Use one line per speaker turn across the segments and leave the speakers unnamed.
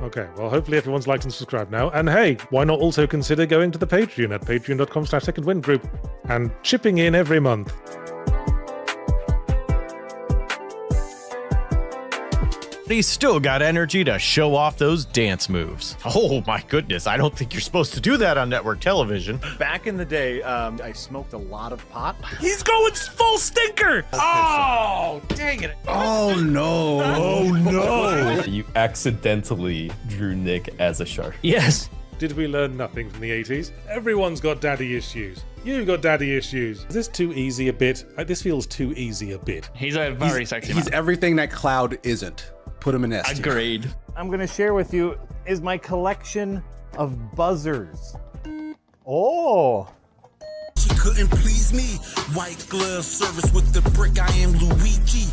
Okay, well, hopefully everyone's liked and subscribed now. And hey, why not also consider going to the Patreon at patreon.com/secondwindgroup and chipping in every month.
He's still got energy to show off those dance moves. Oh my goodness, I don't think you're supposed to do that on network television.
Back in the day, I smoked a lot of pot.
He's going full stinker! Oh, dang it.
Oh no.
Oh no.
You accidentally drew Nick as a shark.
Yes.
Did we learn nothing from the 80s? Everyone's got daddy issues. You've got daddy issues. Is this too easy a bit? This feels too easy a bit.
He's a very sexy man.
He's everything that Cloud isn't. Put him in S.
Agreed.
I'm gonna share with you is my collection of buzzers. Oh.
She couldn't please me. White glove service with the brick. I am Luigi.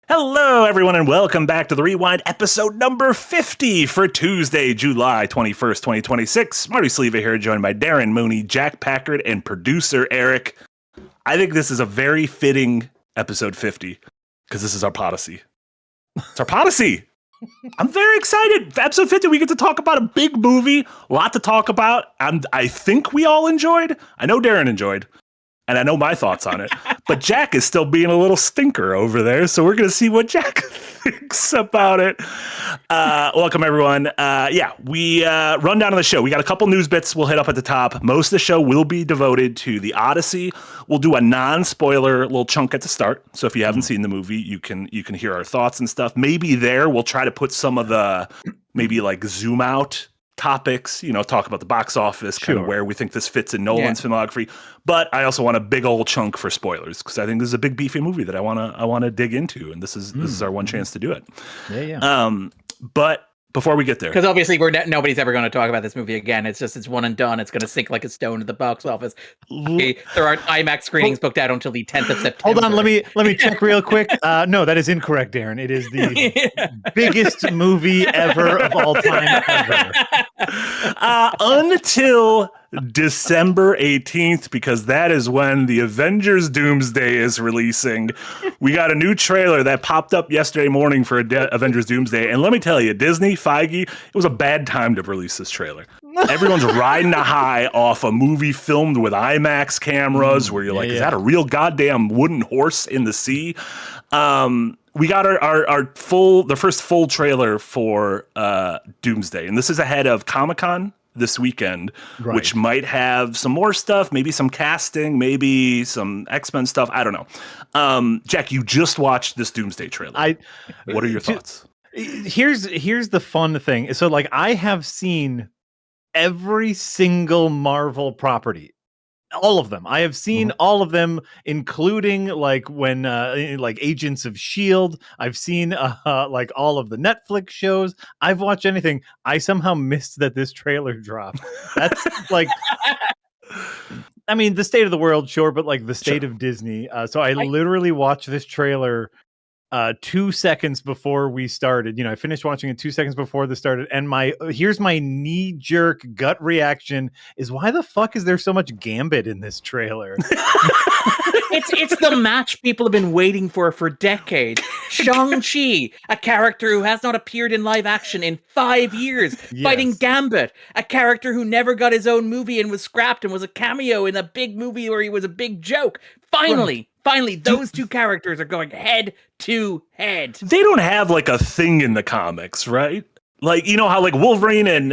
Hello, everyone, and welcome back to The Rewind, episode number 50 for Tuesday, July 21st, 2026. Marty Sleva here, joined by Darren, Mooney, Jack Packard, and producer Eric. I think this is a very fitting episode 50, because this is our Podyssey. It's our Podyssey! I'm very excited. Episode 50, we get to talk about a big movie, a lot to talk about, and I think we all enjoyed. I know Darren enjoyed. And I know my thoughts on it, but Jack is still being a little stinker over there, so we're going to see what Jack thinks about it. Welcome, everyone. We run down on the show. We got a couple news bits we'll hit up at the top. Most of the show will be devoted to The Odyssey. We'll do a non-spoiler little chunk at the start, so if you haven't seen the movie, you can hear our thoughts and stuff. Maybe there we'll try to put some of the maybe like zoom out topics, talk about the box office, kind of where we think this fits in Nolan's filmography. But I also want a big old chunk for spoilers because I think this is a big beefy movie that I want to dig into, and this is our one chance to do it. But before we get there,
because obviously nobody's ever going to talk about this movie again. It's one and done. It's going to sink like a stone to the box office. There aren't IMAX screenings booked out until the 10th of September.
Hold on, let me check real quick. No, that is incorrect, Darren. It is the biggest movie ever of all time ever.
Until December 18th, because that is when the Avengers Doomsday is releasing. We got a new trailer that popped up yesterday morning for Avengers Doomsday, and let me tell you, Disney, Feige, it was a bad time to release this trailer. Everyone's riding a high off a movie filmed with IMAX cameras where you're like, is that a real goddamn wooden horse in the sea? We got the first full trailer for Doomsday, and this is ahead of Comic-Con this weekend, which might have some more stuff, maybe some casting, maybe some X-Men stuff. I don't know. Jack, you just watched this Doomsday trailer. What are your thoughts?
Here's the fun thing. So like I have seen every single Marvel property. All of them. I have seen all of them, including like when like Agents of S.H.I.E.L.D. I've seen like all of the Netflix shows. I've watched anything. I somehow missed that this trailer dropped. That's like, I mean, the state of the world, sure, but like the state of Disney. So I literally watched this trailer 2 seconds before we started. I finished watching it 2 seconds before this started, and here's my knee-jerk gut reaction is, why the fuck is there so much Gambit in this trailer?
It's the match people have been waiting for decades. Shang-Chi, a character who has not appeared in live action in 5 years, fighting Gambit, a character who never got his own movie and was scrapped and was a cameo in a big movie where he was a big joke. Finally, Finally, those two characters are going head to head.
They don't have like a thing in the comics, right? Like, you know how like Wolverine and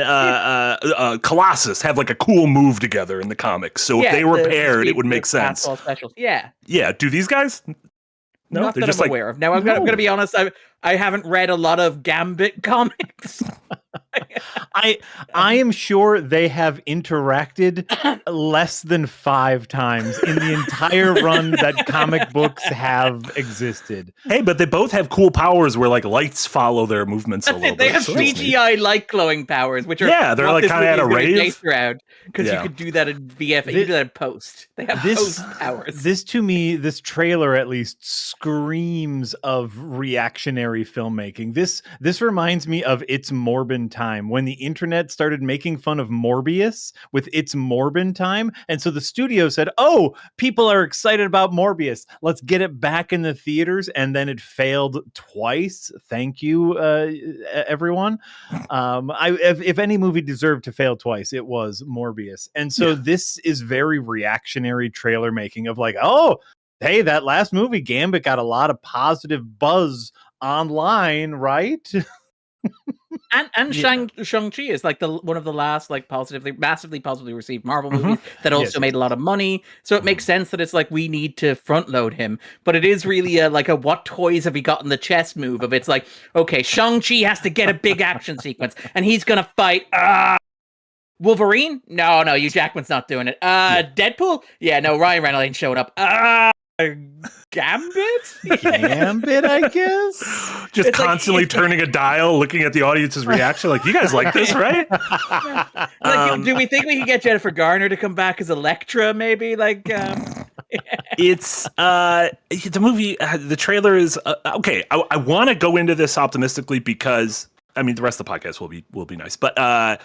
Colossus have like a cool move together in the comics. So if they were paired, it would make sense.
Specials. Yeah.
Yeah. Do these guys? No,
Not
they're
that
just
I'm
like,
aware of. Now, I'm going to be honest. I haven't read a lot of Gambit comics.
I am sure they have interacted less than 5 times in the entire run that comic books have existed.
Hey, but they both have cool powers where like lights follow their movements a little
They
bit.
have
so that's neat.
CGI light glowing powers, which are
they're like kind of at a rave.
Because you could do that in VF, you could do that in post. They have post powers.
This to me, this trailer at least screams of reactionary filmmaking. This reminds me of It's Morbin Time, when the internet started making fun of Morbius with It's Morbin Time. And so the studio said, oh, people are excited about Morbius. Let's get it back in the theaters. And then it failed twice. Thank you, everyone. If any movie deserved to fail twice, it was Morbius. And so this is very reactionary trailer making of like, oh, hey, that last movie, Gambit, got a lot of positive buzz online, right?
And Shang-Chi is like one of the last like massively positively received Marvel movies that also made a lot of money. So it makes sense that it's like we need to front load him. But it is really a what toys have we got in the chest move of it's like, okay, Shang-Chi has to get a big action sequence and he's gonna fight Wolverine? No, Hugh Jackman's not doing it. Deadpool? Yeah, no, Ryan Reynolds ain't showing up. Gambit, I guess.
Just it's constantly turning a dial, looking at the audience's reaction. Like, you guys like this, right?
Do we think we can get Jennifer Garner to come back as Elektra? Maybe
It's the movie. The trailer is okay. I want to go into this optimistically because I mean the rest of the podcast will be nice, but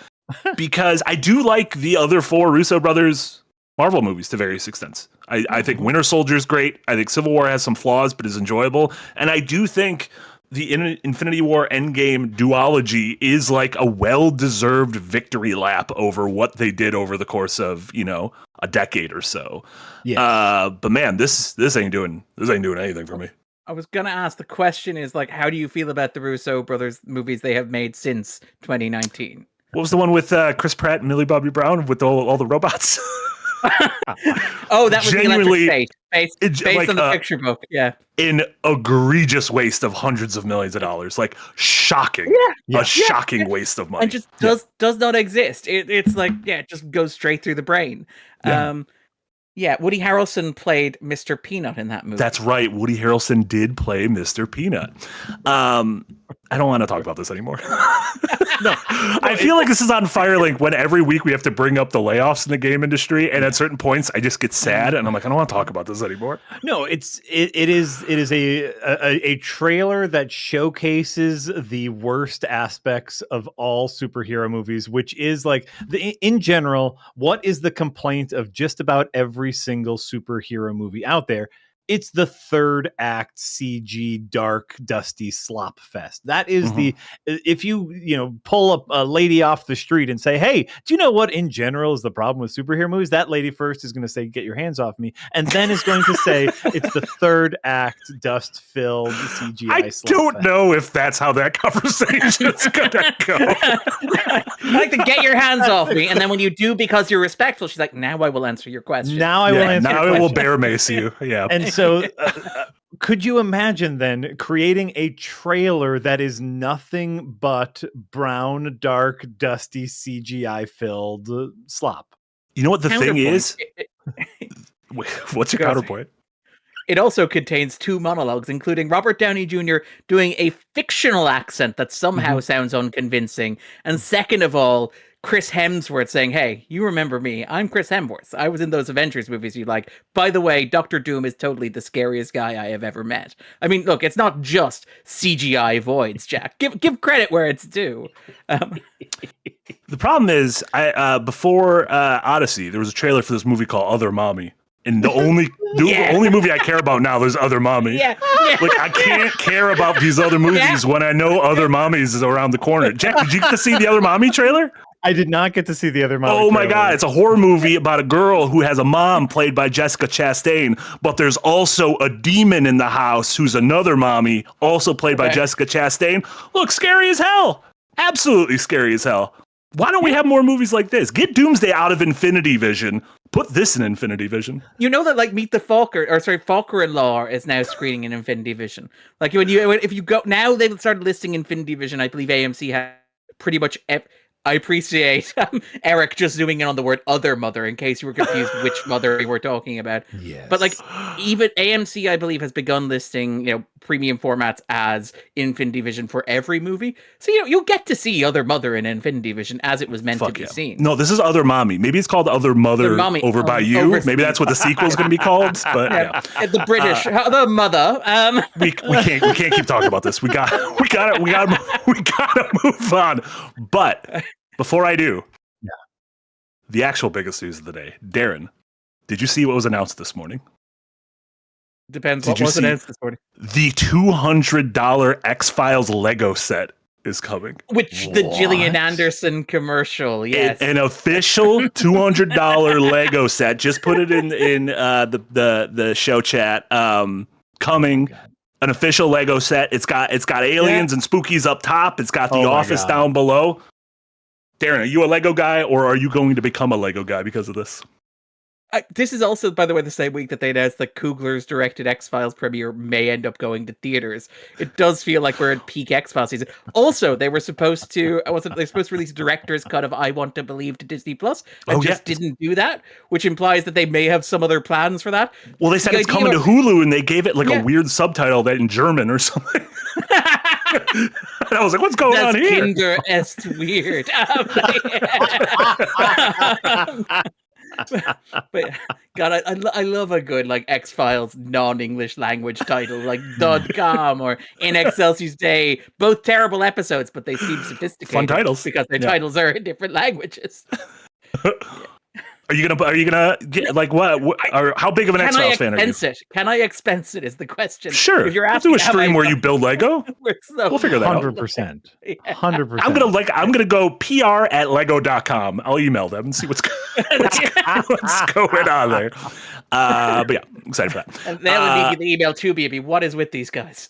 because I do like the other 4 Russo brothers Marvel movies to various extents. I think Winter Soldier is great. I think Civil War has some flaws, but is enjoyable. And I do think the Infinity War Endgame duology is like a well-deserved victory lap over what they did over the course of, a decade or so. Yeah. But man, this ain't doing anything for me.
I was gonna ask, the question is like, how do you feel about the Russo brothers movies they have made since 2019?
What was the one with Chris Pratt and Millie Bobby Brown with all the robots?
Oh, that was genuinely the Electric State, based on the picture book. Yeah,
an egregious waste of hundreds of millions of dollars, like shocking, shocking waste of money,
and just does not exist. It's like it just goes straight through the brain. Woody Harrelson played Mr. Peanut in that movie.
That's right. Woody Harrelson did play Mr. Peanut. I don't want to talk about this anymore. No, I feel like this is on Firelink when every week we have to bring up the layoffs in the game industry, and at certain points I just get sad and I'm like, I don't want to talk about this anymore.
No, it is a trailer that showcases the worst aspects of all superhero movies, which is like in general, what is the complaint of just about every single superhero movie out there? It's the third act CG dark dusty slop fest. That is if you pull up a lady off the street and say, hey, do you know what in general is the problem with superhero movies? That lady first is going to say, get your hands off me, and then is going to say it's the third act dust filled CGI
I don't know if that's how that conversation's gonna go.
I like to get your hands off me, and then when you do because you're respectful, she's like, now I will answer your question.
Now I will answer your question.
Now I will bear mace you. Yeah.
And so could you imagine then creating a trailer that is nothing but brown, dark, dusty, CGI filled slop?
You know what the thing is? What's your counterpoint?
It also contains 2 monologues, including Robert Downey Jr. doing a fictional accent that somehow sounds unconvincing. And second of all, Chris Hemsworth saying, hey, you remember me. I'm Chris Hemsworth. I was in those Avengers movies you like. By the way, Doctor Doom is totally the scariest guy I have ever met. I mean, look, it's not just CGI voids, Jack. Give credit where it's due.
The problem is, before Odyssey, there was a trailer for this movie called Other Mommy. And the only movie I care about now is Other Mommy. Like, I can't care about these other movies when I know Other Mommies is around the corner. Jack, did you get to see the Other Mommy trailer?
I did not get to see the other Molly.
Oh my
trailer.
God, it's a horror movie about a girl who has a mom played by Jessica Chastain, but there's also a demon in the house who's another mommy, also played by Jessica Chastain. Look, scary as hell. Absolutely scary as hell. Why don't we have more movies like this? Get Doomsday out of Infinity Vision. Put this in Infinity Vision.
You know that like Meet the Falker-in-Law is now screening in Infinity Vision. Like if you go now, they've started listing Infinity Vision. I believe AMC has pretty much. I appreciate Eric just zooming in on the word "other mother" in case you were confused which mother we were talking about.
Yes.
But like even AMC, I believe, has begun listing premium formats as Infinity Vision for every movie. So you'll get to see Other Mother in Infinity Vision as it was meant to be seen.
No, this is Other Mommy. Maybe it's called Other Mother over by you. Maybe that's what the sequel is going to be called. But
the British the mother.
We can't keep talking about this. We gotta move on. But before I do, the actual biggest news of the day, Darren, did you see what was announced this morning?
Depends what was announced this morning.
The $200 X-Files Lego set is coming.
Which the Gillian Anderson commercial, yes.
An official $200 Lego set. Just put it in the show chat. Coming. An official Lego set. It's got aliens and spookies up top. It's got the office down below. Darren, are you a Lego guy, or are you going to become a Lego guy because of this?
This is also, by the way, the same week that they announced that Coogler's directed X-Files premiere may end up going to theaters. It does feel like we're at peak X-Files season. Also, they were supposed to, release a director's cut of I Want to Believe to Disney Plus, and didn't do that, which implies that they may have some other plans for that.
Well, they said it's coming to Hulu, and they gave it like a weird subtitle that in German or something. And I was like, what's going on here?
Kinder est weird. But God, I love a good like X-Files non-English language title like .com or In Excelsis Day. Both terrible episodes, but they seem sophisticated.
Fun titles
because their titles are in different languages.
Are you gonna get like what or how big of an X-Files fan are you?
Can I expense it? Is the question.
Sure.
If you're
we'll do a stream where you build Lego. We'll figure that out.
100%. 100%.
I'm gonna go PR@lego.com. I'll email them and see what's going on there. But yeah, I'm excited for that.
And they'll the email to me. What is with these guys?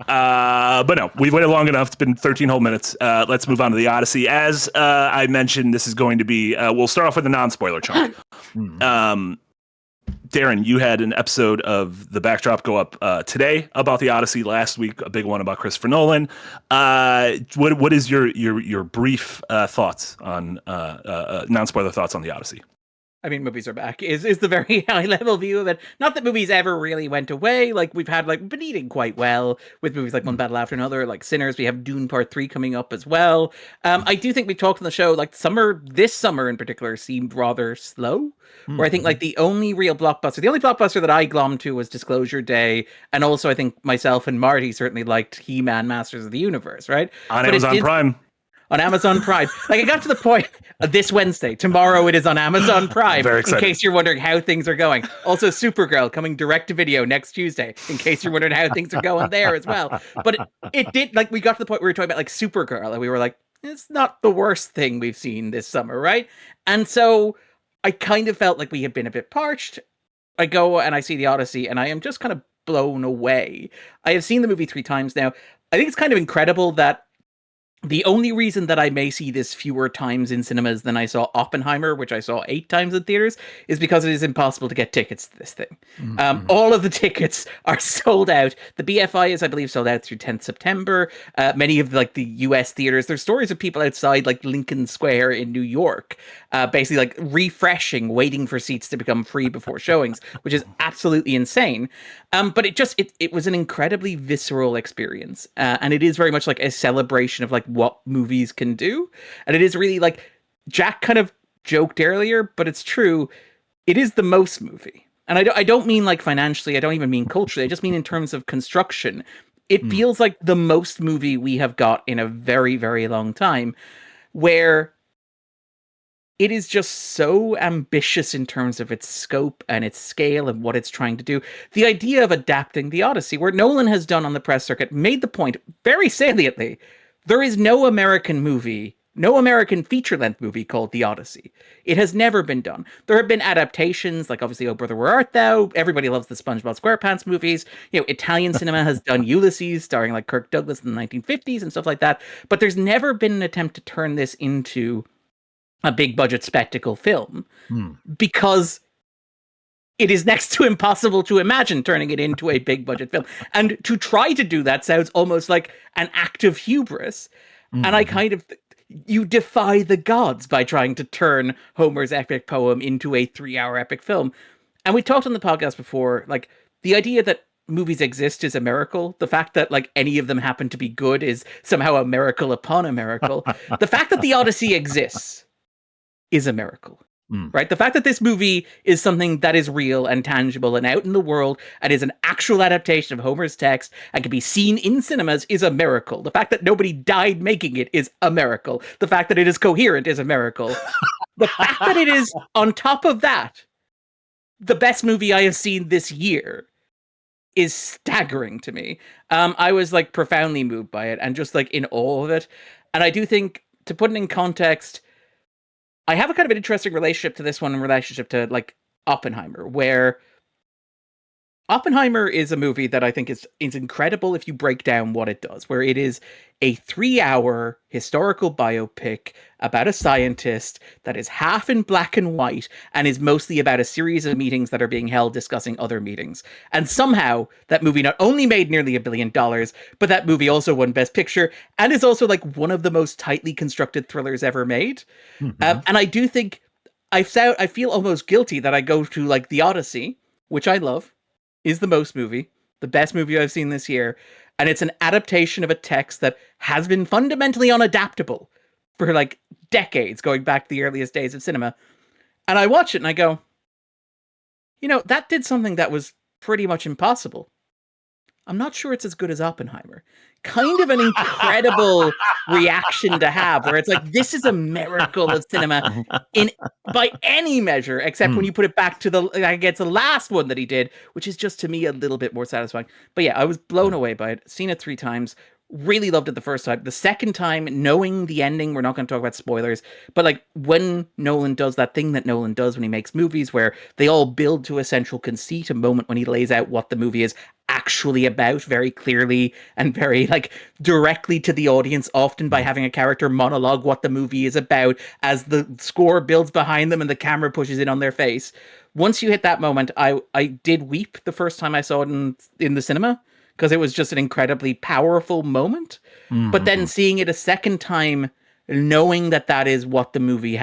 But no, we've waited long enough. It's been 13 whole minutes. Let's move on to the Odyssey. As I mentioned, this is going to be, we'll start off with a non-spoiler chunk. Darren, you had an episode of The Backdrop go up today about the Odyssey. Last week, a big one about Christopher Nolan. What is your brief thoughts on non-spoiler thoughts on the Odyssey?
I mean, movies are back is the very high level view of it. Not that movies ever really went away. Like we've been eating quite well with movies like One Battle After Another, like Sinners. We have Dune Part 3 coming up as well. I do think we talked on the show, like this summer in particular seemed rather slow. Where I think like the only blockbuster that I glommed to was Disclosure Day. And also I think myself and Marty certainly liked He-Man Masters of the Universe, right?
On Amazon Prime.
On Amazon Prime. Like it got to the point this Wednesday. Tomorrow it is on Amazon Prime.
Very excited.
In case you're wondering how things are going. Also Supergirl coming direct to video next Tuesday. In case you're wondering how things are going there as well. But it did, like we got to the point where we were talking about like Supergirl and we were like, it's not the worst thing we've seen this summer, right? And so I kind of felt like we had been a bit parched. I go and I see the Odyssey and I am just kind of blown away. I have seen the movie 3 times now. I think it's kind of incredible that the only reason that I may see this fewer times in cinemas than I saw Oppenheimer, which I saw 8 times in theaters, is because it is impossible to get tickets to this thing. All of the tickets are sold out. The BFI is, I believe, sold out through 10th September. Many of like the US theaters, there's stories of people outside like Lincoln Square in New York, basically like refreshing, waiting for seats to become free before showings, which is absolutely insane. But it was an incredibly visceral experience. And it is very much like a celebration of like what movies can do. And it is really like Jack kind of joked earlier, but it's true. It is the most movie. And I don't mean like financially. I don't even mean culturally. I just mean in terms of construction. It feels like the most movie we have got in a very, very long time, where it is just so ambitious in terms of its scope and its scale and what it's trying to do. The idea of adapting the Odyssey, where Nolan has done on the press circuit, made the point very saliently. There is no American movie no American feature-length movie called The Odyssey. It has never been done. There have been adaptations, like obviously Oh Brother Where Art Thou? Everybody loves the SpongeBob SquarePants movies. You know, Italian cinema has done Ulysses, starring like Kirk Douglas in the 1950s and stuff like that. But there's never been an attempt to turn this into a big budget spectacle film because it is next to impossible to imagine turning it into a big budget film. And to try to do that sounds almost like an act of hubris. And I kind of, you defy the gods by trying to turn Homer's epic poem into a 3-hour epic film. And we talked on the podcast before, like, the idea that movies exist is a miracle. The fact that, like, any of them happen to be good is somehow a miracle upon a miracle. The fact that the Odyssey exists is a miracle. Right? The fact that this movie is something that is real and tangible and out in the world and is an actual adaptation of Homer's text and can be seen in cinemas is a miracle. The fact that nobody died making it is a miracle. The fact that it is coherent is a miracle. The fact that it is, on top of that, the best movie I have seen this year is staggering to me. I was like profoundly moved by it and just like in awe of it. And I do think, to put it in context, I have a kind of an interesting relationship to this one in relationship to like Oppenheimer, where Oppenheimer is a movie that I think is incredible if you break down what it does, where it is a 3-hour historical biopic about a scientist that is half in black and white and is mostly about a series of meetings that are being held discussing other meetings. And somehow that movie not only made nearly $1 billion, but that movie also won Best Picture and is also like one of the most tightly constructed thrillers ever made. And I do think I feel almost guilty that I go to like The Odyssey, which I love, is the most movie, the best movie I've seen this year. And it's an adaptation of a text that has been fundamentally unadaptable for like decades, going back to the earliest days of cinema. And I watch it and I go, you know, that did something that was pretty much impossible. I'm not sure it's as good as Oppenheimer. Kind of an incredible reaction to have, where it's like, this is a miracle of cinema in by any measure, except when you put it back to the, I guess, the last one that he did, which is just to me a little bit more satisfying. But yeah, I was blown away by it. Seen it 3 times. Really loved it the first time. The second time, knowing the ending, we're not going to talk about spoilers, but like when Nolan does that thing that Nolan does when he makes movies, where they all build to a central conceit, a moment when he lays out what the movie is actually about very clearly and very like directly to the audience, often by having a character monologue what the movie is about as the score builds behind them and the camera pushes in on their face. Once you hit that moment, I did weep the first time I saw it in the cinema, because it was just an incredibly powerful moment. But then seeing it a second time, knowing that that is what the movie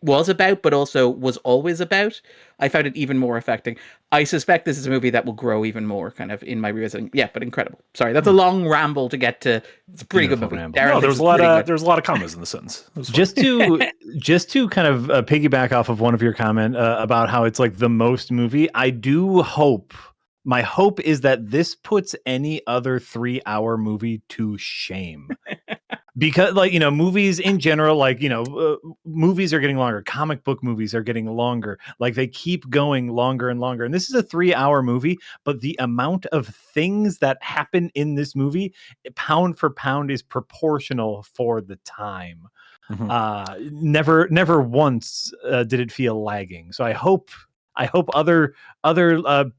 was about, but also was always about, I found it even more affecting. I suspect this is a movie that will grow even more kind of in my revisiting. Yeah, but incredible. Sorry, that's a long ramble to get to. It's a pretty good movie.
No, there's a lot of commas in the sentence.
Just to kind of piggyback off of one of your comment about how it's like the most movie, I do hope, my hope is that this puts any other 3-hour movie to shame. Because, like, you know, movies in general, like, you know, movies are getting longer. Comic book movies are getting longer. Like, they keep going longer and longer. And this is a 3-hour movie, but the amount of things that happen in this movie, pound for pound, is proportional for the time. Never once did it feel lagging. So I hope other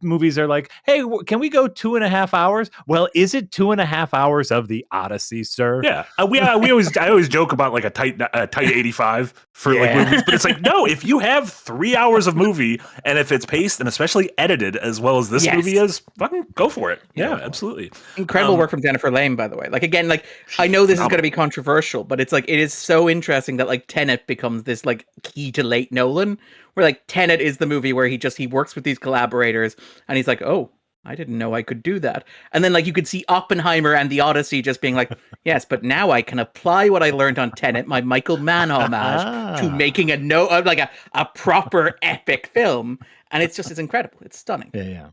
movies are like, hey, can we go 2.5 hours? Well, is it 2.5 hours of The Odyssey, sir?
Yeah, I always joke about like a tight 85 for like movies, but it's like, no, if you have 3 hours of movie and if it's paced and especially edited as well as this movie is, fucking go for it. Yeah, absolutely.
Incredible work from Jennifer Lane, by the way. Like, again, like, I know this is going to be controversial, but it's like, it is so interesting that like Tenet becomes this like key to late Nolan, where like Tenet is the movie where he works with these collaborators and he's like, oh, I didn't know I could do that. And then like you could see Oppenheimer and The Odyssey just being like, yes, but now I can apply what I learned on Tenet, my Michael Mann homage, to making a proper epic film. And it's incredible. It's stunning.
Yeah.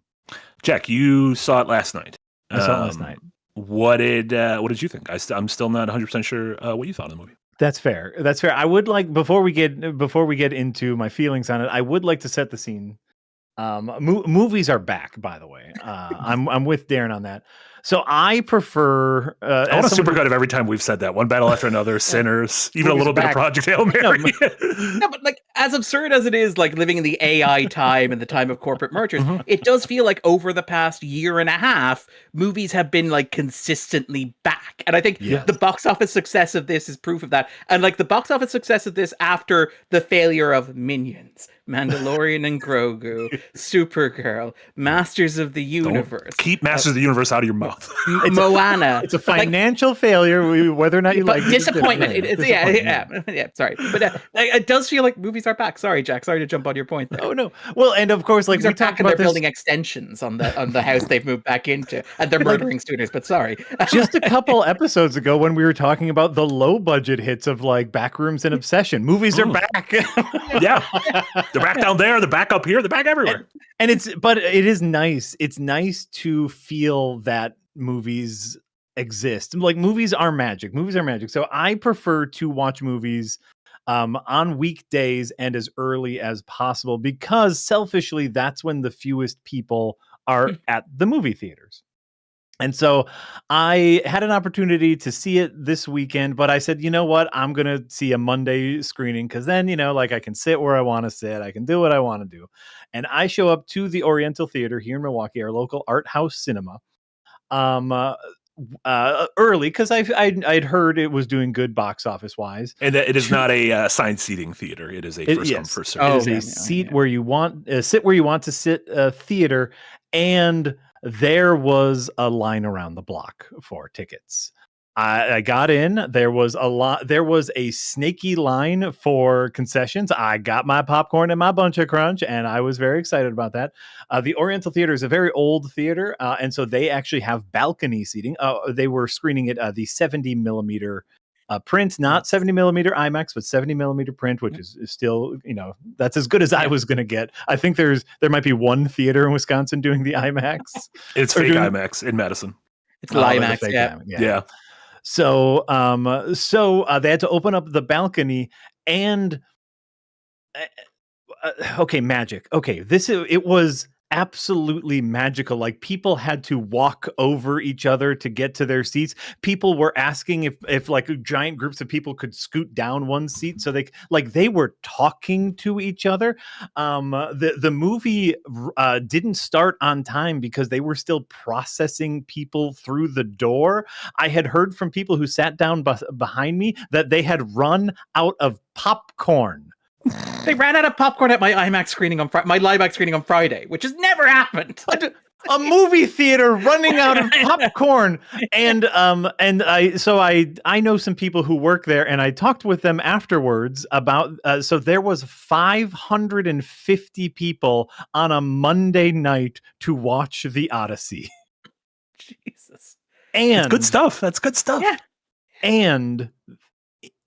Jack, you saw it last night.
I saw it last night.
What did you think? I'm still not 100% sure what you thought of the movie.
That's fair. I would like, before we get into my feelings on it, I would like to set the scene. Movies are back, by the way. I'm with Darren on that. So I prefer.
I want a supercut of every time we've said that. One battle after another, Sinners, even a little bit of Project Hail Mary.
No, but like as absurd as it is, like living in the AI time and the time of corporate mergers, it does feel like over the past year and a half, movies have been like consistently back. And I think the box office success of this is proof of that. And like the box office success of this after the failure of Minions, Mandalorian and Grogu, Supergirl, Masters of the Universe.
Keep Masters of the Universe out of your mouth.
Moana.
It's a financial failure, whether or not you like it.
Disappointment. Yeah, sorry. But it does feel like movies are back. Sorry, Jack. Sorry to jump on your point there.
Oh, no. Well, and of course, like
we talked about, they're building extensions on the house they've moved back into, and they're murdering students. But sorry,
just a couple episodes ago when we were talking about the low budget hits of like Backrooms and Obsession, movies are back.
Yeah, they're back down there. They're back up here. They're back everywhere.
And it is nice. It's nice to feel that movies exist. Like movies are magic. So I prefer to watch movies on weekdays and as early as possible, because selfishly, that's when the fewest people are at the movie theaters. And so I had an opportunity to see it this weekend, but I said, you know what? I'm going to see a Monday screening, because then, like I can sit where I want to sit. I can do what I want to do. And I show up to the Oriental Theater here in Milwaukee, our local art house cinema, early, because I'd heard it was doing good box office wise.
And that it is not a assigned seating theater. It is a first come, first serve.
It is a seat where you want sit where you want to sit theater. And there was a line around the block for tickets. I got in. There was a snaky line for concessions. I got my popcorn and my Bunch of Crunch, and I was very excited about that. The Oriental Theater is a very old theater, and so they actually have balcony seating. They were screening it the 70 millimeter print, not 70 millimeter IMAX, but 70 millimeter print, which is still, that's as good as I was going to get. I think there might be one theater in Wisconsin doing the IMAX.
It's fake IMAX in Madison.
It's IMAX,
yeah. So they had to open up the balcony, and okay, magic. Okay, it was absolutely magical. Like, people had to walk over each other to get to their seats. People were asking if like giant groups of people could scoot down one seat, so they were talking to each other. The movie didn't start on time because they were still processing people through the door. I had heard from people who sat down behind me that they had run out of popcorn.
They ran out of popcorn at my IMAX screening on my LiveX screening on Friday, which has never happened.
A movie theater running out of popcorn, and I know some people who work there, and I talked with them afterwards about. So there was 550 people on a Monday night to watch The Odyssey.
Jesus,
and
it's good stuff. That's good stuff.
Yeah,
and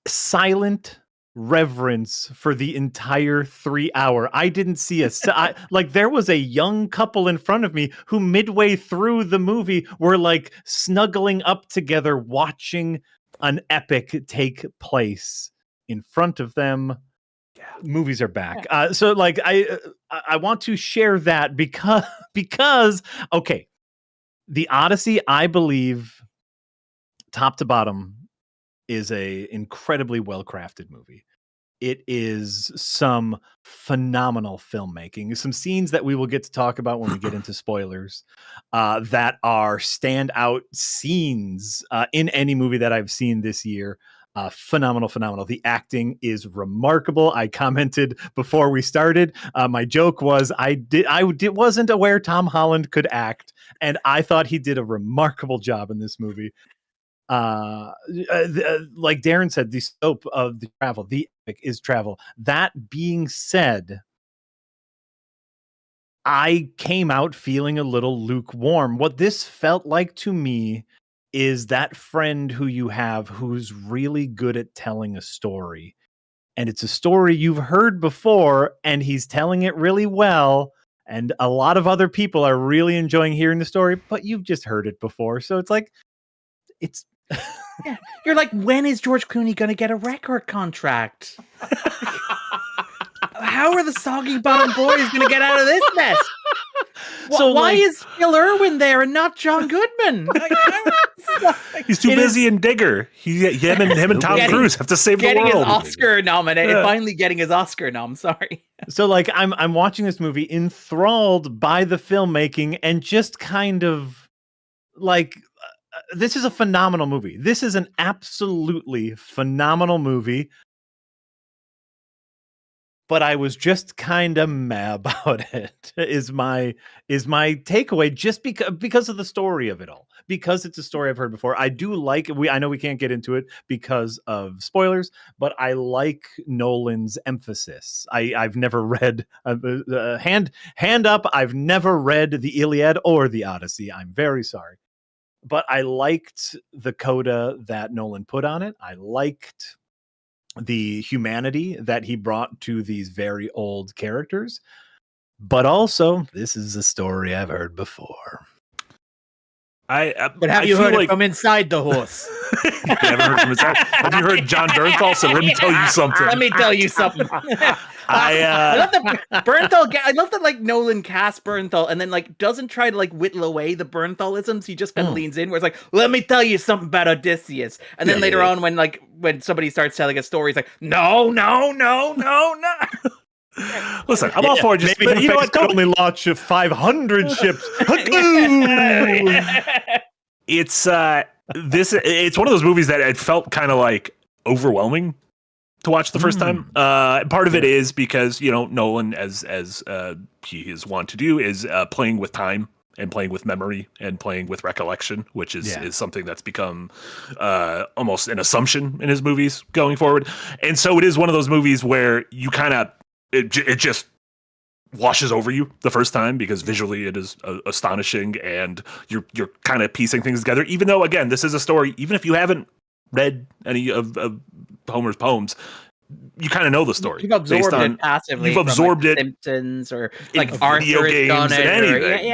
silent reverence for the entire 3 hour. I didn't see there was a young couple in front of me who midway through the movie were like snuggling up together, watching an epic take place in front of them. Yeah. Movies are back. So like I want to share that because okay, The Odyssey, I believe, top to bottom, is a incredibly well-crafted movie. It is some phenomenal filmmaking. Some scenes that we will get to talk about when we get into spoilers that are standout scenes in any movie that I've seen this year. Phenomenal. The acting is remarkable. I commented before we started. My joke was I wasn't aware Tom Holland could act, and I thought he did a remarkable job in this movie. Like Darren said, the scope of the travel, the epic is travel. That being said, I came out feeling a little lukewarm. What this felt like to me is that friend who you have who's really good at telling a story. And it's a story you've heard before, and he's telling it really well. And a lot of other people are really enjoying hearing the story, but you've just heard it before. So it's like, it's
yeah. You're like, when is George Clooney going to get a record contract? How are the Soggy Bottom Boys going to get out of this mess? Why is Phil Irwin there and not John Goodman?
He's too busy in Digger. Him and Tom Cruise have to save the world.
Getting his Oscar nominated. Finally getting his Oscar nom. Sorry.
So like I'm watching this movie enthralled by the filmmaking and just kind of like this is a phenomenal movie. This is an absolutely phenomenal movie. But I was just kind of mad about it. Is my takeaway, just because of the story of it all. Because it's a story I've heard before. I do like I know we can't get into it because of spoilers, but I like Nolan's emphasis. I've never read hand up. I've never read the Iliad or the Odyssey. I'm very sorry. But I liked the coda that Nolan put on it. I liked the humanity that he brought to these very old characters. But also, this is a story I've heard before.
But have you heard it from inside the horse?
Have you heard John Bernthal? So let me tell you something.
Let me tell you something. I love that Bernthal. I love that like Nolan casts Bernthal and then like doesn't try to like whittle away the Bernthalisms. He just kind of leans in where it's like, let me tell you something about Odysseus. And then later on when somebody starts telling a story, he's like, no.
Listen, I'm all for it. Just
maybe you know what? Could only launch 500 ships.
It's it's one of those movies that it felt kind of like overwhelming to watch the first time. Part of it is because Nolan, as he is wont to do, is playing with time and playing with memory and playing with recollection, which is something that's become almost an assumption in his movies going forward. And so it is one of those movies where you kind of it just washes over you the first time because visually it is astonishing and you're kind of piecing things together. Even though, again, this is a story, even if you haven't read any of Homer's poems, you kind of know the story.
You've absorbed it passively.
You've absorbed it.
Simpsons or like
video
Arthur
games
has done it.
and anything.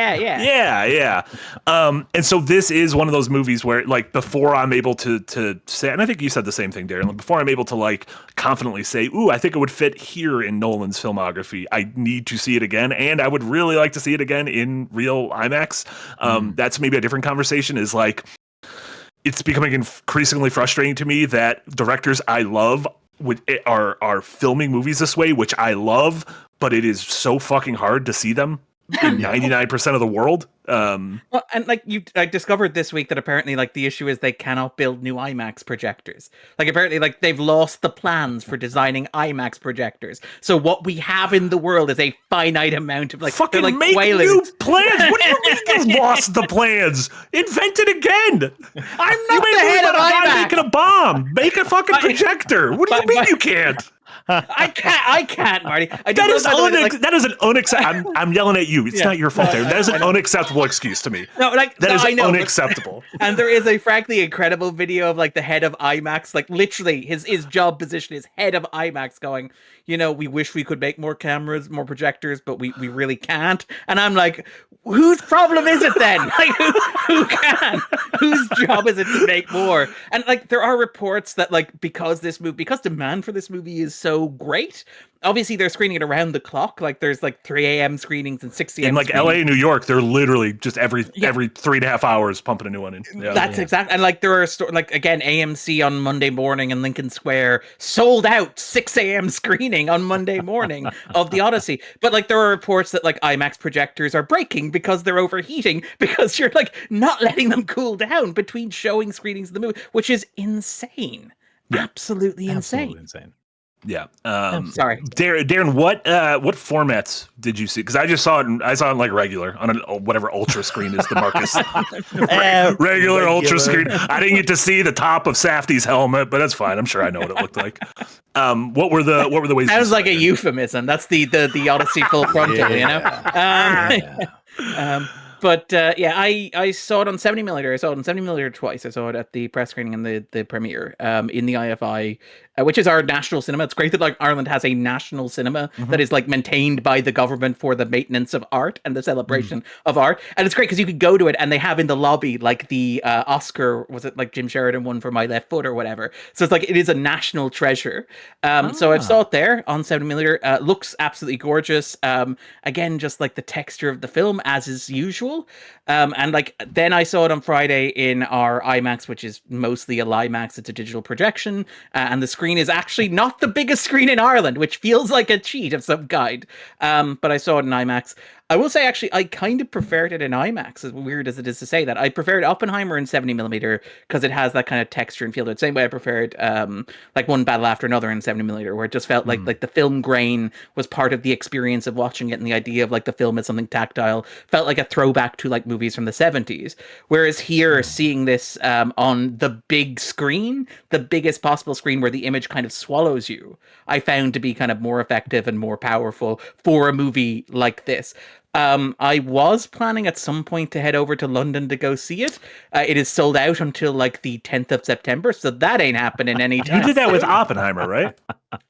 Yeah.
And so this is one of those movies where, like, before I'm able to say, and I think you said the same thing, Darren. Before I'm able to like confidently say, "Ooh, I think it would fit here in Nolan's filmography," I need to see it again, and I would really like to see it again in real IMAX. That's maybe a different conversation. Is like, it's becoming increasingly frustrating to me that directors I love are filming movies this way, which I love, but it is so fucking hard to see them in 99% of the world.
Well, and like I discovered this week that apparently like the issue is they cannot build new IMAX projectors. Like apparently like they've lost the plans for designing IMAX projectors. So what we have in the world is a finite amount of like
fucking
like
make new plans. What do you mean you lost the plans? Invent it again.
I'm not the head of IMAX.
Making a bomb. Make a fucking projector. What do you mean you can't?
I can't, Marty.
That is an unacceptable. I'm yelling at you. It's not your fault, Darren. That is an unacceptable excuse to me. That is unacceptable.
And there is a frankly incredible video of like the head of IMAX, like literally his job position is head of IMAX, going, we wish we could make more cameras, more projectors, but we really can't. And I'm like, whose problem is it then? Like who can? Whose job is it to make more? And like there are reports that like because demand for this movie is so great, obviously they're screening it around the clock. Like there's like 3 a.m. screenings and 6 a.m.
in like
screenings.
LA and New York, they're literally just every 3.5 hours pumping a new one in.
Exactly. And like there are like again AMC on Monday morning and Lincoln Square sold out 6 a.m. screening on Monday morning of The Odyssey. But like there are reports that like IMAX projectors are breaking because they're overheating because you're like not letting them cool down between showing screenings of the movie, which is insane. Yeah. Absolutely insane.
Yeah.
I'm sorry,
Darren. What formats did you see? Because I just saw it. I saw it like regular on whatever ultra screen is the Marcus. regular ultra screen. I didn't get to see the top of Safdie's helmet, but that's fine. I'm sure I know what it looked like. What were the ways?
That was like a euphemism. That's the Odyssey full frontal. But I saw it on 70mm. I saw it on 70mm twice. I saw it at the press screening and the premiere in the IFI. which is our national cinema. It's great that like Ireland has a national cinema that is like maintained by the government for the maintenance of art and the celebration of art. And it's great because you could go to it and they have in the lobby like the Oscar, was it like Jim Sheridan one for My Left Foot or whatever. So it's like it is a national treasure. So I saw it there on 70mm. Looks absolutely gorgeous. Again, just like the texture of the film as is usual. And like then I saw it on Friday in our IMAX, which is mostly a LIMAX. It's a digital projection, and the screen is actually not the biggest screen in Ireland, which feels like a cheat of some kind. But I saw it in IMAX. I will say, actually, I kind of preferred it in IMAX, as weird as it is to say that. I preferred Oppenheimer in 70mm because it has that kind of texture and feel to it. Same way I preferred like One Battle After Another in 70mm, where it just felt like the film grain was part of the experience of watching it, and the idea of like the film as something tactile felt like a throwback to like movies from the 70s. Whereas here, seeing this on the big screen, the biggest possible screen where the image kind of swallows you, I found to be kind of more effective and more powerful for a movie like this. I was planning at some point to head over to London to go see it. It is sold out until like the 10th of September, so that ain't happening anytime.
You did that with Oppenheimer, right?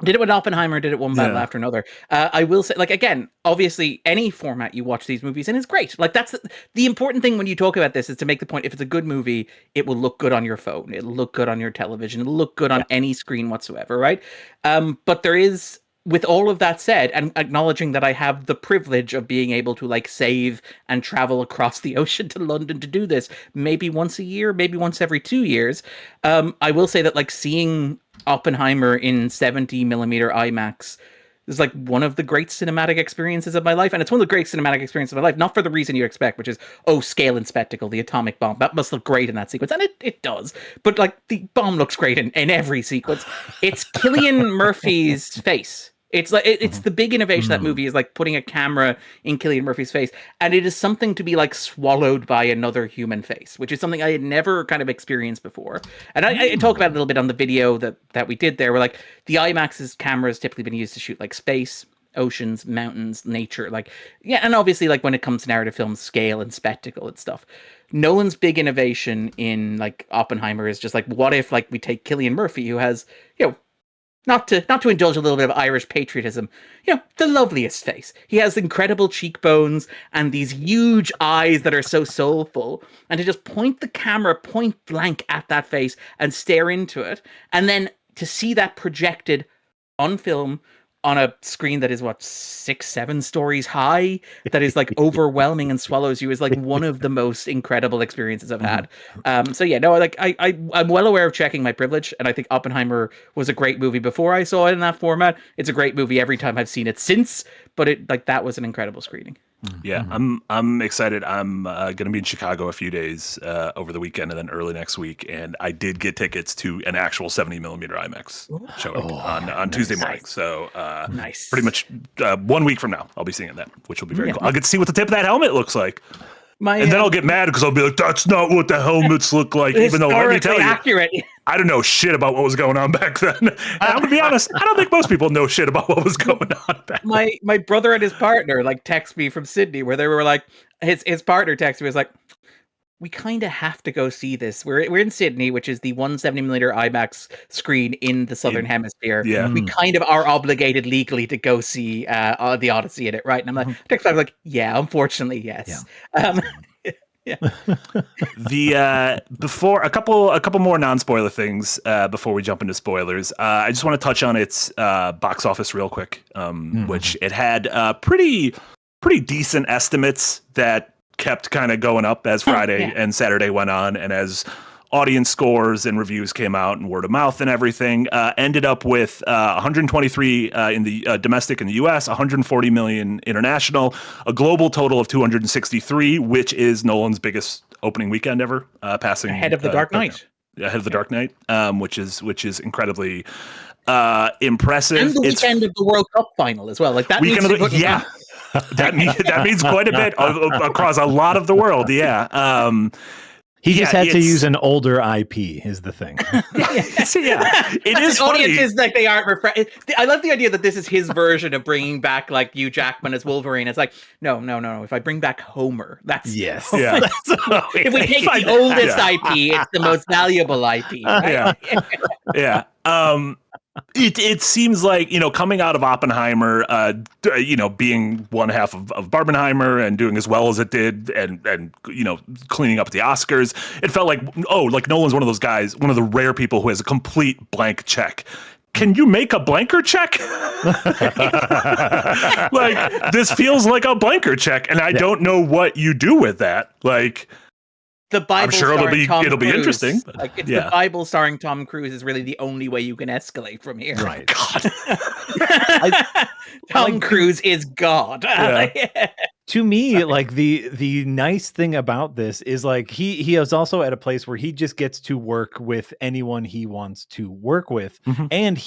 Did it with Oppenheimer, did it One Battle After Another. I will say, like, again, obviously, any format you watch these movies in is great. Like, that's the important thing when you talk about this is to make the point, if it's a good movie, it will look good on your phone. It'll look good on your television. It'll look good on any screen whatsoever, right? But there is... With all of that said, and acknowledging that I have the privilege of being able to like save and travel across the ocean to London to do this, maybe once a year, maybe once every 2 years, I will say that like seeing Oppenheimer in 70mm IMAX is like one of the great cinematic experiences of my life. And it's one of the great cinematic experiences of my life, not for the reason you expect, which is, oh, scale and spectacle, the atomic bomb. That must look great in that sequence. And it does. But like the bomb looks great in every sequence. It's Cillian Murphy's face. It's like it's the big innovation of that movie is like putting a camera in Cillian Murphy's face, and it is something to be like swallowed by another human face, which is something I had never kind of experienced before. And I talk about it a little bit on the video that we did there, where like the IMAX's camera has typically been used to shoot like space, oceans, mountains, nature, like and obviously like when it comes to narrative films, scale and spectacle and stuff. Nolan's big innovation in like Oppenheimer is just like, what if like we take Cillian Murphy, who has not to indulge a little bit of Irish patriotism, the loveliest face. He has incredible cheekbones and these huge eyes that are so soulful. And to just point the camera point blank at that face and stare into it, and then to see that projected on film on a screen that is 6-7 stories high, that is like overwhelming and swallows you, is like one of the most incredible experiences I've had. I'm well aware of checking my privilege, and I think Oppenheimer was a great movie before I saw it in that format. It's a great movie every time I've seen it since, but that was an incredible screening.
Yeah, I'm excited. I'm going to be in Chicago a few days over the weekend and then early next week, and I did get tickets to an actual 70mm IMAX showing on Tuesday morning. So
nice.
Pretty much 1 week from now, I'll be seeing that, which will be very cool. I'll get to see what the tip of that helmet looks like. And then I'll get mad because I'll be like, that's not what the helmets look like. Even though, let me tell you,
accurate.
I don't know shit about what was going on back then. And I'm going to be honest, I don't think most people know shit about what was going on back then.
My brother and his partner like text me from Sydney, where they were like, his partner texted me, was like, we kind of have to go see this. We're in Sydney, which is the 170mm IMAX screen in the Southern Hemisphere.
Yeah.
We kind of are obligated legally to go see The Odyssey in it, right? And I'm like, yeah, unfortunately, yes. Yeah.
Before a couple more non-spoiler things before we jump into spoilers. I just want to touch on its box office real quick, which it had pretty decent estimates that kept kind of going up as Friday and Saturday went on, and as audience scores and reviews came out and word of mouth and everything, ended up with 123 in the domestic in the US, 140 million international, a global total of 263, which is Nolan's biggest opening weekend ever, passing
ahead of The Dark Knight.
Ahead of The Dark Knight, which is incredibly impressive.
And the weekend of the World Cup final as well. Like that
weekend of the, that means quite a bit across a lot of the world. Yeah.
He just had to use an older IP is the thing.
It is funny.
Audiences like they aren't I love the idea that this is his version of bringing back like Hugh Jackman as Wolverine. It's like no. If I bring back Homer, that's
yes.
Yeah.
If we take the oldest IP, it's the most valuable IP. Right?
Yeah. It seems like, coming out of Oppenheimer, being one half of Barbenheimer and doing as well as it did, and cleaning up the Oscars, it felt like Nolan's one of those guys, one of the rare people who has a complete blank check. Can you make a blanker check? Like, this feels like a blanker check, and I don't know what you do with that. Like,
the Bible,
I'm sure it'll be interesting.
Like, the Bible starring Tom Cruise is really the only way you can escalate from here.
Right.
God.
Tom Cruise is God.
Yeah.
To me, like the nice thing about this is like he is also at a place where he just gets to work with anyone he wants to work with, and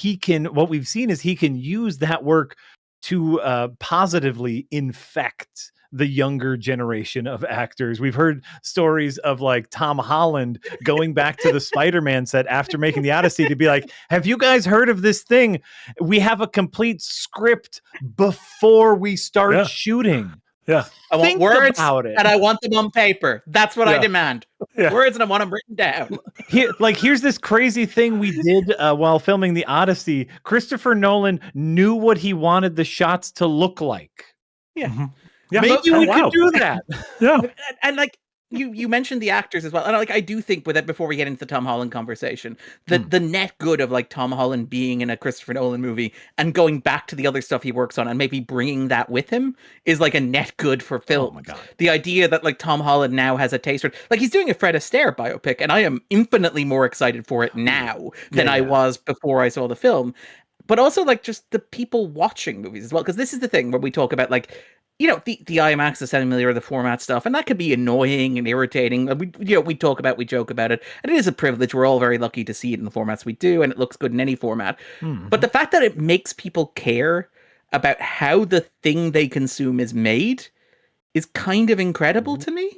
what we've seen is he can use that work to positively infect the younger generation of actors. We've heard stories of like Tom Holland going back to the Spider-Man set after making the Odyssey to be like, have you guys heard of this thing? We have a complete script before we start shooting.
Yeah.
I want words
about it.
and I want them on paper. That's what I demand.
Yeah.
Words and I want them written down.
Here's this crazy thing we did while filming the Odyssey. Christopher Nolan knew what he wanted the shots to look like.
Yeah.
Mm-hmm. Yeah.
Maybe we could do that.
Yeah.
And like you mentioned the actors as well. And like I do think with that, before we get into the Tom Holland conversation, the net good of like Tom Holland being in a Christopher Nolan movie and going back to the other stuff he works on and maybe bringing that with him is like a net good for film.
Oh my God.
The idea that like Tom Holland now has a taste for, like, he's doing a Fred Astaire biopic, and I am infinitely more excited for it now than I was before I saw the film. But also like just the people watching movies as well, because this is the thing where we talk about like, the IMAX, the 7mm, the format stuff, and that could be annoying and irritating. We joke about it, and it is a privilege. We're all very lucky to see it in the formats we do, and it looks good in any format. But the fact that it makes people care about how the thing they consume is made is kind of incredible to me.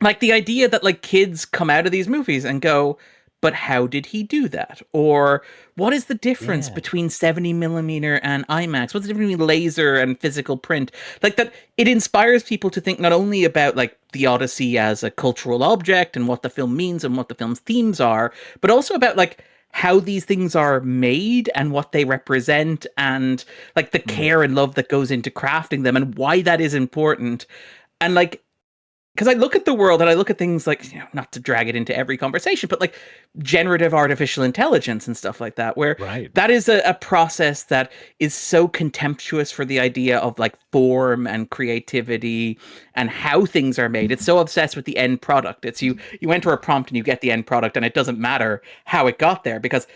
Like the idea that like kids come out of these movies and go, but how did he do that? Or what is the difference between 70mm and IMAX? What's the difference between laser and physical print? Like that, it inspires people to think not only about like the Odyssey as a cultural object and what the film means and what the film's themes are, but also about like how these things are made and what they represent and like the care and love that goes into crafting them and why that is important. And like, because I look at the world and I look at things like, not to drag it into every conversation, but like generative artificial intelligence and stuff like that, where that is a process that is so contemptuous for the idea of like form and creativity and how things are made. It's so obsessed with the end product. It's you enter a prompt and you get the end product, and it doesn't matter how it got there, because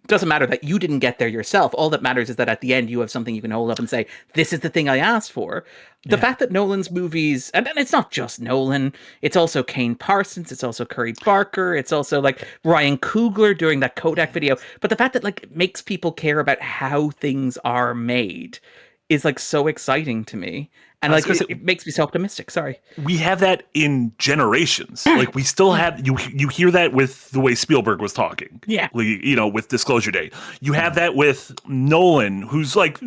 it doesn't matter that you didn't get there yourself. All that matters is that at the end you have something you can hold up and say, this is the thing I asked for. The fact that Nolan's movies, and it's not just Nolan, it's also Kane Parsons, it's also Curry Barker, it's also like Ryan Coogler doing that Kodak video. But the fact that like it makes people care about how things are made is like so exciting to me. And like it makes me so optimistic. Sorry.
We have that in generations. Like we still have, you hear that with the way Spielberg was talking.
Yeah.
With Disclosure Day. You have that with Nolan, who's like,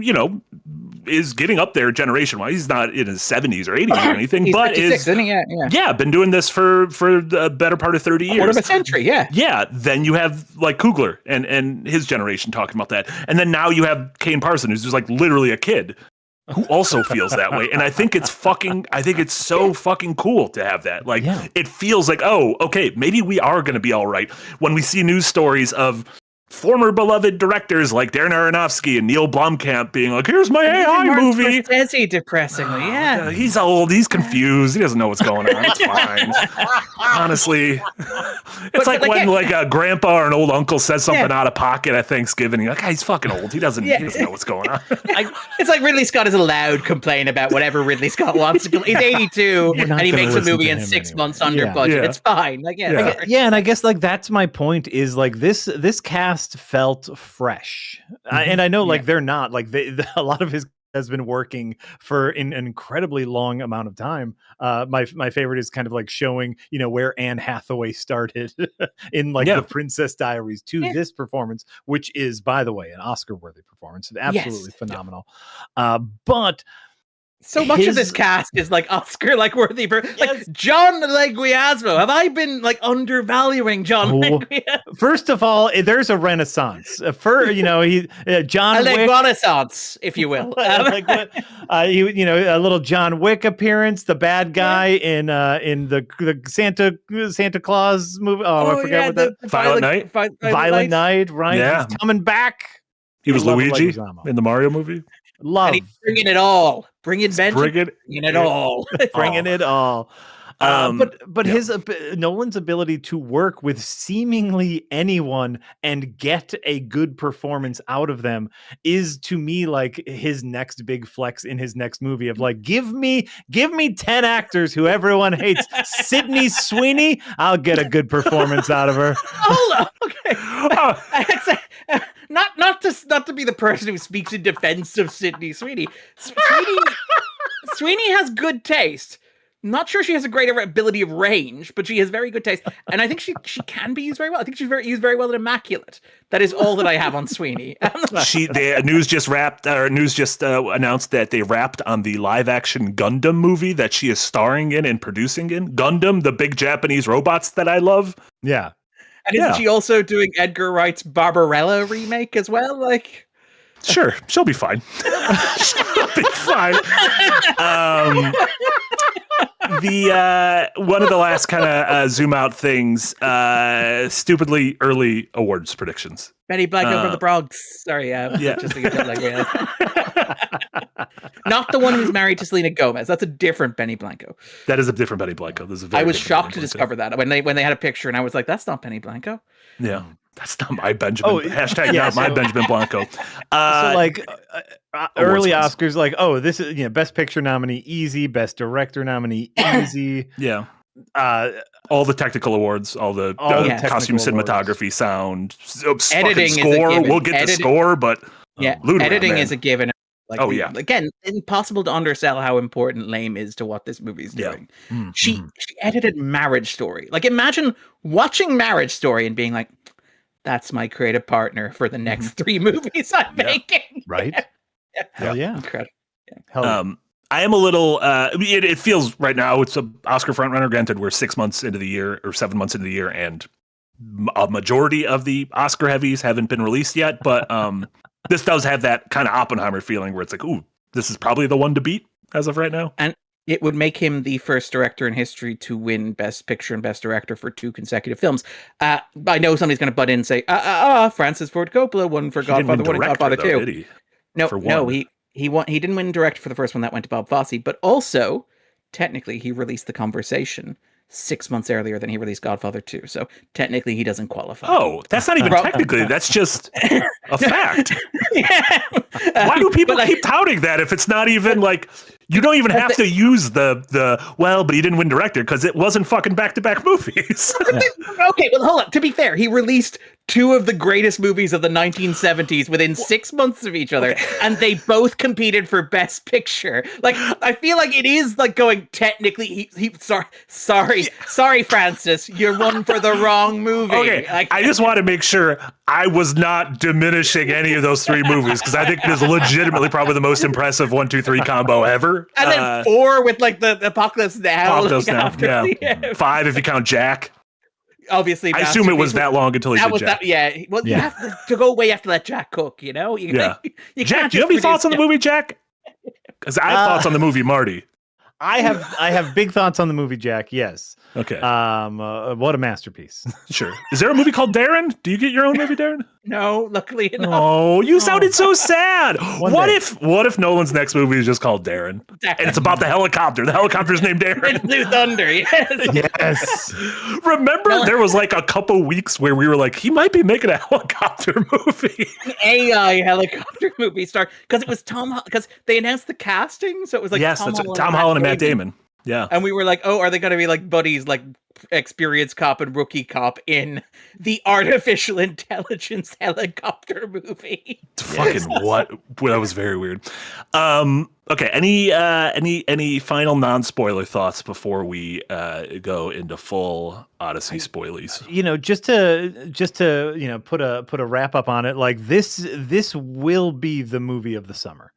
is getting up there generation-wise. He's not in his 70s or 80s or anything,
He's
but
56,
is
isn't he? Yeah.
been doing this for the better part of 30 years.
Quarter of a century, yeah.
Yeah, then you have like Coogler and his generation talking about that. And then now you have Kane Parsons, who's just like literally a kid who also feels that way. And I think it's so fucking cool to have that. Like, it feels like, oh, okay, maybe we are going to be all right. When we see news stories of former beloved directors like Darren Aronofsky and Neil Blomkamp being like, here's my AI movie.
Scorsese, depressingly, yeah.
He's old, he's confused, he doesn't know what's going on. It's fine. Honestly. It's like when a grandpa or an old uncle says something out of pocket at Thanksgiving. You're like, he's fucking old. He doesn't know what's going on.
It's like Ridley Scott is allowed to complain about whatever Ridley Scott wants to. He's 82 and he makes a movie in 6 months under budget. It's fine.
And I guess like that's my point is like this cast felt fresh. And I know like they're not like a lot of his has been working for an incredibly long amount of time. My favorite is kind of like showing, where Anne Hathaway started in like the Princess Diaries to this performance, which is, by the way, an Oscar-worthy performance. Absolutely phenomenal. But
So much of this cast is like Oscar like worthy for like John Leguizamo. Have I been like undervaluing John Leguizamo?
First of all, there's a renaissance. John Wick,
Renaissance, if you will.
A little John Wick appearance, the bad guy in the Santa Claus movie. I forgot what that.
Violent Night.
Violent Night, right?
Yeah.
He's coming back.
He was Luigi in the Mario movie.
Love.
And he's bringing it all. Bringing vengeance. Bringing it all.
Bringing it all. But his Nolan's ability to work with seemingly anyone and get a good performance out of them is to me like his next big flex in his next movie of like, give me 10 actors who everyone hates. Sydney Sweeney, I'll get a good performance out of her.
Hold on. Okay. Not to be the person who speaks in defense of Sydney Sweeney. Sweeney has good taste. Not sure she has a great ability of range, but she has very good taste, and I think she can be used very well. I think she's used very well in Immaculate. That is all that I have on Sweeney.
News just announced that they wrapped on the live-action Gundam movie that she is starring in and producing in. Gundam, the big Japanese robots that I love.
Yeah,
and isn't she also doing Edgar Wright's Barbarella remake as well? Like,
sure, she'll be fine. She'll be fine. The one of the last kind of zoom out things, stupidly early awards predictions.
Benny Blanco from the Bronx. Sorry, just to get like not the one who's married to Selena Gomez. That's a different Benny Blanco.
That is a different Benny Blanco.
I was shocked to discover that when they had a picture, and I was like, "That's not Benny Blanco."
Yeah. That's not my Benjamin. My Benjamin Blanco.
Early Oscars, like, this is Best Picture nominee, easy. Best Director nominee, easy.
Yeah. All the technical awards, all the costume, cinematography, sound, editing, score. We'll get the score, but
editing is a given. Again, impossible to undersell how important Lame is to what this movie's doing. Yeah. She edited Marriage Story. Like, imagine watching Marriage Story and being like, that's my creative partner for the next 3 movies I'm making.
Right? Hell yeah.
Incredible.
Yeah. I am a little, it feels right now, it's a Oscar frontrunner. Granted, we're 6 months into the year or 7 months into the year, and a majority of the Oscar heavies haven't been released yet. But this does have that kind of Oppenheimer feeling where it's like, ooh, this is probably the one to beat as of right now.
And it would make him the first director in history to win Best Picture and Best Director for 2 consecutive films. I know somebody's going to butt in and say, Francis Ford Coppola won for Godfather 1 and Godfather 2. No, he won. He didn't win director for the first one. That went to Bob Fosse. But also, technically, he released The Conversation 6 months earlier than he released Godfather 2. So technically, he doesn't qualify.
Oh, that's not even technically. That's just a fact. Why do people keep touting that if it's not even like... You don't even have to use but he didn't win director because it wasn't fucking back-to-back movies.
Okay, well, hold on. To be fair, he released 2 of the greatest movies of the 1970s within 6 months of each other, and they both competed for Best Picture. Like, I feel like it is like going technically. Sorry, Francis, you're one for the wrong movie.
Okay, I just want to make sure I was not diminishing any of those 3 movies because I think it is legitimately probably the most impressive 1, 2, 3 combo ever.
And then 4 with like the Apocalypse Now.
Yeah. 5 if you count Jack.
Obviously,
I assume it was that long until he did Jack.
You have to go away. You have to let Jack cook. You know.
Jack, do you have any thoughts on the movie, Jack? Because I have thoughts on the movie, Marty.
I have big thoughts on the movie, Jack. Yes.
Okay.
What a masterpiece.
Sure. Is there a movie called Darren? Do you get your own movie, Darren?
No, luckily enough.
Oh, you sounded so sad. What if Nolan's next movie is just called Darren? And it's about the helicopter. The helicopter's named Darren.
It's Blue Thunder, yes.
Yes.
Remember, there was like a couple weeks where we were like, he might be making a helicopter movie.
An AI helicopter movie star. Because it was because they announced the casting. So it was like
Tom Holland and Matt Damon. Yeah.
And we were like, are they going to be like buddies, like experienced cop and rookie cop in the artificial intelligence helicopter movie?
Fucking what? That was very weird. Okay. Any final non-spoiler thoughts before we go into full Odyssey spoilies?
Just to put a wrap up on it. Like this will be the movie of the summer.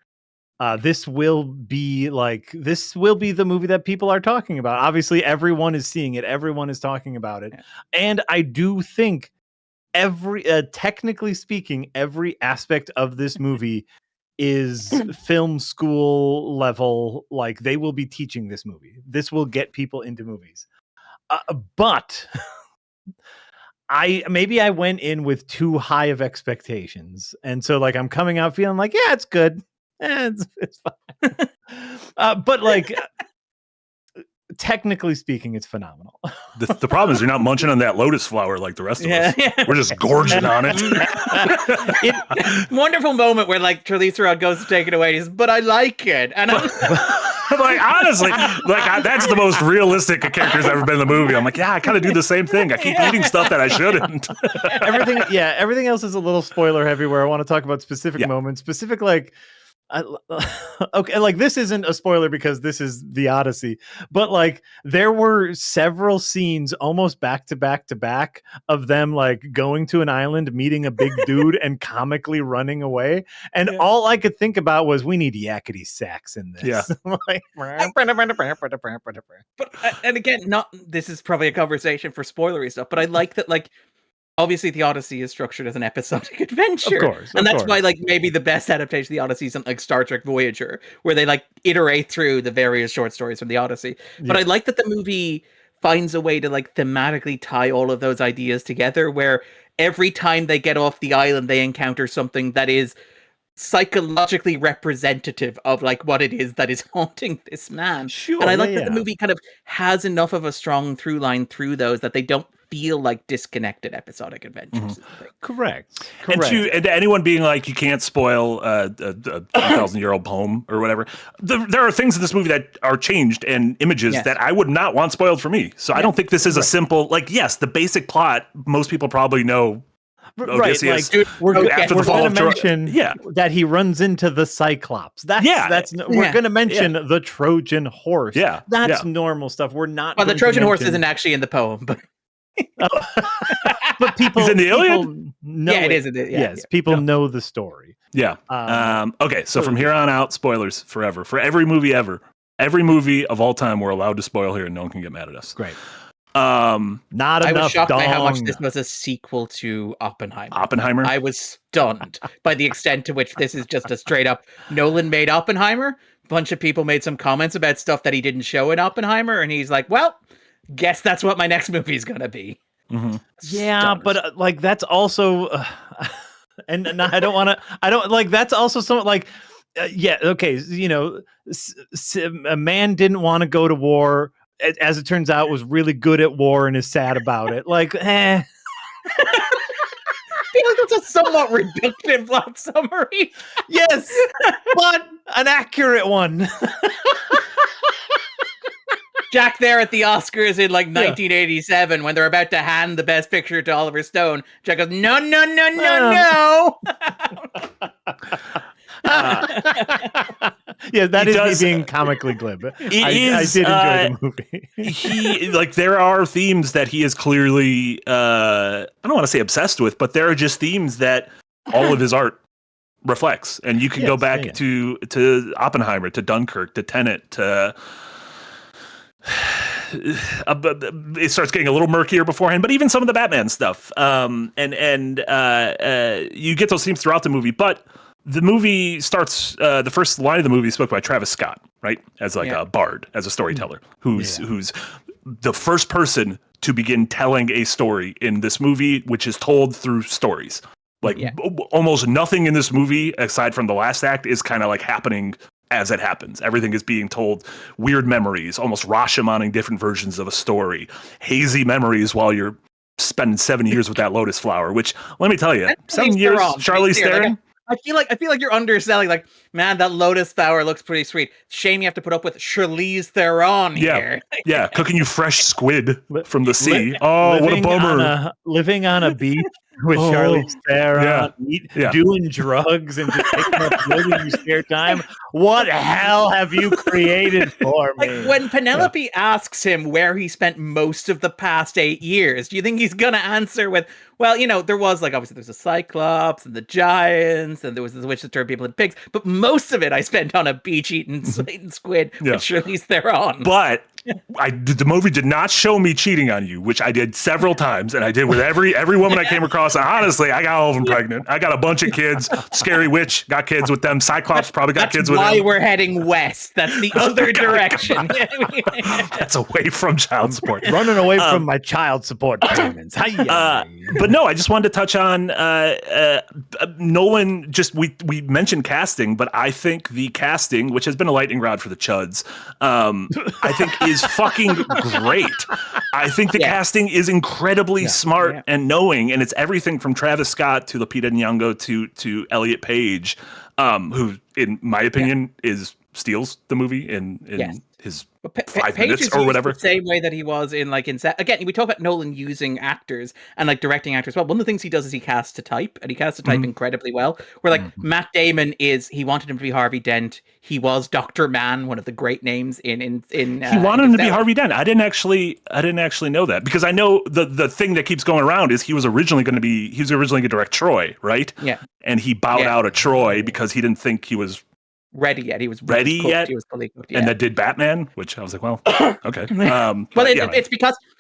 this will be the movie that people are talking about. Obviously, everyone is seeing it. Everyone is talking about it. And I do think technically speaking, every aspect of this movie is film school level. Like, they will be teaching this movie. This will get people into movies. But I went in with too high of expectations. And so like, I'm coming out feeling like, yeah, it's good. It's fine. But like, technically speaking, it's phenomenal.
The problem is you're not munching on that lotus flower like the rest of us.
Yeah.
We're just gorging on it.
Wonderful moment where like Charlize Theron goes to take it away. And he's, but I like it, and I'm
like, honestly, like that's the most realistic a character's ever been in the movie. I'm like, yeah, I kind of do the same thing. I keep eating stuff that I shouldn't.
Everything else is a little spoiler heavy. Where I want to talk about specific moments, specific like. Okay, like this isn't a spoiler because this is the Odyssey, but like there were several scenes almost back to back of them like going to an island, meeting a big dude, and comically running away. And all I could think about was, we need yakety sax in this.
Yeah.
Like,
but and again, this is probably a conversation for spoilery stuff, but I like that like. Obviously, the Odyssey is structured as an episodic adventure.
Of course.
And that's why, like, maybe the best adaptation of the Odyssey is something like Star Trek Voyager, where they, like, iterate through the various short stories from the Odyssey. But I like that the movie finds a way to, like, thematically tie all of those ideas together, where every time they get off the island, they encounter something that is psychologically representative of, like, what it is that is haunting this man.
Sure,
and I like that the movie kind of has enough of a strong through line through those that they don't feel like disconnected episodic adventures.
Correct.
And to anyone being like, you can't spoil a 2,000-year-old poem or whatever, there are things in this movie that are changed and images that I would not want spoiled for me. So I don't think this is a simple, like, yes, the basic plot, most people probably know. Odysseus,
like, we're going to mention
that
he runs into the Cyclops. We're going to mention the Trojan horse.
Yeah,
that's normal stuff. We're not.
Well, the Trojan horse isn't actually in the poem, but
but people.
He's in the Iliad.
Know
it is.
People know the story.
Yeah. Okay, so from here on out, spoilers forever for every movie ever. Every movie of all time, we're allowed to spoil here, and no one can get mad at us.
Great.
Not
enough.
I was shocked by how much this was a sequel to Oppenheimer. I was stunned by the extent to which this is just a straight up Nolan made Oppenheimer. A bunch of people made some comments about stuff that he didn't show in Oppenheimer, and he's like, "Well, guess that's what my next movie is gonna be."
Mm-hmm.
Yeah,
Stunned.
but like that's also, and I don't want to. I don't like that's also something like. Okay, you know, a man didn't want to go to war. As it turns out, was really good at war and is sad about it. Like, I
feel like that's a somewhat reductive plot summary.
Yes, but an accurate one.
Jack there at the Oscars in like 1987 when they're about to hand the Best Picture to Oliver Stone. Jack goes, no.
Yeah, that is me being comically glib. I did enjoy the movie.
There are themes that he is clearly, I don't want to say obsessed with, but there are just themes that all of his art reflects. And you can go back to Oppenheimer, to Dunkirk, to Tenet, to... it starts getting a little murkier beforehand, but even some of the Batman stuff. You get those themes throughout the movie, but the movie starts, the first line of the movie is spoken by Travis Scott, right? As like a bard, as a storyteller, who's the first person to begin telling a story in this movie, which is told through stories. Almost nothing in this movie, aside from the last act, is kind of like happening as it happens. Everything is being told weird memories, almost Rashomoning different versions of a story, hazy memories while you're spending 7 years with that lotus flower, which, let me tell you, 7 years, Charlize Theron.
I feel like you're underselling. Like, man, that lotus flower looks pretty sweet. Shame you have to put up with Charlize Theron here.
Yeah, cooking you fresh squid from the sea. What a bummer!
Living on a beach with Charlize Theron,
Yeah.
doing drugs and just picking up building your spare time. What hell have you created for me?
Like when Penelope asks him where he spent most of the past 8 years, do you think he's gonna answer with, well, there was obviously there's a Cyclops and the Giants and there was the witch that turned people into pigs, but most of it I spent on a beach eating squid with Charlize Theron.
But the movie did not show me cheating on you, which I did several times, and I did with every woman I came across. And honestly, I got all of them pregnant. I got a bunch of kids. Scary Witch got kids with them. Cyclops probably got kids with them.
That's why we're heading west. That's the other direction.
That's away from child support.
Running away from my child support payments.
But no, I just wanted to touch on Nolan. We mentioned casting, but I think the casting, which has been a lightning rod for the Chuds, I think is fucking great. I think the casting is incredibly smart and knowing, and it's everything from Travis Scott to Lupita Nyong'o to Elliot Page, who, in my opinion, steals the movie in his 5 minutes or whatever.
The same way that he was in again, we talk about Nolan using actors and directing actors well. One of the things he does is he casts to type, and he casts to type incredibly well. Where Matt Damon he wanted him to be Harvey Dent. He was Dr. Mann, one of the great names in
he wanted him to be Harvey Dent. I didn't actually know that, because I know the thing that keeps going around is he was originally going to direct Troy, right? Yeah. And he bowed out of Troy because he didn't think he was
ready yet. He was
ready yet.
He was fully cooked,
and that did Batman, which I was like, well, okay.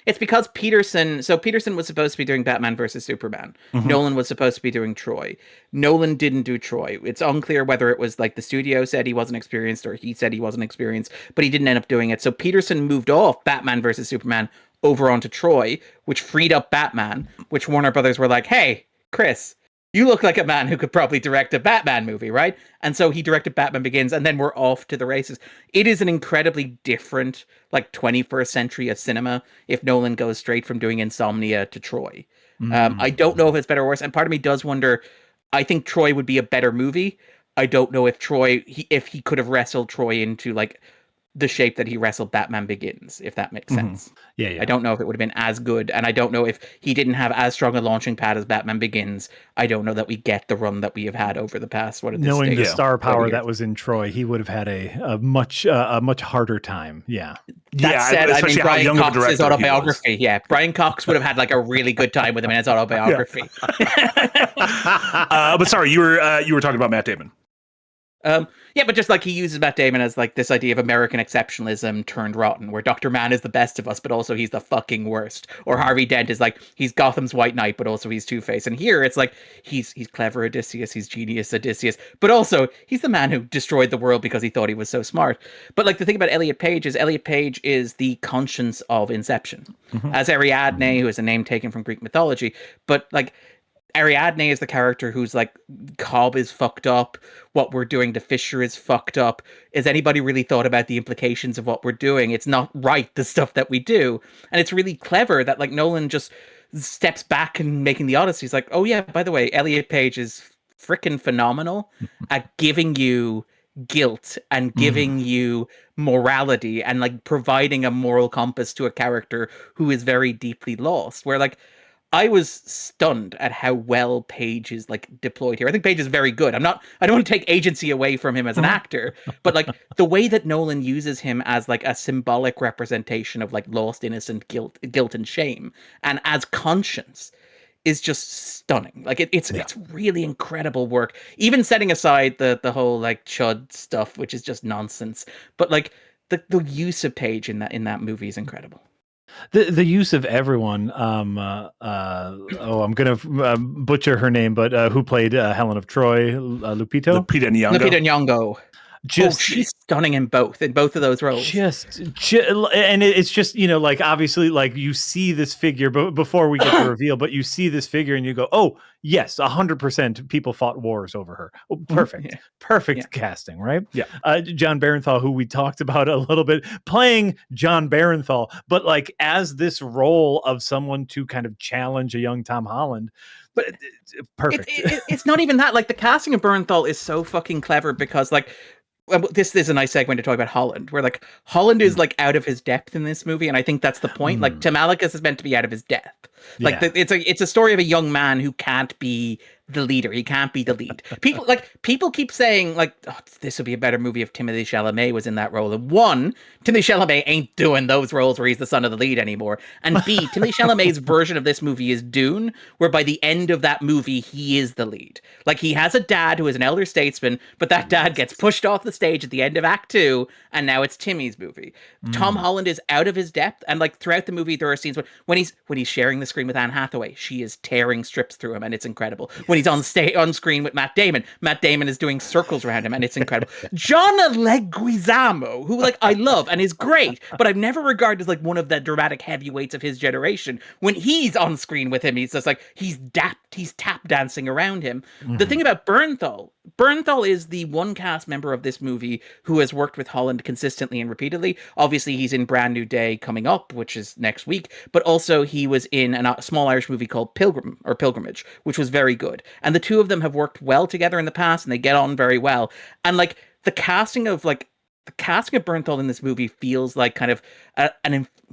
It's because Peterson. So Peterson was supposed to be doing Batman versus Superman. Nolan was supposed to be doing Troy. Nolan didn't do Troy. It's unclear whether it was the studio said he wasn't experienced or he said he wasn't experienced, but he didn't end up doing it. So Peterson moved off Batman versus Superman over onto Troy, which freed up Batman. Which Warner Brothers were like, hey, Chris, you look like a man who could probably direct a Batman movie, right? And so he directed Batman Begins, and then we're off to the races. It is an incredibly different, 21st century of cinema if Nolan goes straight from doing Insomnia to Troy. I don't know if it's better or worse, and part of me does wonder, I think Troy would be a better movie. I don't know if if he could have wrestled Troy into, the shape that he wrestled Batman Begins, if that makes sense.
Yeah.
I don't know if it would have been as good, and I don't know if he didn't have as strong a launching pad as Batman Begins. I don't know that we get the run that we have had over the past.
Knowing the star power that was in Troy, he would have had a much harder time. Yeah.
That said, I mean, Brian Cox's autobiography. Yeah, Brian Cox would have had a really good time with him in his autobiography.
But sorry, you were talking about Matt Damon.
But just he uses Matt Damon as this idea of American exceptionalism turned rotten, where Dr. Mann is the best of us, but also he's the fucking worst. Or Harvey Dent is he's Gotham's White Knight, but also he's Two-Face. And here it's he's clever Odysseus, he's genius Odysseus, but also he's the man who destroyed the world because he thought he was so smart. But the thing about Elliot Page is the conscience of Inception. As Ariadne, who is a name taken from Greek mythology, but Ariadne is the character who's Cobb is fucked up. What we're doing to Fisher is fucked up. Has anybody really thought about the implications of what we're doing? It's not right, the stuff that we do. And it's really clever that Nolan just steps back and making the Odyssey. He's oh yeah, by the way, Elliot Page is freaking phenomenal at giving you guilt and giving you morality and providing a moral compass to a character who is very deeply lost. Where I was stunned at how well Page is deployed here. I think Page is very good. I don't want to take agency away from him as an actor, but the way that Nolan uses him as a symbolic representation of lost innocent guilt and shame, and as conscience, is just stunning. It's really incredible work. Even setting aside the whole chud stuff, which is just nonsense, but the use of Page in that movie is incredible.
The use of everyone. I'm gonna butcher her name, but who played Helen of Troy? Lupita
Nyong'o. She's stunning in both of those roles.
And it's just obviously you see this figure, but before we get to reveal, but you see this figure and you go, oh yes, 100% people fought wars over her. Oh, perfect casting, right? Yeah. John Barenthal, who we talked about a little bit, playing John Barenthal, but as this role of someone to kind of challenge a young Tom Holland. But perfect.
It's not even that. The casting of Barenthal is so fucking clever because this is a nice segue to talk about Holland, where Holland is out of his depth in this movie, and I think that's the point. Tim Alakis is meant to be out of his depth, Like it's a story of a young man who can't be the leader. He can't be the lead. People keep saying like, oh, this would be a better movie if Timothée Chalamet was in that role. And one, Timothée Chalamet ain't doing those roles where he's the son of the lead anymore. And B, Timothée Chalamet's version of this movie is Dune, where by the end of that movie, he is the lead. Like he has a dad who is an elder statesman, but that dad gets pushed off the stage at the end of Act 2, and now it's Timmy's movie. Tom Holland is out of his depth, and like throughout the movie, there are scenes when he's sharing the screen with Anne Hathaway, she is tearing strips through him, and it's incredible. When he's on screen with Matt Damon is doing circles around him, and it's incredible. John Leguizamo, who like I love and is great, but I've never regarded as like one of the dramatic heavyweights of his generation. When he's on screen with him, he's just like he's tap dancing around him. The thing about Bernthal is the one cast member of this movie who has worked with Holland consistently and repeatedly. Obviously, he's in Brand New Day coming up, which is next week, but also he was in a small Irish movie called Pilgrimage, which was very good. And the two of them have worked well together in the past, and they get on very well. And like the casting of Bernthal in this movie feels like kind of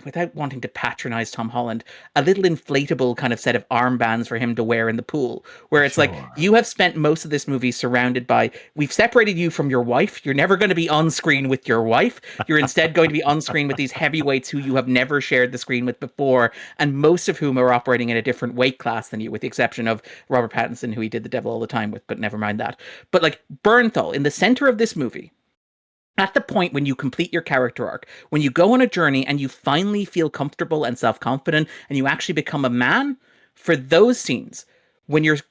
without wanting to patronize Tom Holland, a little inflatable kind of set of armbands for him to wear in the pool, where it's like, you have spent most of this movie surrounded by, we've separated you from your wife. You're never going to be on screen with your wife. You're instead going to be on screen with these heavyweights who you have never shared the screen with before, and most of whom are operating in a different weight class than you, with the exception of Robert Pattinson, who he did The Devil All the Time with, but never mind that. But like Bernthal, in the center of this movie, at the point when you complete your character arc, when you go on a journey and you finally feel comfortable and self-confident and you actually become a man, for those scenes, when we're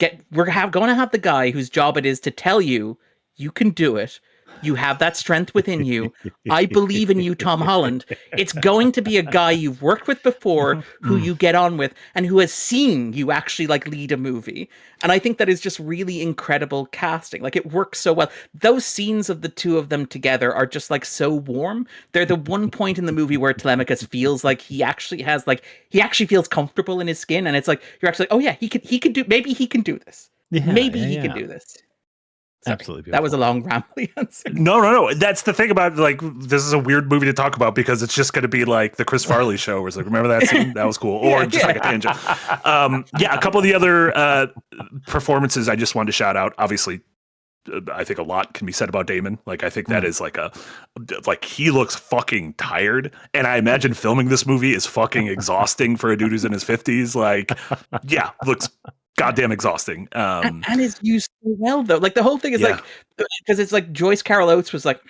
going to have the guy whose job it is to tell you, you can do it. You have that strength within you. I believe in you, Tom Holland. It's going to be a guy you've worked with before, who you get on with, and who has seen you actually like lead a movie. And I think that is just really incredible casting. Like it works so well. Those scenes of the two of them together are just like so warm. They're the one point in the movie where Telemachus feels like he actually feels comfortable in his skin. And it's like, you're actually like, oh yeah, maybe he can do this. Maybe he can do this. Sorry, absolutely beautiful. That was a long rambly answer.
No. That's the thing about like, this is a weird movie to talk about because it's just going to be like the Chris Farley show where it's like, remember that scene? That was cool. Or just like a tangent. A couple of the other performances I just wanted to shout out. Obviously, I think a lot can be said about Damon. Like, I think that is like he looks fucking tired. And I imagine filming this movie is fucking exhausting for a dude who's in his 50s. Like, looks goddamn exhausting.
And is used so well though. Like the whole thing is like, because it's like Joyce Carol Oates was like,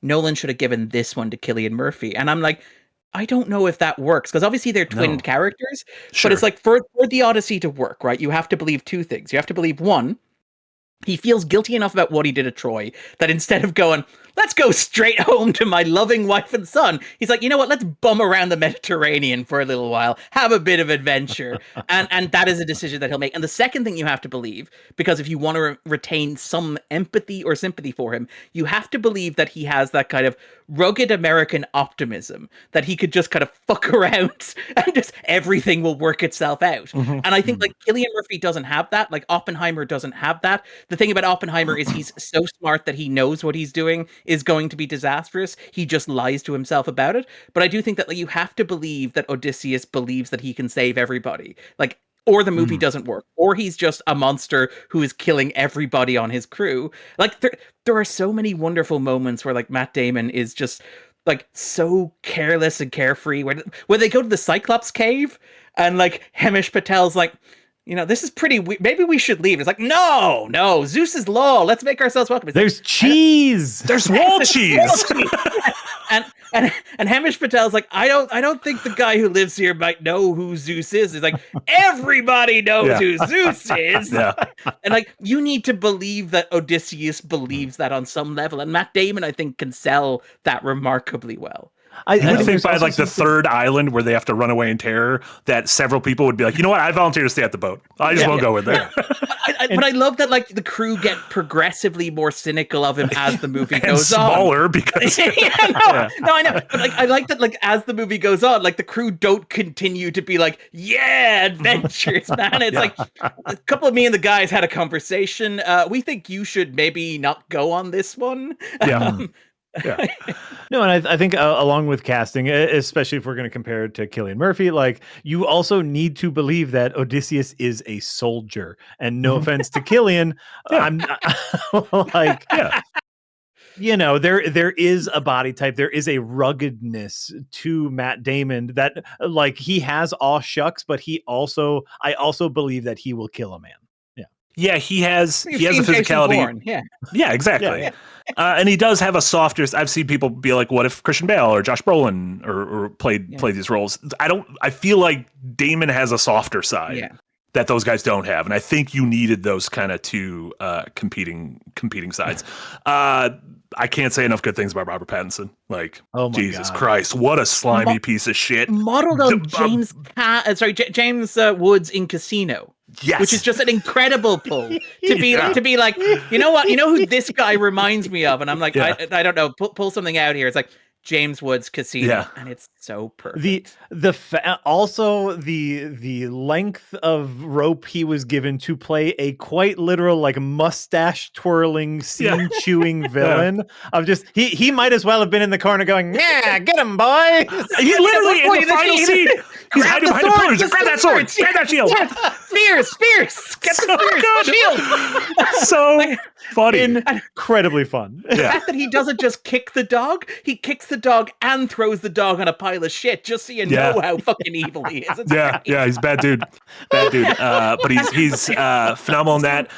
Nolan should have given this one to Cillian Murphy, and I'm like, I don't know if that works, because obviously they're twinned characters, but it's like for the Odyssey to work, right? You have to believe two things. You have to believe one, he feels guilty enough about what he did at Troy that instead of going, let's go straight home to my loving wife and son, he's like, you know what, let's bum around the Mediterranean for a little while, have a bit of adventure. And that is a decision that he'll make. And the second thing you have to believe, because if you want to retain some empathy or sympathy for him, you have to believe that he has that kind of rugged American optimism, that he could just kind of fuck around and just everything will work itself out. And I think like Cillian Murphy doesn't have that. Like Oppenheimer doesn't have that. The thing about Oppenheimer is he's so smart that he knows what he's doing is going to be disastrous. He just lies to himself about it. But I do think that like, you have to believe that Odysseus believes that he can save everybody. Like, or the movie doesn't work, or he's just a monster who is killing everybody on his crew. Like there are so many wonderful moments where like Matt Damon is just like so careless and carefree. When they go to the Cyclops cave and like Hamish Patel's like, you know, this is pretty weird. Maybe we should leave. It's like, no, Zeus's law. Let's make ourselves welcome. It's
There's cheese.
There's wall cheese.
And Hamish Patel's like, I don't think the guy who lives here might know who Zeus is. He's like, everybody knows who Zeus is. And like, you need to believe that Odysseus believes that on some level. And Matt Damon, I think, can sell that remarkably well.
I think by like the third island where they have to run away in terror, that several people would be like, you know what, I volunteer to stay at the boat. I just won't go in there.
But I love that like the crew get progressively more cynical of him as the movie goes
smaller
on.
Because
No, I know. But like I like that like as the movie goes on, like the crew don't continue to be like, yeah, adventures, man. It's like a couple of me and the guys had a conversation. We think you should maybe not go on this one.
Yeah.
No, and I think along with casting, especially if we're going to compare it to Cillian Murphy, like you also need to believe that Odysseus is a soldier. And no offense to Cillian, I'm like, there is a body type, there is a ruggedness to Matt Damon that like he has aw shucks, but I also believe that he will kill a man.
Yeah, he has
You've
a
seen Jason
physicality.
Bourne, yeah.
Yeah, exactly.
Yeah.
And he does have a softer. I've seen people be like, "What if Christian Bale or Josh Brolin or played these roles?" I feel like Damon has a softer side that those guys don't have, and I think you needed those kind of two competing sides. I can't say enough good things about Robert Pattinson. Like,
oh my
Jesus
God.
Christ, what a slimy piece of shit!
Modeled on James Woods in Casino.
Yes.
Which is just an incredible pull to be like, you know what? You know who this guy reminds me of? And I'm like, I don't know, pull something out here. It's like James Woods Casino, and it's so perfect.
Also the length of rope he was given to play a quite literal like mustache twirling, scene chewing villain of just he might as well have been in the corner going, yeah, get him, boy.
He literally in the final scene, he's hiding behind the pillars. Grab that sword, grab that shield.
Spears, get the shield.
So funny,
incredibly fun.
The fact that he doesn't just kick the dog, he kicks the dog and throws the dog on a pile of shit, just so you know how fucking evil he is.
He's a bad dude. But he's phenomenal in that.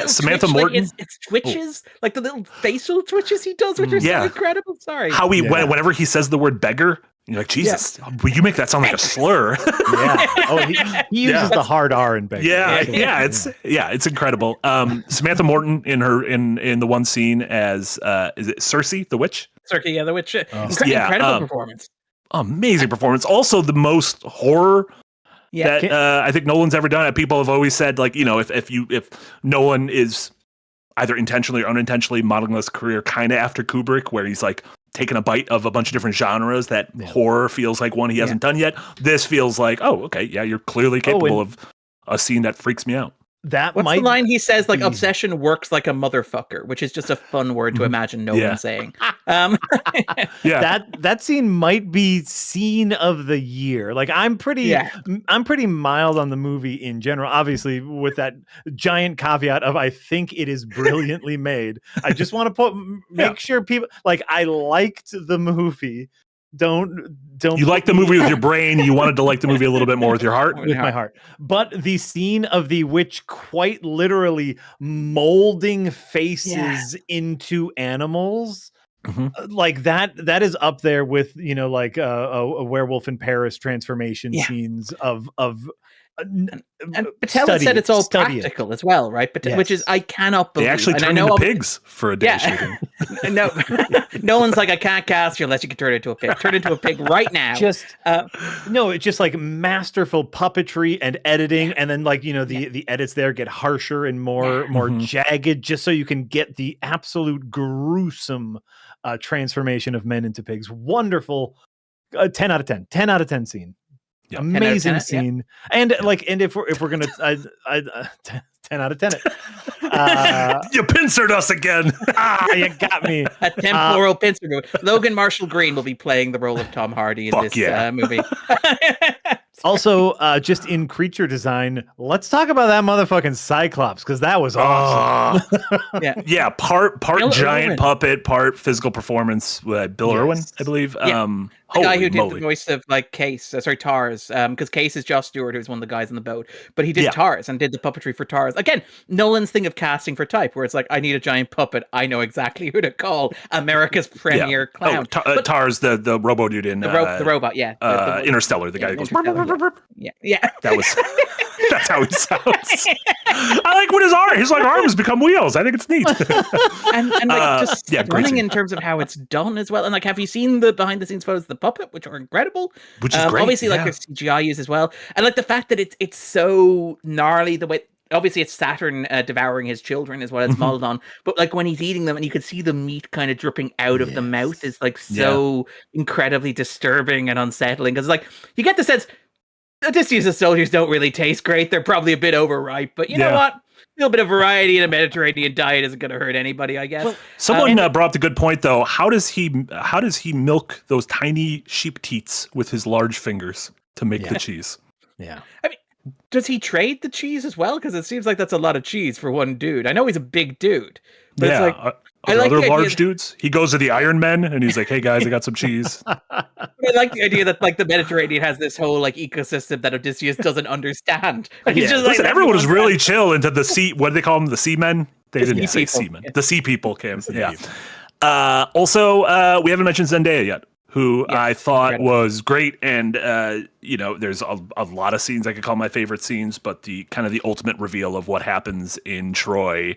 Samantha Morton.
It's twitches, like the little facial twitches he does, which are so incredible. Sorry.
How whenever he says the word beggar, you're like, Jesus, will you make that sound like a slur?
He uses the hard R in beggar.
It's incredible. Samantha Morton in the one scene as is it Cersei the witch?
Cersei, the witch. Incredible performance.
Amazing performance. Also the most horror that I think Nolan's ever done. People have always said, like, if Nolan is either intentionally or unintentionally modeling this career kind of after Kubrick, where he's like taking a bite of a bunch of different genres, that horror feels like one he hasn't done yet. This feels like, you're clearly capable of a scene that freaks me out.
What's the line he says? Like, obsession works like a motherfucker, which is just a fun word to imagine Nolan saying.
That scene might be scene of the year. Like, I'm pretty mild on the movie in general, obviously with that giant caveat of I think it is brilliantly made. I just want to make sure people like I liked the movie. Don't
you like the movie with your brain? You wanted to like the movie a little bit more with your heart?
With my heart. But the scene of the witch quite literally molding faces into animals, like that is up there with, like a Werewolf in Paris transformation scenes of
and Patella said it's all practical as well, right? But which is I cannot believe.
They actually turned into pigs for a day shooting.
No, Nolan's like, I can't cast you unless you can turn it into a pig. Turn it into a pig right now.
It's just like masterful puppetry and editing, and then like the edits there get harsher and more jagged, just so you can get the absolute gruesome transformation of men into pigs. Wonderful, 10 out of 10. 10 out of 10 scene. Yep. Amazing scene, and if we're gonna 10 out of 10 it.
You pincered us again.
You got me.
A temporal pincer. Logan Marshall Green will be playing the role of Tom Hardy in this movie.
Also, just in creature design, let's talk about that motherfucking Cyclops, because that was awesome.
Part
Bill
giant
Irwin.
puppet, part physical performance. Bill Irwin, I believe.
The guy who did the voice of like Tars, because Case is Josh Stewart, who's one of the guys on the boat, but he did Tars and did the puppetry for Tars. Again, Nolan's thing of casting for type, where it's like, I need a giant puppet, I know exactly who to call, America's premier clown.
Tars, the robo dude in
the robot, the
Interstellar, the guy who goes. That's how he sounds. I like when his arms become wheels. I think it's neat.
and just running in terms of how it's done as well. And like, have you seen the behind the scenes photos of the puppet, which are incredible?
Which is great.
Obviously, like there's CGI use as well, and like the fact that it's so gnarly the way. Obviously, it's Saturn devouring his children is what it's modeled on. But like when he's eating them, and you could see the meat kind of dripping out of the mouth, is like so incredibly disturbing and unsettling. Because like you get the sense. Odysseus' soldiers don't really taste great. They're probably a bit overripe, but you know what? little bit of variety in a Mediterranean diet isn't going to hurt anybody, I guess.
Someone brought up a good point, though. How does he milk those tiny sheep teats with his large fingers to make the cheese?
Yeah.
I mean, does he trade the cheese as well? Because it seems like that's a lot of cheese for one dude. I know he's a big dude, but it's like
I like other large dudes. He goes to the Iron Men and he's like, "Hey guys, I got some cheese."
I like the idea that like the Mediterranean has this whole like ecosystem that Odysseus doesn't understand. And he's just
Listen,
like,
everyone was really chill into the sea. What do they call them? The seamen? They didn't say seamen. The sea people came. Yeah. Also, we haven't mentioned Zendaya yet, who I thought was great. And, there's a lot of scenes I could call my favorite scenes, but the kind of the ultimate reveal of what happens in Troy,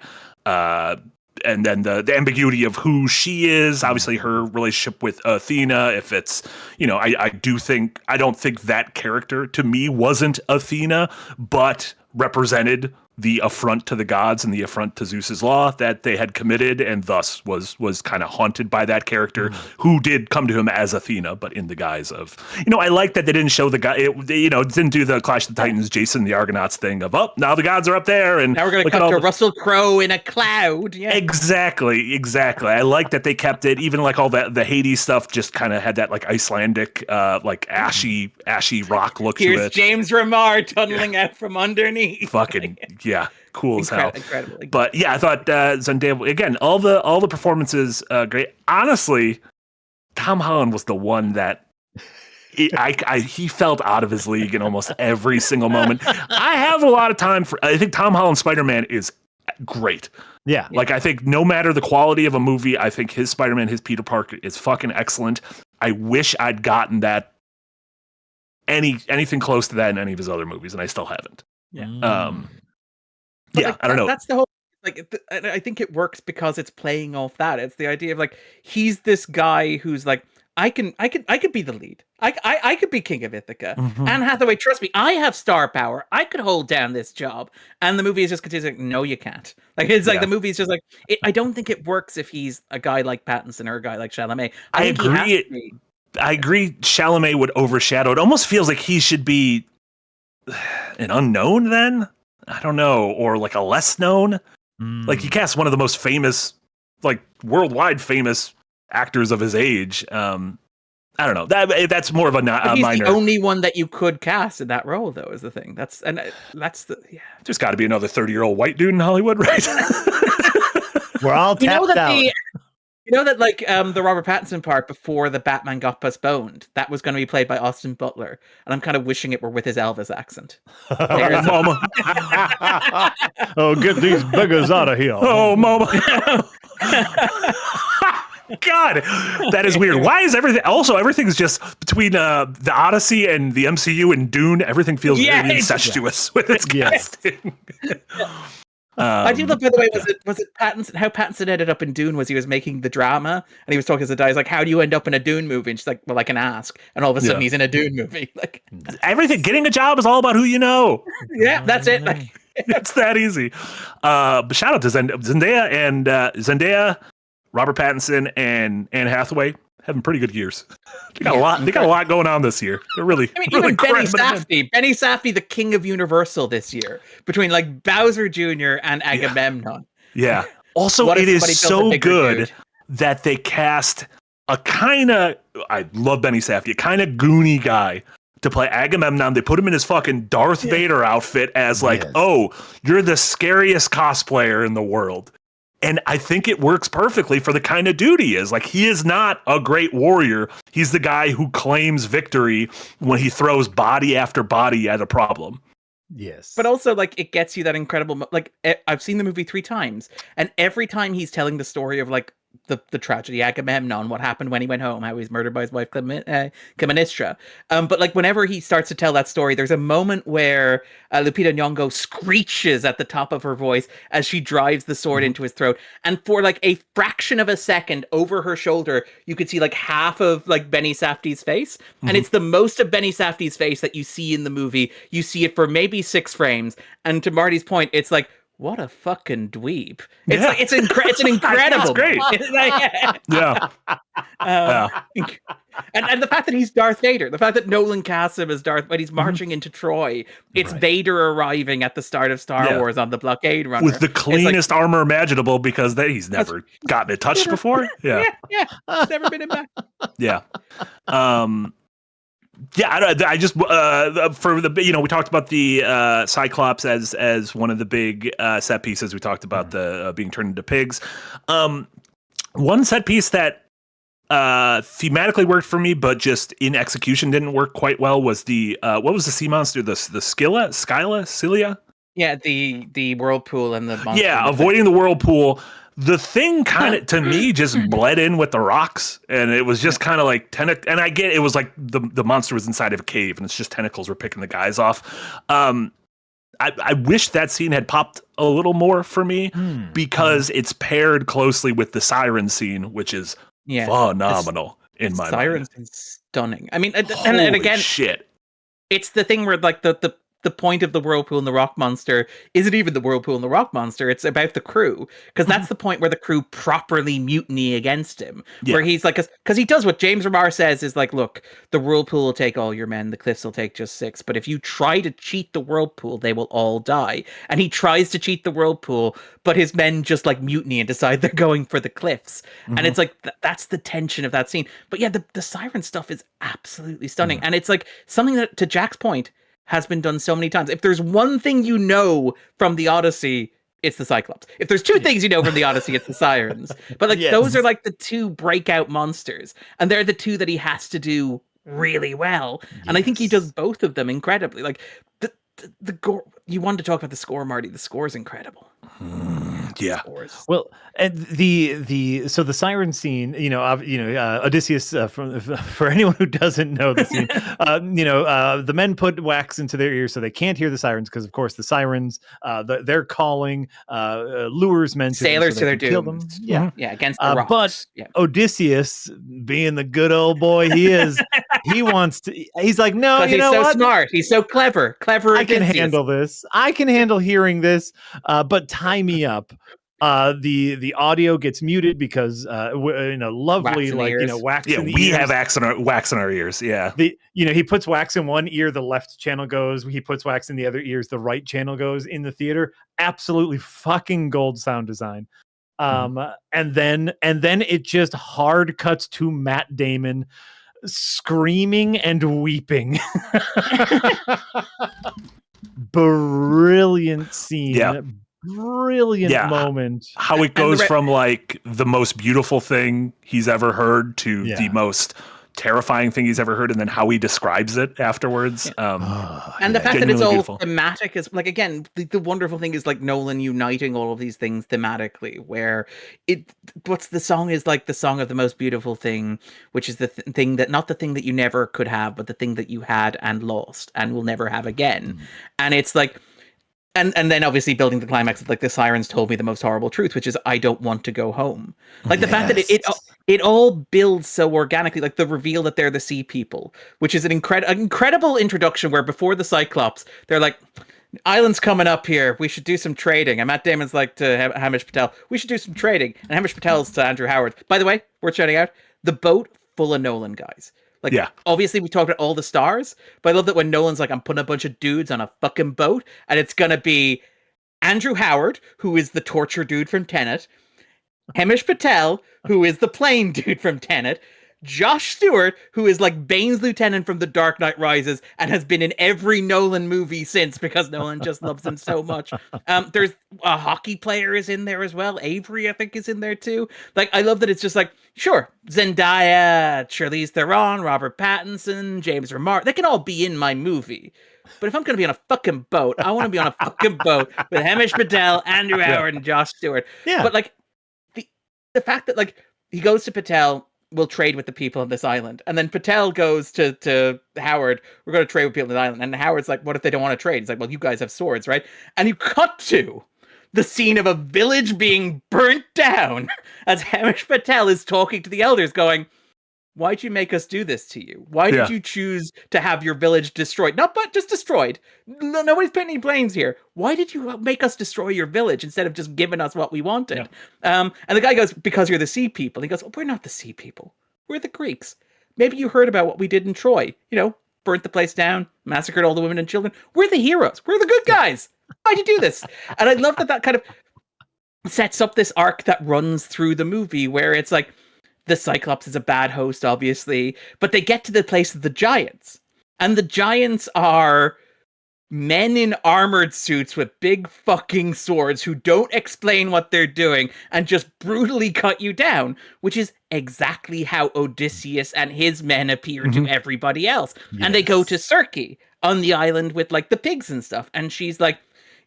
and then the ambiguity of who she is, obviously her relationship with Athena. If it's, I don't think that character to me wasn't Athena, but represented the affront to the gods and the affront to Zeus's law that they had committed, and thus was kind of haunted by that character who did come to him as Athena, but in the guise of, I like that they didn't show the guy, didn't do the Clash of the Titans, Jason the Argonauts thing of, now the gods are up there, and
now we're going to cut to Russell Crowe in a cloud. Yeah.
Exactly. I like that they kept it, even like all the Hades stuff just kind of had that like Icelandic, like ashy rock look to it.
Here's James Remar tunneling out from underneath.
Fucking yeah, cool as hell.
Incredible.
But yeah, I thought Zendaya, again, all the performances great. Honestly, Tom Holland was the one that he felt out of his league in almost every single moment. I have a lot of time I think Tom Holland's Spider-Man is great.
Yeah.
Like, I think no matter the quality of a movie, I think his Spider-Man, his Peter Parker is fucking excellent. I wish I'd gotten that anything close to that in any of his other movies, and I still haven't.
Yeah.
I don't know.
That's the whole I think it works because it's playing off that. It's the idea of like he's this guy who's like I could be the lead. I could be King of Ithaca. Anne Hathaway, trust me, I have star power. I could hold down this job. And the movie is just continuing like, no, you can't. Like it's like the movie is just like I don't think it works if he's a guy like Pattinson or a guy like Chalamet. I agree.
I agree. Chalamet would overshadow. It almost feels like he should be an unknown then. I don't know, or like a less known. Like he cast one of the most famous, like worldwide famous actors of his age. I don't know. That's more of a
he's
minor.
The only one that you could cast in that role, though, is the thing. That's
There's got to be another 30-year-old white dude in Hollywood, right?
We're all tapped out.
You know that like the Robert Pattinson part before the Batman got postponed, that was going to be played by Austin Butler, and I'm kind of wishing it were with his Elvis accent.
Mama.
Oh, get these beggars out of here.
Oh, mama. God, that is weird. Why is everything? Also, everything's just between the Odyssey and the MCU and Dune. Everything feels very incestuous with its casting.
I do love, by the way, was it Pattinson? How Pattinson ended up in Dune was he was making the drama, and he was talking to Zendaya. He's like, "How do you end up in a Dune movie?" And she's like, "Well, I can ask." And all of a sudden, he's in a Dune movie. Like
everything, getting a job is all about who you know.
Yeah, that's it. Like,
it's that easy. But shout out to Zendaya, Robert Pattinson, and Anne Hathaway having pretty good years. They got a lot. They got a lot going on this year. They're really.
I mean,
really
even Benny Safdie, the king of Universal this year, betwin like Bowser Jr. and Agamemnon.
Yeah. Also, it is so good that they cast a kind of. I love Benny Safdie, a kind of goony guy to play Agamemnon. They put him in his fucking Darth Vader outfit as like, oh, you're the scariest cosplayer in the world. And I think it works perfectly for the kind of dude he is. Like, he is not a great warrior. He's the guy who claims victory when he throws body after body at a problem.
Yes.
But also, like, it gets you that incredible... Like, I've seen the movie 3 times, and every time he's telling the story of, like, the tragedy, Agamemnon, what happened when he went home, how he was murdered by his wife, Clytemnestra. But, like, whenever he starts to tell that story, there's a moment where Lupita Nyong'o screeches at the top of her voice as she drives the sword into his throat. And for, like, a fraction of a second over her shoulder, you could see, like, half of, like, Benny Safdie's face. And it's the most of Benny Safdie's face that you see in the movie. You see it for maybe 6 frames. And to Marty's point, it's like, what a fucking dweeb. It's
Yeah.
like it's an incredible.
great. Yeah.
Um, and the fact that he's Darth Vader, the fact that Nolan casts him as Darth, when he's marching into Troy, it's Vader arriving at the start of Star Wars on the blockade runner
with the cleanest armor imaginable because he's never gotten it touched before. Yeah,
it's never been in back.
Yeah. I just for the we talked about the Cyclops as one of the big set pieces. We talked about the being turned into pigs. One set piece that thematically worked for me, but just in execution didn't work quite well was the what was the sea monster? The Scylla?
Yeah, the whirlpool and the monster.
Yeah, avoiding the whirlpool. The thing kind of, to me, just bled in with the rocks, and it was just kind of like and I get it was like the monster was inside of a cave, and it's just tentacles were picking the guys off. I wish that scene had popped a little more for me because it's paired closely with the siren scene, which is phenomenal in my mind.
Siren is stunning. I mean, and
Holy
again,
shit.
It's the thing where like the point of the whirlpool and the rock monster isn't even the whirlpool and the rock monster. It's about the crew, because that's the point where the crew properly mutiny against him. Where he's like, because he does what James Remar says is like, look, the whirlpool will take all your men, the cliffs will take just 6. But if you try to cheat the whirlpool, they will all die. And he tries to cheat the whirlpool, but his men just like mutiny and decide they're going for the cliffs. And it's like, that's the tension of that scene. But yeah, the siren stuff is absolutely stunning. And it's like something that, to Jack's point, has been done so many times. If there's one thing you know from the Odyssey, it's the Cyclops. If there's two things you know from the Odyssey, it's the sirens. But like those are like the two breakout monsters, and they're the two that he has to do really well. And I think he does both of them incredibly. Like the gore. You wanted to talk about the score, Marty. The score is incredible.
Yeah.
Well, and the siren scene, Odysseus, for anyone who doesn't know the scene, the men put wax into their ears so they can't hear the sirens, because of course the sirens, they're calling lures men to
sailors
them so
to their
kill
doom.
them. Yeah,
against the rocks.
But Odysseus, being the good old boy he is, he wants to. He's like, no, you know
he's so
what?
smart. He's so clever. Clever.
I can handle this. I can handle hearing this. But tie me up. The audio gets muted because lovely wax.
Yeah,
in the
we
ears.
have wax in our ears. Yeah.
He puts wax in one ear, the left channel goes. He puts wax in the other ears, the right channel goes in the theater. Absolutely fucking gold sound design. And then it just hard cuts to Matt Damon screaming and weeping. Brilliant scene.
Yeah.
Brilliant moment.
How it goes from like the most beautiful thing he's ever heard to the most terrifying thing he's ever heard, and then how he describes it afterwards.
And the fact that it's all
beautiful.
thematic is like, again, the wonderful thing is like Nolan uniting all of these things thematically, where what's the song is like the song of the most beautiful thing, which is the thing that, not the thing that you never could have, but the thing that you had and lost and will never have again. And it's like, and then obviously building the climax of like the sirens told me the most horrible truth, which is I don't want to go home. Like the fact that it all builds so organically, like the reveal that they're the sea people, which is an incredible introduction where before the Cyclops, they're like, island's coming up here, we should do some trading. And Matt Damon's like to Hamish Patel, we should do some trading. And Hamish Patel's to Andrew Howard. By the way, worth shouting out, the boat full of Nolan guys. Like, obviously we talked about all the stars, but I love that when Nolan's like, I'm putting a bunch of dudes on a fucking boat, and it's going to be Andrew Howard, who is the torture dude from Tenet, Hamish Patel, who is the plane dude from Tenet, Josh Stewart, who is like Bane's lieutenant from The Dark Knight Rises and has been in every Nolan movie since because Nolan just loves him so much. There's a hockey player is in there as well. Avery, I think, is in there too. Like, I love that it's just like, sure, Zendaya, Charlize Theron, Robert Pattinson, James Remar, they can all be in my movie. But if I'm going to be on a fucking boat, I want to be on a fucking boat with Hamish Patel, Andrew Howard, and Josh Stewart. Yeah. But like, the fact that like he goes to Patel, we'll trade with the people on this island. And then Patel goes to Howard, we're going to trade with people on the island. And Howard's like, what if they don't want to trade? He's like, well, you guys have swords, right? And you cut to the scene of a village being burnt down as Hamish Patel is talking to the elders going, why'd you make us do this to you? Why did you choose to have your village destroyed? Not but just destroyed. Nobody's putting any blames here. Why did you make us destroy your village instead of just giving us what we wanted? And the guy goes, because you're the sea people. And he goes, oh, we're not the sea people. We're the Greeks. Maybe you heard about what we did in Troy. Burnt the place down, massacred all the women and children. We're the heroes. We're the good guys. Why'd you do this? And I love that kind of sets up this arc that runs through the movie where it's like the Cyclops is a bad host, obviously, but they get to the place of the giants. And the giants are men in armored suits with big fucking swords who don't explain what they're doing and just brutally cut you down, which is exactly how Odysseus and his men appear to everybody else. Yes. And they go to Circe on the island with like the pigs and stuff. And she's like,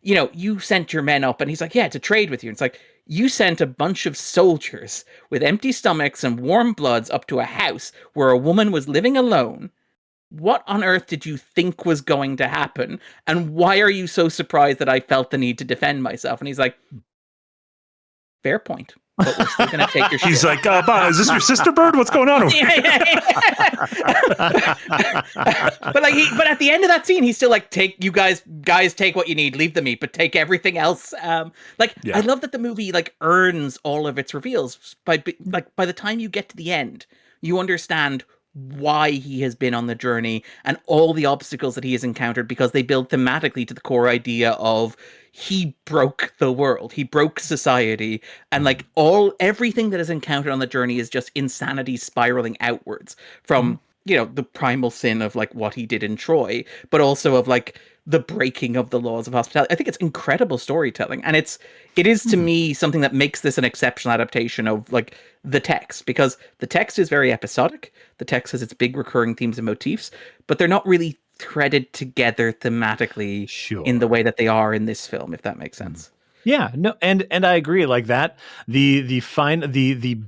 you sent your men up. And he's like, yeah, to trade with you. And it's like, you sent a bunch of soldiers with empty stomachs and warm bloods up to a house where a woman was living alone. What on earth did you think was going to happen? And why are you so surprised that I felt the need to defend myself? And he's like, fair point. But we're still going to take your shit.
He's like, is this your sister bird? What's going on over here?
But at the end of that scene, he's still like, guys, take what you need, leave the meat, but take everything else. I love that the movie like earns all of its reveals. By the time you get to the end, you understand why he has been on the journey and all the obstacles that he has encountered, because they build thematically to the core idea of he broke the world, he broke society, and like everything that is encountered on the journey is just insanity spiraling outwards from the primal sin of like what he did in Troy, but also of like the breaking of the laws of hospitality. I think it's incredible storytelling, and it is to me something that makes this an exceptional adaptation of like the text, because the text is very episodic. The text has its big recurring themes and motifs, but they're not really threaded together thematically in the way that they are in this film, if that makes sense.
Yeah, no, and I agree. Like that, the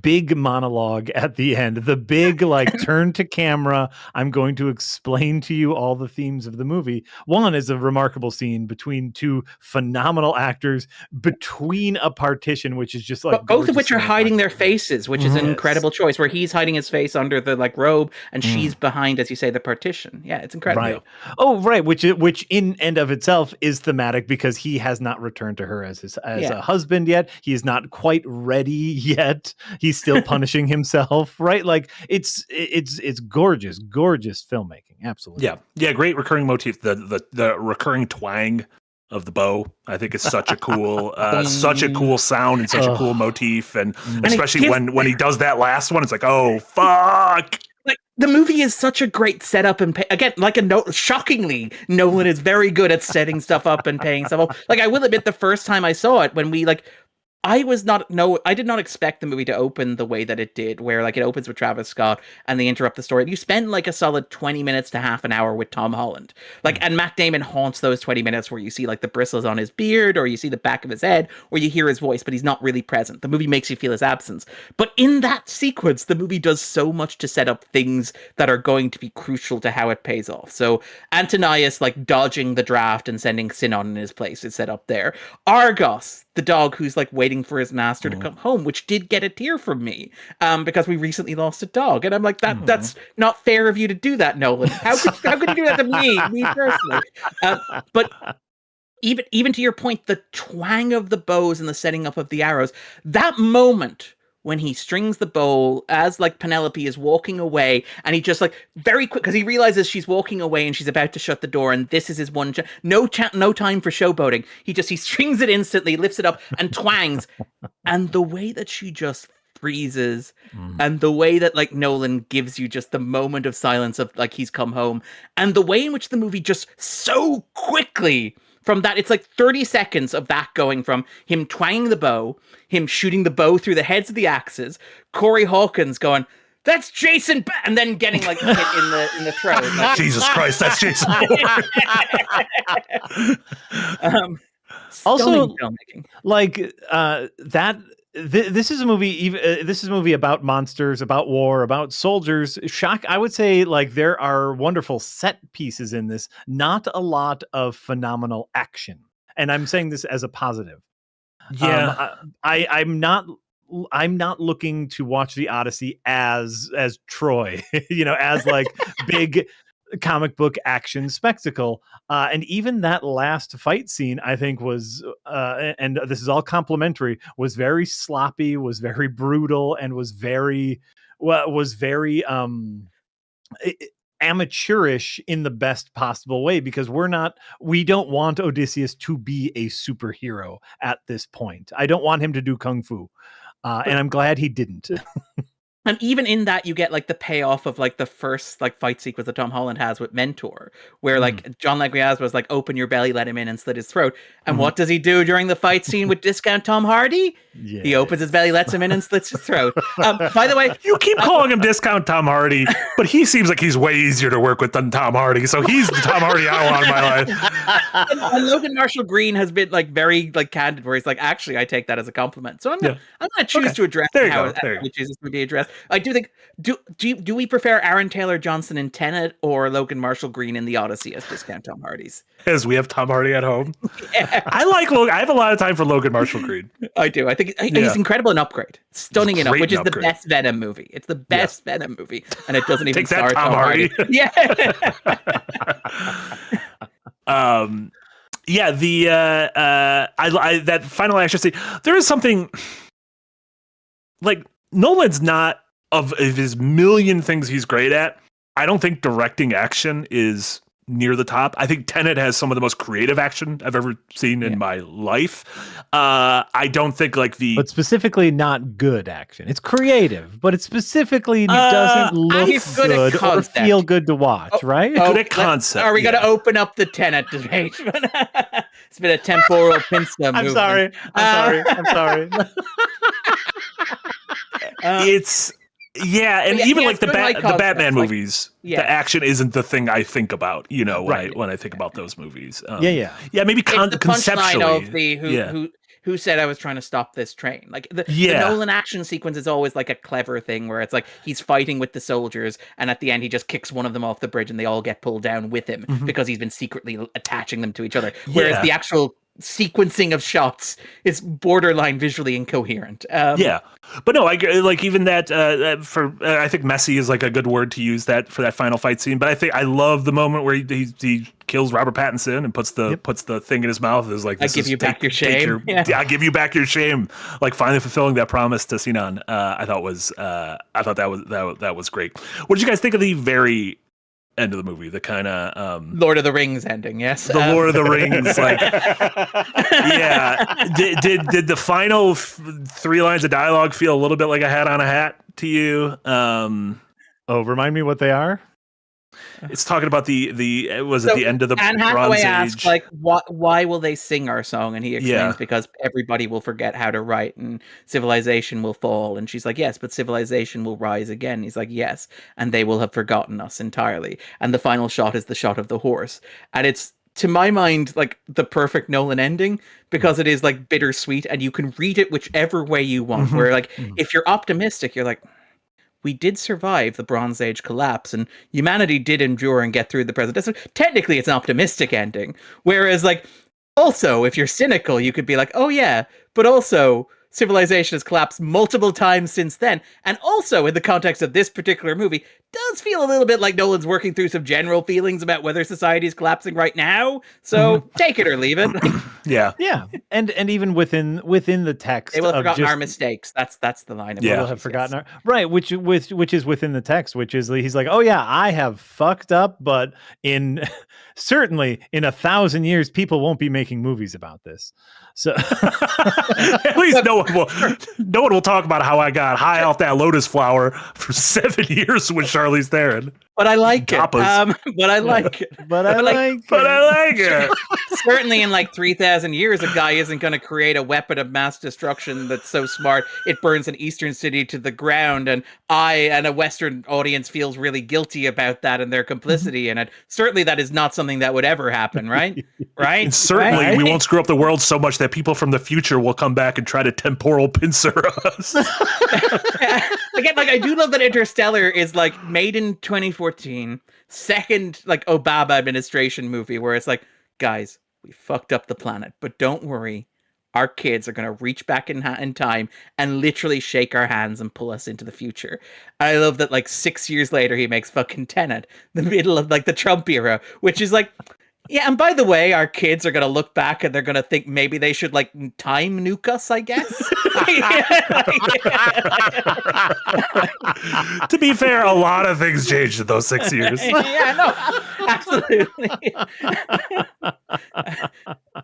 big monologue at the end, the big like turn to camera. I'm going to explain to you all the themes of the movie. One is a remarkable scene between two phenomenal actors between a partition, which is just like
both of which are hiding their faces, which is an incredible choice. Where he's hiding his face under the like robe, and she's behind, as you say, the partition. Yeah, it's incredible.
Right. Oh, right. Which in and of itself is thematic because he has not returned to her as a husband yet. He is not quite ready yet. He's still punishing himself, right? Like it's gorgeous filmmaking. Absolutely.
Yeah. Great recurring motif. The recurring twang of the bow, I think, is such a cool sound and such a cool motif, and especially when he does that last one, it's like, oh fuck.
Like the movie is such a great setup and again, like shockingly, Nolan is very good at setting stuff up and paying stuff up. Like I will admit, the first time I saw it, when we like, I did not expect the movie to open the way that it did, where like it opens with Travis Scott and they interrupt the story. You spend like a solid 20 minutes to half an hour with Tom Holland. Like, and Matt Damon haunts those 20 minutes where you see like the bristles on his beard, or you see the back of his head, or you hear his voice, but he's not really present. The movie makes you feel his absence. But in that sequence, the movie does so much to set up things that are going to be crucial to how it pays off. So Antonius like dodging the draft and sending Sinon in his place is set up there. Argos, the dog who's like waiting for his master to come home, which did get a tear from me, because we recently lost a dog, and I'm like, that's not fair of you to do that, Nolan. How could you do that to me personally? But even to your point, the twang of the bows and the setting up of the arrows, that moment when he strings the bow as like Penelope is walking away, and he just like very quick, because he realizes she's walking away and she's about to shut the door, and this is his one no time for showboating. He strings it instantly, lifts it up and twangs, and the way that she just freezes, and the way that like Nolan gives you just the moment of silence of like he's come home, and the way in which the movie just so quickly from that, it's like 30 seconds of that going from him twanging the bow, him shooting the bow through the heads of the axes, Corey Hawkins going, "That's Jason," and then getting like hit in the throat. Like,
Jesus Christ, that's Jason.
Also,
filmmaking.
Like that. This is a movie. This is a movie about monsters, about war, about soldiers. I would say, like, there are wonderful set pieces in this. Not a lot of phenomenal action, and I'm saying this as a positive.
Yeah,
I'm not I'm not looking to watch the Odyssey as Troy, as like big comic book action spectacle. And even that last fight scene, I think was, and this is all complimentary, was very sloppy, was very brutal, and was very amateurish in the best possible way, because we don't want Odysseus to be a superhero at this point. I don't want him to do kung fu. And I'm glad he didn't.
And even in that, you get like the payoff of like the first like fight sequence that Tom Holland has with Mentor, where like John Leguizamo was like, "Open your belly, let him in," and slit his throat. And what does he do during the fight scene with Discount Tom Hardy?
Yes.
He opens his belly, lets him in, and slits his throat. By the way,
You keep calling him Discount Tom Hardy, but he seems like he's way easier to work with than Tom Hardy. So he's the Tom Hardy I want in my life.
and Logan Marshall Green has been like very like candid, where he's like, "Actually, I take that as a compliment." So I'm gonna choose to address how he chooses to be addressed. I do think. Do we prefer Aaron Taylor Johnson in Tenet or Logan Marshall Green in The Odyssey as Discount Tom Hardys?
As we have Tom Hardy at home.
Yeah.
I have a lot of time for Logan Marshall Green.
I do. I think he's incredible in Upgrade. Stunning enough, which is the
Upgrade.
best Venom movie. It's the best Venom movie, and it doesn't even
Take that,
star
Tom Hardy.
Yeah.
Yeah, that final action scene, there is something like Nolan's not of his million things he's great at. I don't think directing action is near the top. I think Tenet has some of the most creative action I've ever seen in my life. I don't think but
specifically not good action. It's creative, but it specifically doesn't look good or feel good to watch, right?
Good at concept.
Are we going to open up the Tenet debate? It's been a temporal pincer movement.
I'm sorry.
It's even like the Batman movies, the action isn't the thing I think about, when I think about those movies. Maybe
it's the
conceptually
punchline of the who said I was trying to stop this train. Like the Nolan action sequence is always like a clever thing where it's like he's fighting with the soldiers, and at the end he just kicks one of them off the bridge and they all get pulled down with him because he's been secretly attaching them to each other. Whereas the actual sequencing of shots is borderline visually incoherent.
But no, I like even that I think messy is like a good word to use that for that final fight scene. But I love the moment where he kills Robert Pattinson and puts the thing in his mouth. Is like,
I give you back your shame.
I'll give you back your shame. Like finally fulfilling that promise to Sinan. I thought that was great. What did you guys think of the very end of the movie, the kind of
Lord of the Rings ending? Yes,
the Lord of the Rings, like did the final 3 lines of dialogue feel a little bit like a hat on a hat to you?
Remind me what they are.
It's talking about the end of the
Anne
Bronze
Hathaway
Age.
asks, like, why will they sing our song? And he explains because everybody will forget how to write and civilization will fall. And she's like, yes, but civilization will rise again. He's like, yes, and they will have forgotten us entirely. And the final shot is the shot of the horse. And it's, to my mind, like the perfect Nolan ending because it is like bittersweet and you can read it whichever way you want. Where like, if you're optimistic, you're like, we did survive the Bronze Age collapse and humanity did endure and get through the present. So technically it's an optimistic ending. Whereas like, also, if you're cynical, you could be like, oh yeah, but also civilization has collapsed multiple times since then. And also in the context of this particular movie, does feel a little bit like Nolan's working through some general feelings about whether society is collapsing right now. So take it or leave it.
Yeah.
And even within the text,
they will have forgotten our mistakes. That's the line.
Will have forgotten our right, which is within the text, which is he's like, oh yeah, I have fucked up, but certainly in 1,000 years, people won't be making movies about this. So
at least no one will talk about how I got high off that lotus flower for 7 years with Charlize Theron.
But I like it. But I like it.
But I like
it.
Certainly in like 3,000 years, a guy isn't going to create a weapon of mass destruction that's so smart it burns an eastern city to the ground, and a Western audience feels really guilty about that and their complicity in it. Certainly that is not something that would ever happen, right? Right?
And certainly we won't screw up the world so much that people from the future will come back and try to temporal pincer us.
Again, like I do love that Interstellar is like made in 2014, second like Obama administration movie where it's like, guys, we fucked up the planet, but don't worry, our kids are going to reach back in time and literally shake our hands and pull us into the future. I love that, like, 6 years later, he makes fucking Tenet, the middle of, like, the Trump era, which is like, yeah, and by the way, our kids are going to look back and they're going to think maybe they should, like, time nuke us, I guess.
To be fair, a lot of things changed in those 6 years.
Yeah, no, absolutely.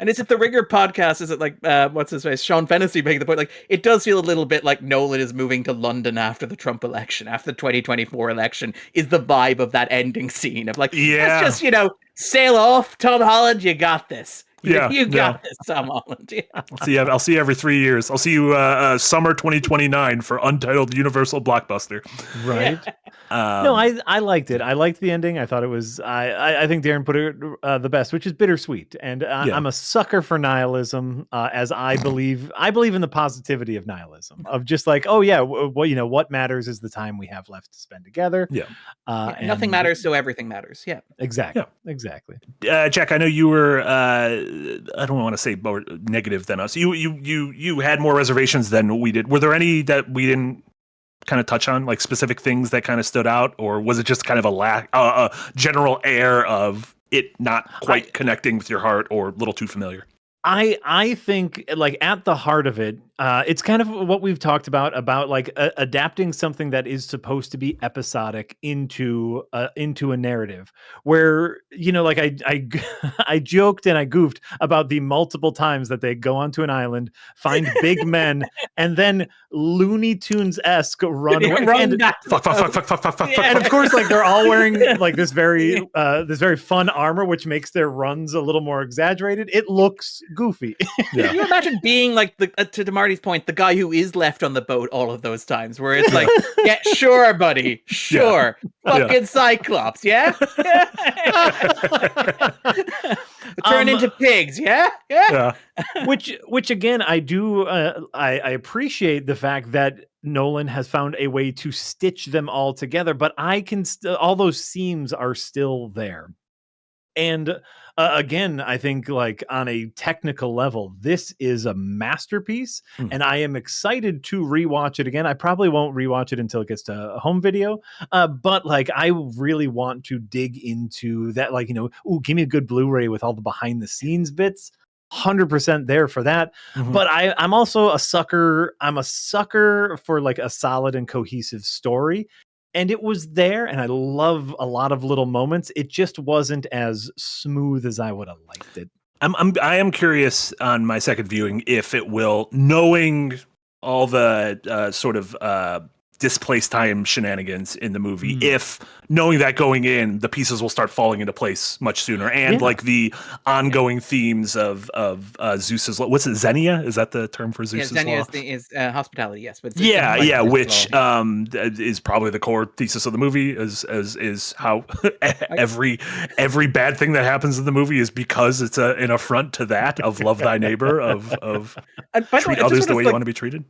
And is it the Rigger podcast? Is it like, what's his face? Sean Fennessy making the point, like, it does feel a little bit like Nolan is moving to London after the Trump election, after the 2024 election, is the vibe of that ending scene of like, let's just, sail off, Tom Holland, you got this. You got this, Tom Holland. Yeah.
I'll see you every 3 years. I'll see you summer 2029 for Untitled Universal Blockbuster.
Right. No, I liked it. I liked the ending. I thought it was. I think Darren put it the best, which is bittersweet. And I'm a sucker for nihilism. As I believe in the positivity of nihilism. Of just like, oh yeah, what matters is the time we have left to spend together.
Yeah.
And nothing matters, so everything matters. Yeah.
Exactly. Yeah. Exactly.
Jack, I know you were. I don't want to say more negative than us. You had more reservations than we did. Were there any that we didn't kind of touch on, like specific things that kind of stood out, or was it just kind of a general air of it not quite connecting with your heart or a little too familiar?
I think, like, at the heart of it, it's kind of what we've talked about like adapting something that is supposed to be episodic into a narrative where, like I joked and I goofed about the multiple times that they go onto an island, find big men, and then Looney Tunes-esque run away. And,
fuck.
And of course, like, they're all wearing like this very fun armor, which makes their runs a little more exaggerated. It looks goofy.
Can you imagine being like to Marty's point, the guy who is left on the boat all of those times, where it's like, yeah, sure, buddy, sure, fucking Cyclops, yeah, turn into pigs, yeah.
Which again, I do. I appreciate the fact that Nolan has found a way to stitch them all together, but I can all those seams are still there. And again, I think, like, on a technical level, this is a masterpiece, and I am excited to rewatch it again. I probably won't rewatch it until it gets to home video, but like, I really want to dig into that. Like, give me a good Blu-ray with all the behind the scenes bits. 100% there for that. But I'm also a sucker. I'm a sucker for, like, a solid and cohesive story. And it was there, and I love a lot of little moments. It just wasn't as smooth as I would have liked it.
I am curious on my second viewing if it will, knowing all the sort of displaced time shenanigans in the movie, if knowing that going in, the pieces will start falling into place much sooner, and like the ongoing themes of Zeus's law. What's it, Xenia? Is that the term for Zeus's law?
Xenia is hospitality, yes, but
which is probably the core thesis of the movie. Is how every bad thing that happens in the movie is because it's an affront to that of love thy neighbor, of treat others the way you want to be treated.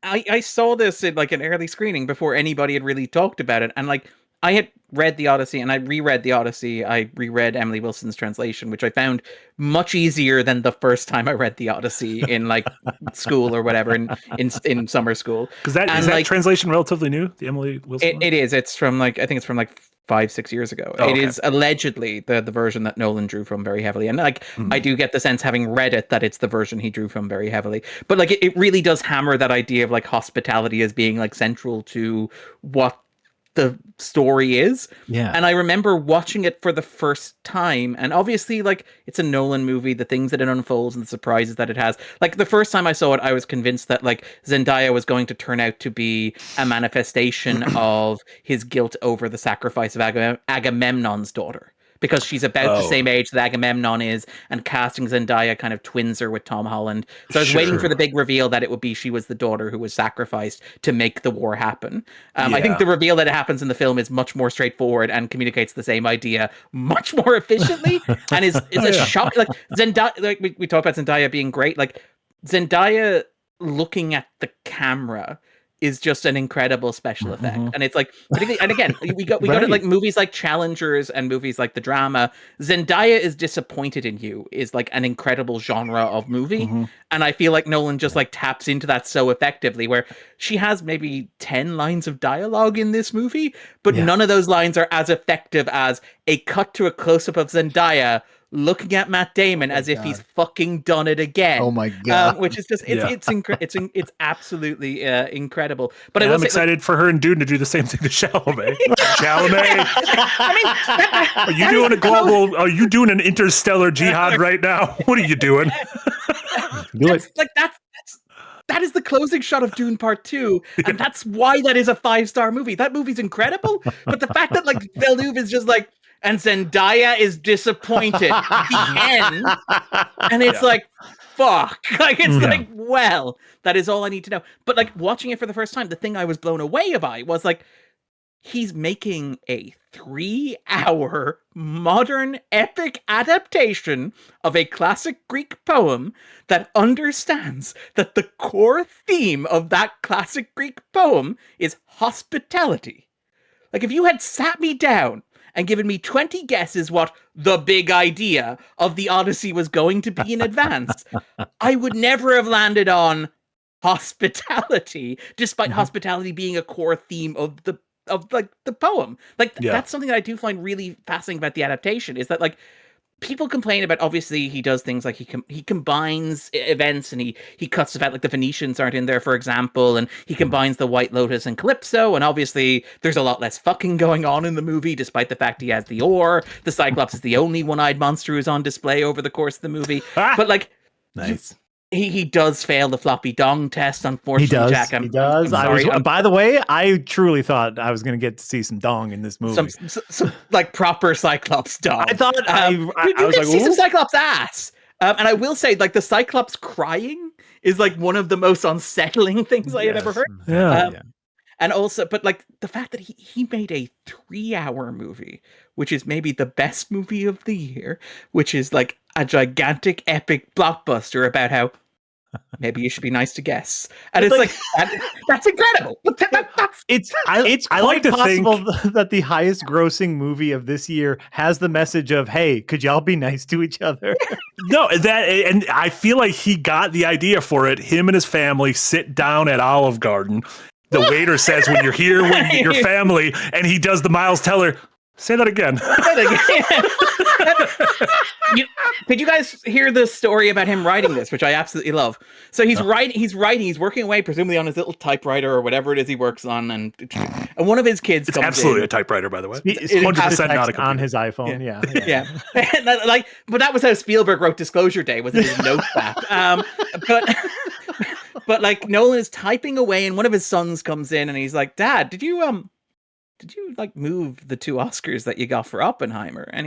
I saw this in, like, an early screening before anybody had really talked about it, and, like, I had read The Odyssey, and I reread The Odyssey. I reread Emily Wilson's translation, which I found much easier than the first time I read The Odyssey in, like, school or whatever, in summer school.
Is that translation relatively new? The Emily Wilson?
It is. It's from, like, I think it's from, like, 5-6 years ago. It is allegedly the version that Nolan drew from very heavily, and, like, I do get the sense, having read it, that it's the version he drew from very heavily. But, like, it really does hammer that idea of, like, hospitality as being, like, central to what the story is. And I remember watching it for the first time, and obviously, like, it's a Nolan movie, the things that it unfolds and the surprises that it has. Like, the first time I saw it, I was convinced that, like, Zendaya was going to turn out to be a manifestation of his guilt over the sacrifice of Agamemnon's daughter, because she's about the same age that Agamemnon is, and casting Zendaya kind of twins her with Tom Holland. So I was waiting for the big reveal that it would be she was the daughter who was sacrificed to make the war happen. I think the reveal that happens in the film is much more straightforward and communicates the same idea much more efficiently, and is a shock. Like, Zendaya, like we talked about Zendaya being great. Like, Zendaya looking at the camera is just an incredible special effect. And it's like, particularly, and again, we go to
Right.
like movies like Challengers and movies like The Drama. Zendaya is disappointed in you is like an incredible genre of movie. And I feel like Nolan just like taps into that so effectively, where she has maybe 10 lines of dialogue in this movie, but none of those lines are as effective as a cut to a close-up of Zendaya looking at Matt Damon as if he's fucking done it again.
Oh my God.
Which is just it's absolutely incredible. But I will
I'm
say,
excited for her and Dune to do the same thing to Chalamet. Chalamet,
I
are you doing a global? Are you doing an interstellar jihad right now? What are you doing?
Do it.
like that is the closing shot of Dune Part 2, and that's why that is a 5-star movie. That movie's incredible, but the fact that like Villeneuve is just like, and Zendaya is disappointed. The end. And it's like, fuck. Like, it's like, well, that is all I need to know. But like watching it for the first time, the thing I was blown away by was like, he's making a 3-hour modern epic adaptation of a classic Greek poem that understands that the core theme of that classic Greek poem is hospitality. Like, if you had sat me down and given me 20 guesses what the big idea of the Odyssey was going to be in advance, I would never have landed on hospitality, despite hospitality being a core theme of the poem. Like, that's something that I do find really fascinating about the adaptation, is that like people complain about, obviously he does things like he combines events, and he cuts the fact like the Phoenicians aren't in there, for example, and he combines the White Lotus and Calypso, and obviously there's a lot less fucking going on in the movie, despite the fact he has the ore. The Cyclops is the only one-eyed monster who's on display over the course of the movie. But like,
Nice.
He does fail the floppy dong test, unfortunately. Jack,
He does.
I'm sorry.
By the way, I truly thought I was going to get to see some dong in this movie.
Some like proper Cyclops dong.
I thought
you
was
did
like,
see some
ooh.
Cyclops ass. And I will say, like, the Cyclops crying is like one of the most unsettling things I had ever heard.
Yeah.
And also, but like the fact that he made a 3-hour movie, which is maybe the best movie of the year, which is like a gigantic epic blockbuster about how maybe you should be nice to guests. And it's like that's incredible.
It's
I
quite
like to
possible that the highest grossing movie of this year has the message of, hey, could y'all be nice to each other?
No, and I feel like he got the idea for it. Him and his family sit down at Olive Garden. The waiter says, when you're here with your family, and he does the Miles Teller. Say that again.
Did you guys hear the story about him writing this, which I absolutely love? So he's working away, presumably on his little typewriter or whatever it is he works on, and one of his kids.
It's
comes
absolutely
in.
a typewriter, by the way.
It's
100%
text
not a computer.
on his iPhone. Yeah.
And like, but that was how Spielberg wrote Disclosure Day, was in his notepad. But like Nolan is typing away, and one of his sons comes in, and he's like, "Dad, did you like move the 2 Oscars that you got for Oppenheimer?" And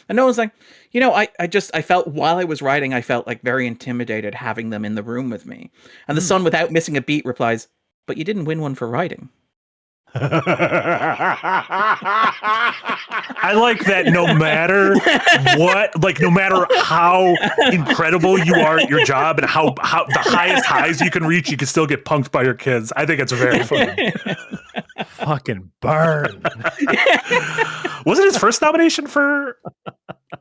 Nolan's like, I felt while I was writing, I felt like very intimidated having them in the room with me. And the son, without missing a beat, replies, "But you didn't win one for writing."
I like that no matter what, like no matter how incredible you are at your job and how the highest highs you can reach, you can still get punked by your kids. I think it's very funny.
Fucking burn.
Was it his first nomination for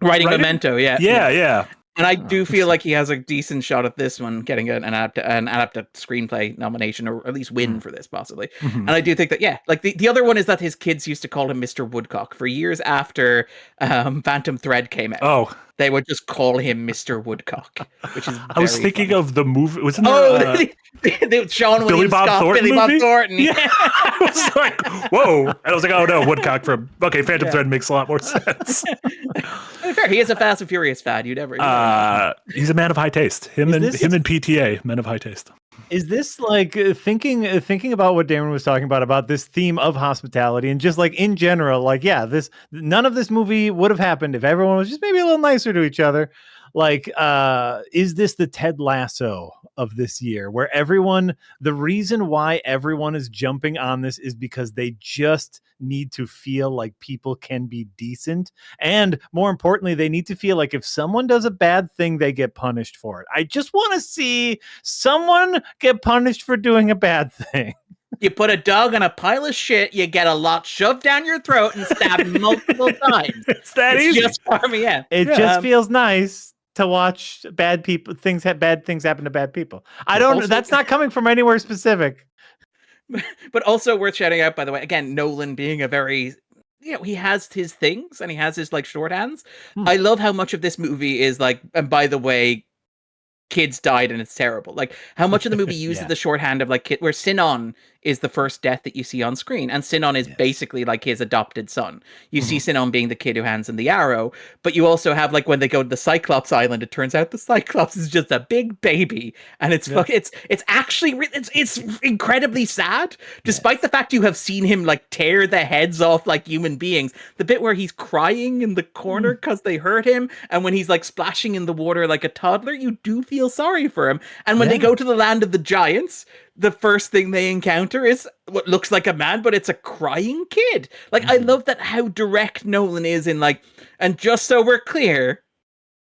Writing Memento?
Yeah.
And I do feel like he has a decent shot at this one getting an adapted screenplay nomination, or at least win for this, possibly. And I do think that, like the other one is that his kids used to call him Mr. Woodcock for years after Phantom Thread came out.
Oh,
they would just call him Mr. Woodcock, which is
I was thinking
funny.
of the movie. Wasn't there?
The Sean
Billy
William
Bob
Scott,
Thornton
Billy Bob
movie?
Thornton.
Yeah. I was like, whoa. And I was like, oh no, Woodcock from Phantom Thread makes a lot more sense.
To be fair, he is a Fast and Furious fan. You'd ever.
He's a man of high taste. Him and PTA, men of high taste.
Is this like thinking about what Darren was talking about this theme of hospitality, and just like in general, like, none of this movie would have happened if everyone was just maybe a little nicer to each other. Like, is this the Ted Lasso of this year, where the reason why everyone is jumping on this is because they just need to feel like people can be decent, and more importantly, they need to feel like if someone does a bad thing, they get punished for it. I just want to see someone get punished for doing a bad thing.
You put a dog on a pile of shit, you get a lot shoved down your throat and stabbed multiple times.
It's that easy.
Just for me, yeah.
It just feels nice to watch bad things happen to bad people. I don't.
Also-
that's not coming from anywhere specific.
But also worth shouting out, by the way, again, Nolan being a very, he has his things and he has his like shorthands. I love how much of this movie is like, and by the way, kids died and it's terrible. Like how much of the movie uses the shorthand of like where Sinon is the first death that you see on screen, and Sinon is basically like his adopted son. You see Sinon being the kid who hands him the arrow, but you also have like when they go to the Cyclops Island, it turns out the Cyclops is just a big baby, and it's it's actually it's incredibly sad, despite the fact you have seen him like tear the heads off like human beings. The bit where he's crying in the corner because they hurt him, and when he's like splashing in the water like a toddler, you do feel sorry for him. And when they go to the land of the giants, the first thing they encounter is what looks like a man, but it's a crying kid. Like, I love that how direct Nolan is in like, and just so we're clear,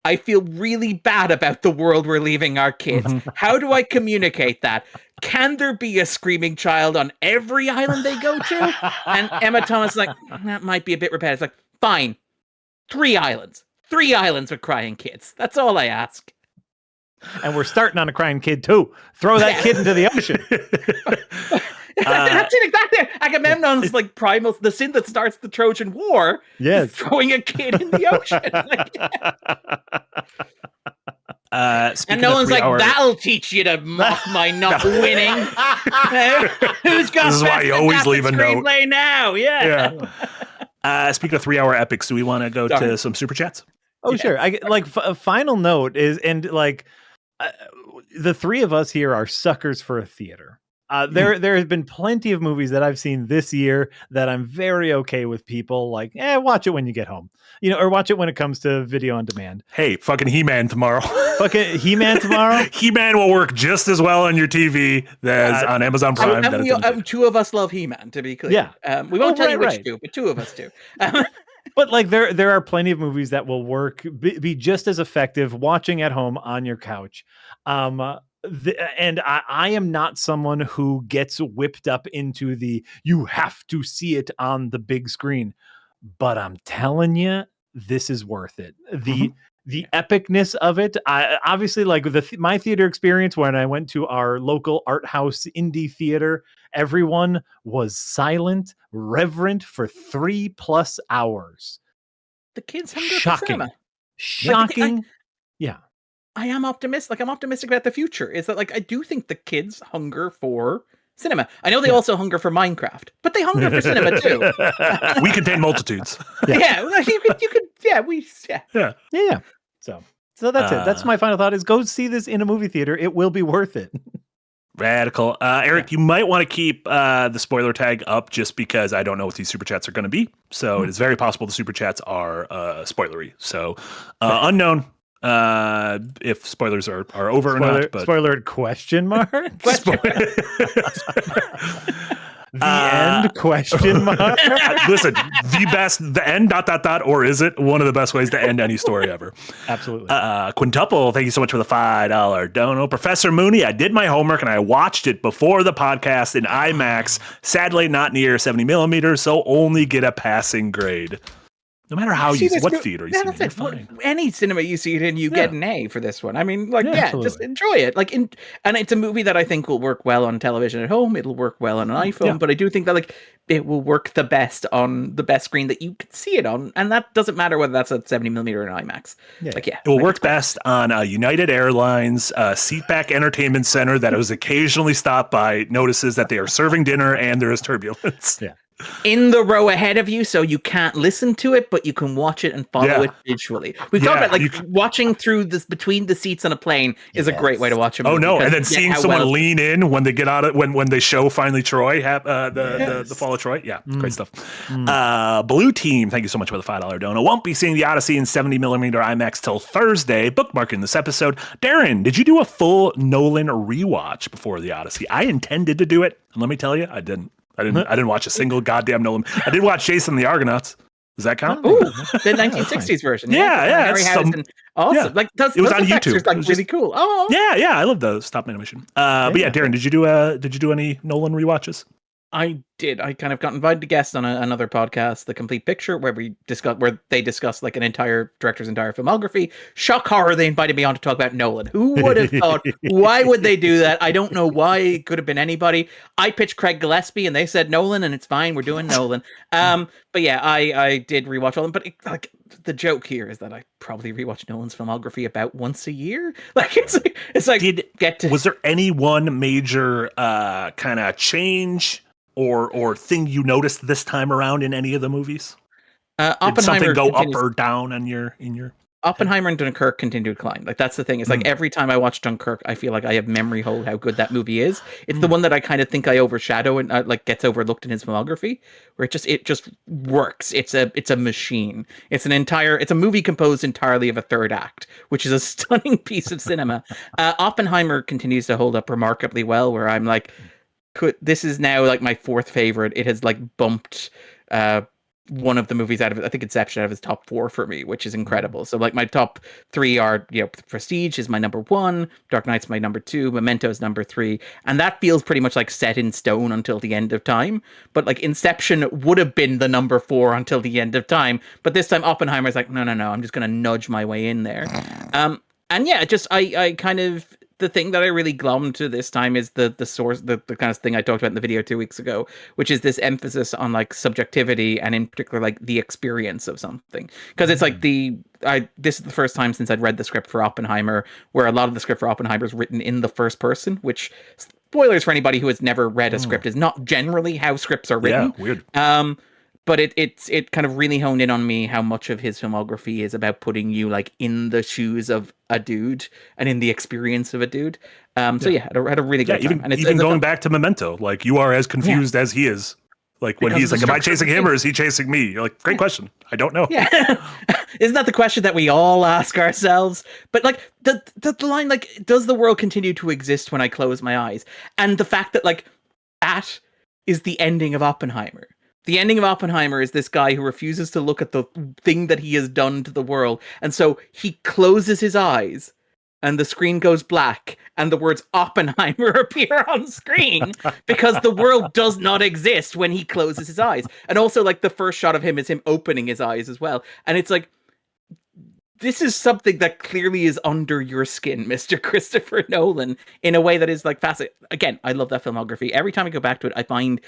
I feel really bad about the world we're leaving our kids. How do I communicate that? Can there be a screaming child on every island they go to? And Emma Thomas is like, that might be a bit repetitive. Like, fine, 3 islands with crying kids. That's all I ask.
And we're starting on a crying kid too. Throw that kid into the ocean.
That's it exactly. Agamemnon's like primal, the sin that starts the Trojan War.
Yes,
is throwing a kid in the ocean. And Nolan's like, that'll teach you to mock my not winning. Who's got?
This is why you always leave a note.
Screenplay now,
Speaking of 3-hour epics, do we want to go to some super chats?
Oh, sure. I like a final note is, and like the three of us here are suckers for a theater. There has been plenty of movies that I've seen this year that I'm very okay with people like, watch it when you get home, or watch it when it comes to video on demand.
Hey, fucking He-Man tomorrow.
Fucking He-Man tomorrow.
He-Man will work just as well on your TV as on Amazon Prime.
2 of us love He-Man, to be clear.
Yeah.
We won't tell you which 2, but 2 of us do.
But like there are plenty of movies that will work, be just as effective watching at home on your couch. And I am not someone who gets whipped up into you have to see it on the big screen, but I'm telling you, this is worth it. The epicness of it. Obviously, like my theater experience when I went to our local art house indie theater, everyone was silent, reverent for 3+ hours.
The kids hunger for cinema.
Shocking. Yeah.
I am optimistic. Like, I'm optimistic about the future. Is that like I do think the kids hunger for cinema. I know they also hunger for Minecraft, but they hunger for cinema too.
We contain multitudes.
Yeah, you could. Yeah.
So that's it. That's my final thought: is go see this in a movie theater. It will be worth it.
Radical. Eric, you might want to keep the spoiler tag up just because I don't know what these super chats are going to be. So it is very possible the super chats are spoilery. So unknown. If spoilers are over or not, but
spoiler question mark? The end question mark.
Listen, the end ... or is it one of the best ways to end any story ever?
Absolutely.
Quintuple, thank you so much for the $5 dono. Professor Mooney, I did my homework and I watched it before the podcast in IMAX. Sadly, not near 70 millimeters, so only get a passing grade. No matter how what theater you see it, you're fine.
Any cinema you see it in, you get an A for this one. I mean, like, just enjoy it. Like, and it's a movie that I think will work well on television at home. It'll work well on an iPhone, but I do think that like it will work the best on the best screen that you can see it on, and that doesn't matter whether that's a 70 millimeter or an IMAX. It
will work best on a United Airlines seatback entertainment center that was occasionally stopped by, notices that they are serving dinner and there is turbulence.
Yeah.
In the row ahead of you, so you can't listen to it, but you can watch it and follow it visually. We've talked about like watching through this between the seats on a plane is a great way to watch a movie.
Oh no! And then seeing someone lean in when they get out of when they show finally Troy the fall of Troy. Yeah, great stuff. Blue Team, thank you so much for the $5 dono. Won't be seeing the Odyssey in 70 millimeter IMAX till Thursday. Bookmarking this episode. Darren, did you do a full Nolan rewatch before the Odyssey? I intended to do it, and let me tell you, I didn't. I didn't watch a single goddamn Nolan. I did watch Jason and the Argonauts. Does that count?
Ooh, the 1960s version.
Yeah.
Harrison. Awesome.
Yeah.
Like
it was on YouTube.
Like really cool. Oh.
Yeah. I love the stop animation. But yeah, Darren, did you do any Nolan rewatches?
I did. I kind of got invited to guest on another podcast, The Complete Picture, where they discussed like an entire director's entire filmography. Shock horror, they invited me on to talk about Nolan. Who would have thought? Why would they do that? I don't know why. It could have been anybody. I pitched Craig Gillespie, and they said Nolan, and it's fine. We're doing Nolan. But yeah, I did rewatch all of them. But like the joke here is that I probably rewatch Nolan's filmography about once a year. Like it's like
was there any one major kind of change or thing you noticed this time around in any of the movies? Did something go up or down in your
Oppenheimer and Dunkirk continue to climb. Like that's the thing. It's like every time I watch Dunkirk, I feel like I have memory hole how good that movie is. It's the one that I kind of think I overshadow and like gets overlooked in his filmography, where it just works. It's a machine. It's a movie composed entirely of a third act, which is a stunning piece of cinema. Oppenheimer continues to hold up remarkably well, where I'm like, this is now like my fourth favorite. It has like bumped one of the movies out of it. I think Inception out of his top 4 for me, which is incredible. So like my top 3 are, Prestige is my number 1, Dark Knight's my number 2, Memento's number 3, and that feels pretty much like set in stone until the end of time. But like Inception would have been the number 4 until the end of time, but this time Oppenheimer's like, no, I'm just gonna nudge my way in there. And yeah, just I kind of, the thing that I really glommed to this time is the source, the kind of thing I talked about in the video 2 weeks ago, which is this emphasis on like subjectivity and in particular like the experience of something. Because it's like this is the first time since I'd read the script for Oppenheimer where a lot of the script for Oppenheimer is written in the first person, which, spoilers for anybody who has never read a script, is not generally how scripts are written.
Yeah, weird.
But it kind of really honed in on me how much of his filmography is about putting you like in the shoes of a dude and in the experience of a dude. So yeah, I had a really good time. And
even going back to Memento, like you are as confused as he is. Like when he's like, am I chasing him or is he chasing me? You're like, great question. I don't know.
Yeah. Isn't that the question that we all ask ourselves? But like the line, like, does the world continue to exist when I close my eyes? And the fact that like that is the ending of Oppenheimer. The ending of Oppenheimer is this guy who refuses to look at the thing that he has done to the world. And so he closes his eyes and the screen goes black and the words Oppenheimer appear on screen because the world does not exist when he closes his eyes. And also like the first shot of him is him opening his eyes as well. And it's like, this is something that clearly is under your skin, Mr. Christopher Nolan, in a way that is like fascinating. Again, I love that filmography. Every time I go back to it, I find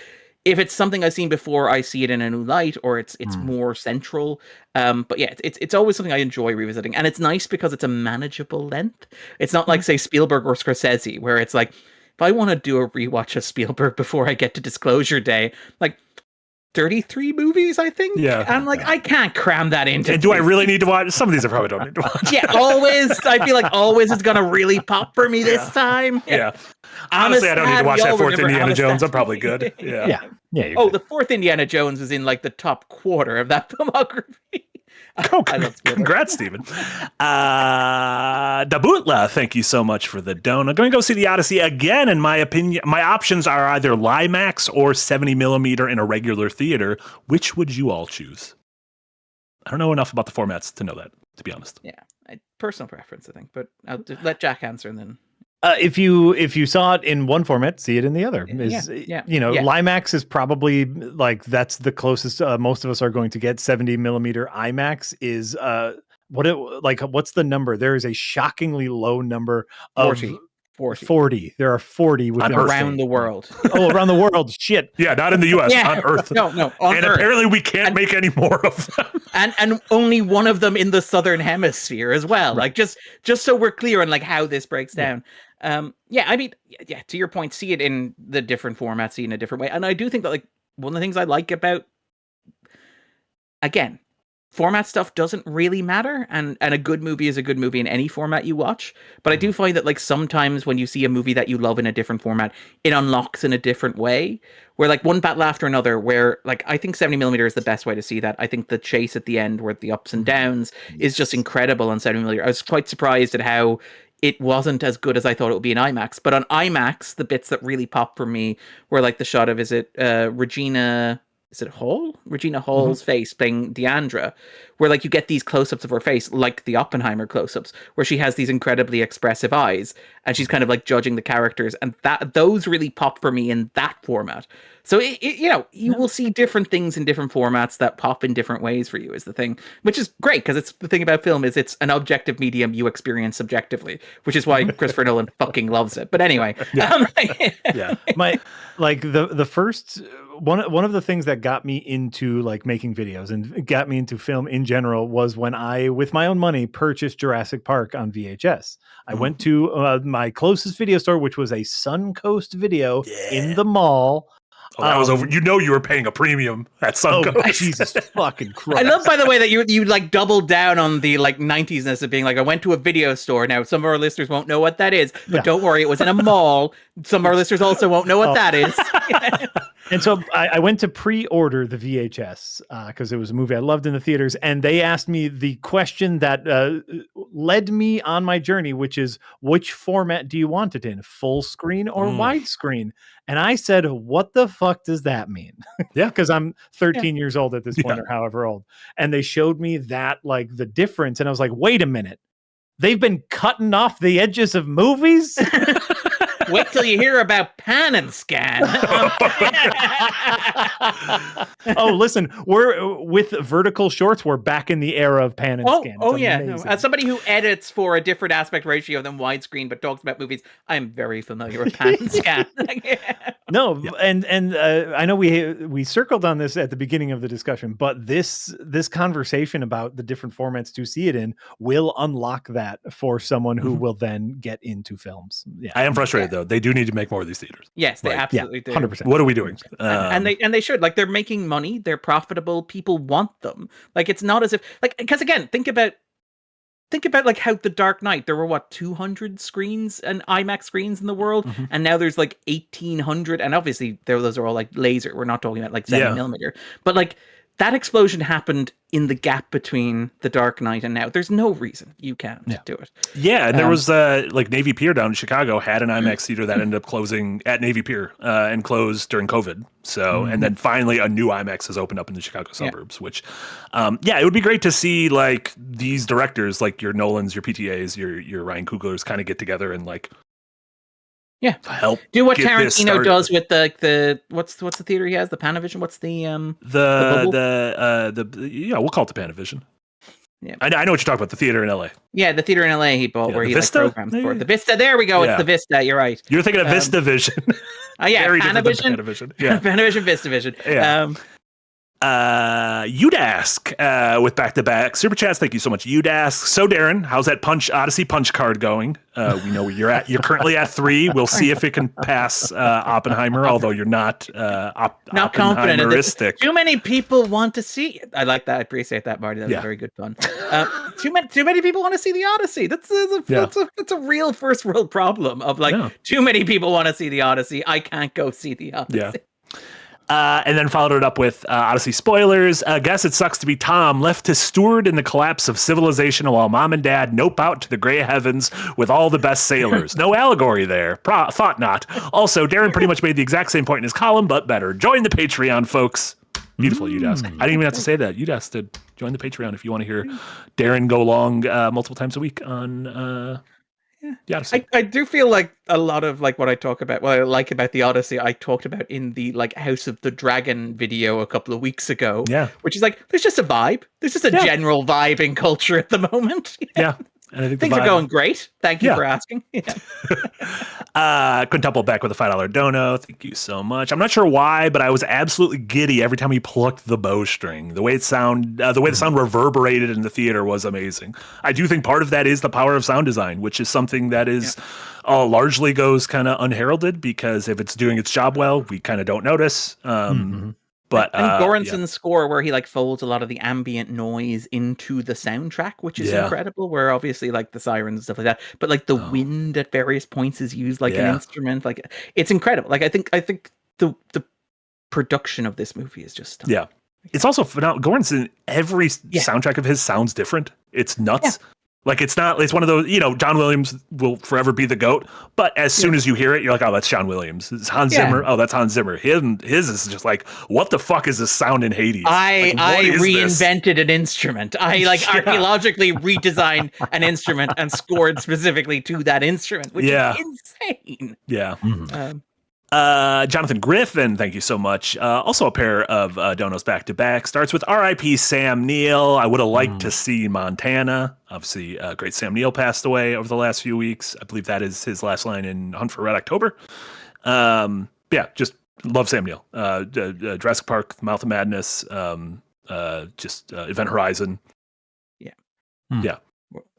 if it's something I've seen before, I see it in a new light, or it's more central. But yeah, it's always something I enjoy revisiting, and it's nice because it's a manageable length. It's not like say Spielberg or Scorsese, where it's like if I want to do a rewatch of Spielberg before I get to Disclosure Day, like 33 movies, I think.
Yeah,
I'm like, I can't cram that into.
And do I really need to watch? Some of these I probably don't need to watch.
Yeah, always. I feel like always is gonna really pop for me this time.
Yeah. Honestly, I don't need to watch that 4th Indiana Jones. I'm probably good.
Yeah.
The 4th Indiana Jones was in like the top quarter of that filmography.
Oh, congrats, Stephen. Dabutla, thank you so much for the donut. I'm going to go see The Odyssey again. In my opinion, my options are either Limax or 70 millimeter in a regular theater. Which would you all choose? I don't know enough about the formats to know that, to be honest.
Yeah, personal preference, I think. But I'll let Jack answer and then.
If you saw it in one format, see it in the other. Limax is probably like that's the closest most of us are going to get. 70 millimeter IMAX is what's the number? There is a shockingly low number of 40. There are 40
around the world.
Oh, around the world. Shit.
Yeah, not in the US, on Earth.
No, on
and
Earth.
Apparently we can't make any more of them.
And only one of them in the southern hemisphere as well. Right. Like just so we're clear on like how this breaks down. I mean, to your point, see it in the different formats, see it in a different way. And I do think that like one of the things I like about, again, format stuff doesn't really matter, and a good movie is a good movie in any format you watch. But I do find that like sometimes when you see a movie that you love in a different format, it unlocks in a different way. Where like one battle after another, where like I think 70 millimeter is the best way to see that. I think the chase at the end, where the ups and downs, is just incredible on 70 millimeter. I was quite surprised at how it wasn't as good as I thought it would be in IMAX. But on IMAX, the bits that really popped for me were like the shot of Regina is it Hall? Regina Hall's face playing Deandra, where like you get these close-ups of her face, like the Oppenheimer close-ups, where she has these incredibly expressive eyes, and she's kind of like judging the characters, and those really pop for me in that format. So you will see different things in different formats that pop in different ways for you is the thing, which is great because it's the thing about film is it's an objective medium you experience subjectively, which is why Christopher Nolan fucking loves it. But anyway,
my like the first one of the things that got me into like making videos and got me into film in general was when I, with my own money, purchased Jurassic Park on VHS. I went to my closest video store, which was a Suncoast Video in the mall.
Oh, that was over. You were paying a premium at Suncoast.
Oh, Jesus fucking Christ.
I love, by the way, that you like doubled down on the like 90s-ness of being like, I went to a video store. Now, some of our listeners won't know what that is, but don't worry, it was in a mall. Some of our listeners also won't know what that is.
And so I went to pre-order the VHS because it was a movie I loved in the theaters. And they asked me the question that led me on my journey, which is, which format do you want it in? Full screen or widescreen? And I said, what the fuck does that mean?
Yeah.
Because I'm 13 years old at this point or however old. And they showed me that, like, the difference. And I was like, wait a minute. They've been cutting off the edges of movies?
Wait till you hear about pan and scan.
Oh, listen, we're with vertical shorts. We're back in the era of pan and scan.
Oh yeah. No. As somebody who edits for a different aspect ratio than widescreen, but talks about movies, I'm very familiar with pan and scan.
And I know we circled on this at the beginning of the discussion, but this conversation about the different formats to see it in will unlock that for someone who will then get into films. Yeah,
I am frustrated though. They do need to make more of these theaters.
Yes, they absolutely do.
100%.
What are we doing?
And they should. Like, they're making money. They're profitable. People want them. Like, it's not as if, like, because again, think about like how The Dark Knight, there were 200 screens and IMAX screens in the world, and now there's like 1,800, and obviously those are all like laser. We're not talking about like 7mm, but like that explosion happened in the gap between The Dark Knight and now. There's no reason you can't do it.
Yeah, and there was like Navy Pier down in Chicago had an IMAX theater that ended up closing at Navy Pier and closed during COVID. So, and then finally a new IMAX has opened up in the Chicago suburbs, which, it would be great to see like these directors, like your Nolans, your PTAs, your Ryan Coogler's kind of get together and like, help
do what Tarantino does with the what's the theater he has, the Panavision. What's the
we'll call it the Panavision.
Yeah,
I know what you're talking about. The theater in LA.
Yeah, the theater in LA he bought where he
Vista?
like programs for the Vista. There we go. It's the Vista. You're right.
You're thinking of Vista Vision.
Panavision.
Panavision. Yeah,
Panavision, Vista Vision.
Yeah. Udask with back-to-back super chats. Thank you so much, Udask. So Darren, how's that Odyssey punch card going? We know where you're at. You're currently at 3. We'll see if it can pass Oppenheimer, although you're not
not confident in this. Too many people want to see it. I like that. I appreciate that, Marty. That was very good fun. Too many people want to see the Odyssey. That's a real first world problem of like too many people want to see the Odyssey. I can't go see the Odyssey.
Yeah. And then followed it up with Odyssey spoilers. Guess it sucks to be Tom, left to steward in the collapse of civilization while mom and dad nope out to the gray heavens with all the best sailors. No allegory there. Thought not. Also, Darren pretty much made the exact same point in his column, but better. Join the Patreon, folks. Beautiful, Udask. I didn't even have to say that. Udask did. Join the Patreon if you want to hear Darren go long multiple times a week on... The Odyssey.
I do feel like a lot of like what I talk about, what I like about the Odyssey, I talked about in the like House of the Dragon video a couple of weeks ago.
Yeah.
Which is like, there's just a vibe. There's just a general vibe in culture at the moment.
Yeah. And I think
things are going great. Thank you for asking.
Quintuple back with a $5 dono. Thank you so much. I'm not sure why, but I was absolutely giddy every time he plucked the bowstring. The way the sound reverberated in the theater was amazing. I do think part of that is the power of sound design, which is something that is largely goes kind of unheralded, because if it's doing its job well, we kind of don't notice. But
and Goranson's score, where he like folds a lot of the ambient noise into the soundtrack, which is incredible, where obviously like the sirens and stuff like that, but like the wind at various points is used like an instrument. Like, it's incredible. Like I think the production of this movie is just stunning.
It's also phenomenal. Goranson, every soundtrack of his sounds different. It's nuts. Like it's one of those, John Williams will forever be the GOAT, but as soon as you hear it, you're like, oh, that's John Williams. It's Hans Zimmer. Oh, that's Hans Zimmer. His is just like, what the fuck is this sound in Hades?
I
this?
reinvented an instrument. I archaeologically redesigned an instrument and scored specifically to that instrument, which is insane.
Yeah. Jonathan Griffin, thank you so much. Also a pair of donos back to back. Starts with R.I.P. Sam Neill. I would have liked to see Montana. Obviously, great Sam Neill passed away over the last few weeks. I believe that is his last line in Hunt for Red October. Just love Sam Neill. Jurassic Park, Mouth of Madness, Event Horizon.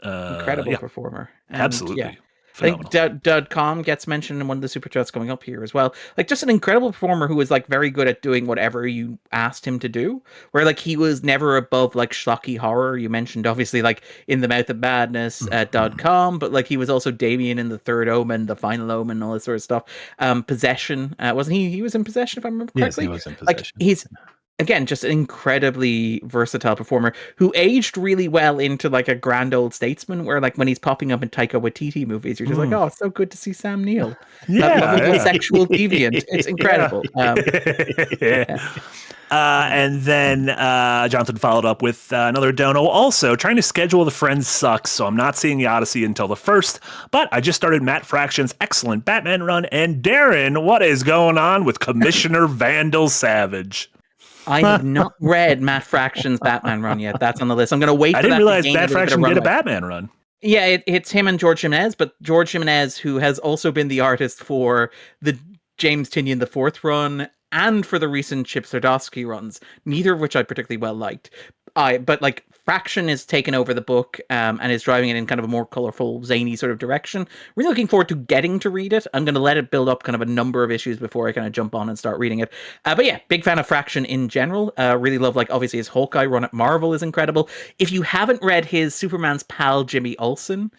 Incredible performer. And,
absolutely.
I think Dudcom gets mentioned in one of the super chats coming up here as well. Like just an incredible performer who was like very good at doing whatever you asked him to do. Where like he was never above like schlocky horror. You mentioned obviously like in the Mouth of Madness at Dudcom, but like he was also Damien in the Third Omen, the Final Omen, all this sort of stuff. Possession, wasn't he? He was in Possession if I remember correctly.
Yes, he was in Possession.
Like he's. Again, just an incredibly versatile performer who aged really well into like a grand old statesman where like when he's popping up in Taika Waititi movies, you're just like, oh, it's so good to see Sam Neill. Sexual deviant. It's incredible.
And then Jonathan followed up with another dono. Also, trying to schedule the Friends sucks, so I'm not seeing The Odyssey until the 1st. But I just started Matt Fraction's excellent Batman run. And Darren, what is going on with Commissioner Vandal Savage?
I have not read Matt Fraction's Batman run yet. That's on the list. I'm going to wait.
I didn't realize Matt Fraction did a Batman run.
Yeah, it's him and George Jimenez, but George Jimenez, who has also been the artist for the James Tynion IV run and for the recent Chip Zdarsky runs, neither of which I particularly well liked. But like Fraction is taken over the book and is driving it in kind of a more colorful, zany sort of direction. Really looking forward to getting to read it. I'm going to let it build up kind of a number of issues before I kind of jump on and start reading it. But yeah, big fan of Fraction in general. Really love like obviously his Hawkeye run at Marvel is incredible. If you haven't read his Superman's pal Jimmy Olsen,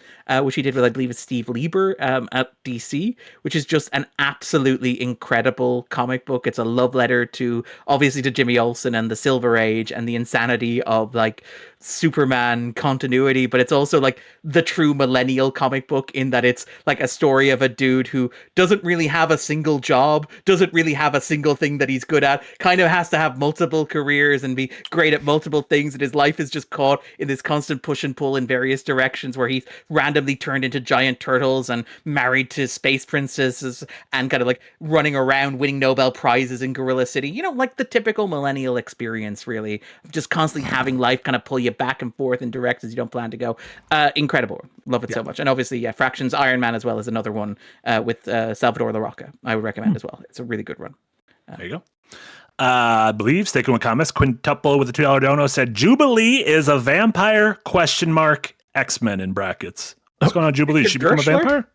which he did with I believe it's Steve Lieber at DC, which is just an absolutely incredible comic book. It's a love letter to obviously to Jimmy Olsen and the Silver Age and the insanity of like Superman continuity, but it's also like the true millennial comic book in that it's like a story of a dude who doesn't really have a single job, doesn't really have a single thing that he's good at, kind of has to have multiple careers and be great at multiple things, and his life is just caught in this constant push and pull in various directions where he's randomly turned into giant turtles and married to space princesses and kind of like running around winning Nobel Prizes in Gorilla City, like the typical millennial experience, really, just constantly having life kind of pull you back and forth in directions you don't plan to go. Incredible. Love it so much. And obviously, Fraction's Iron Man as well is another one with Salvador La Rocca. I would recommend as well. It's a really good run.
There you go. I believe, sticking with comments, Quintuple with a $2 dono said, Jubilee is a vampire, ? X-Men in brackets. What's going on, Jubilee? She become a vampire?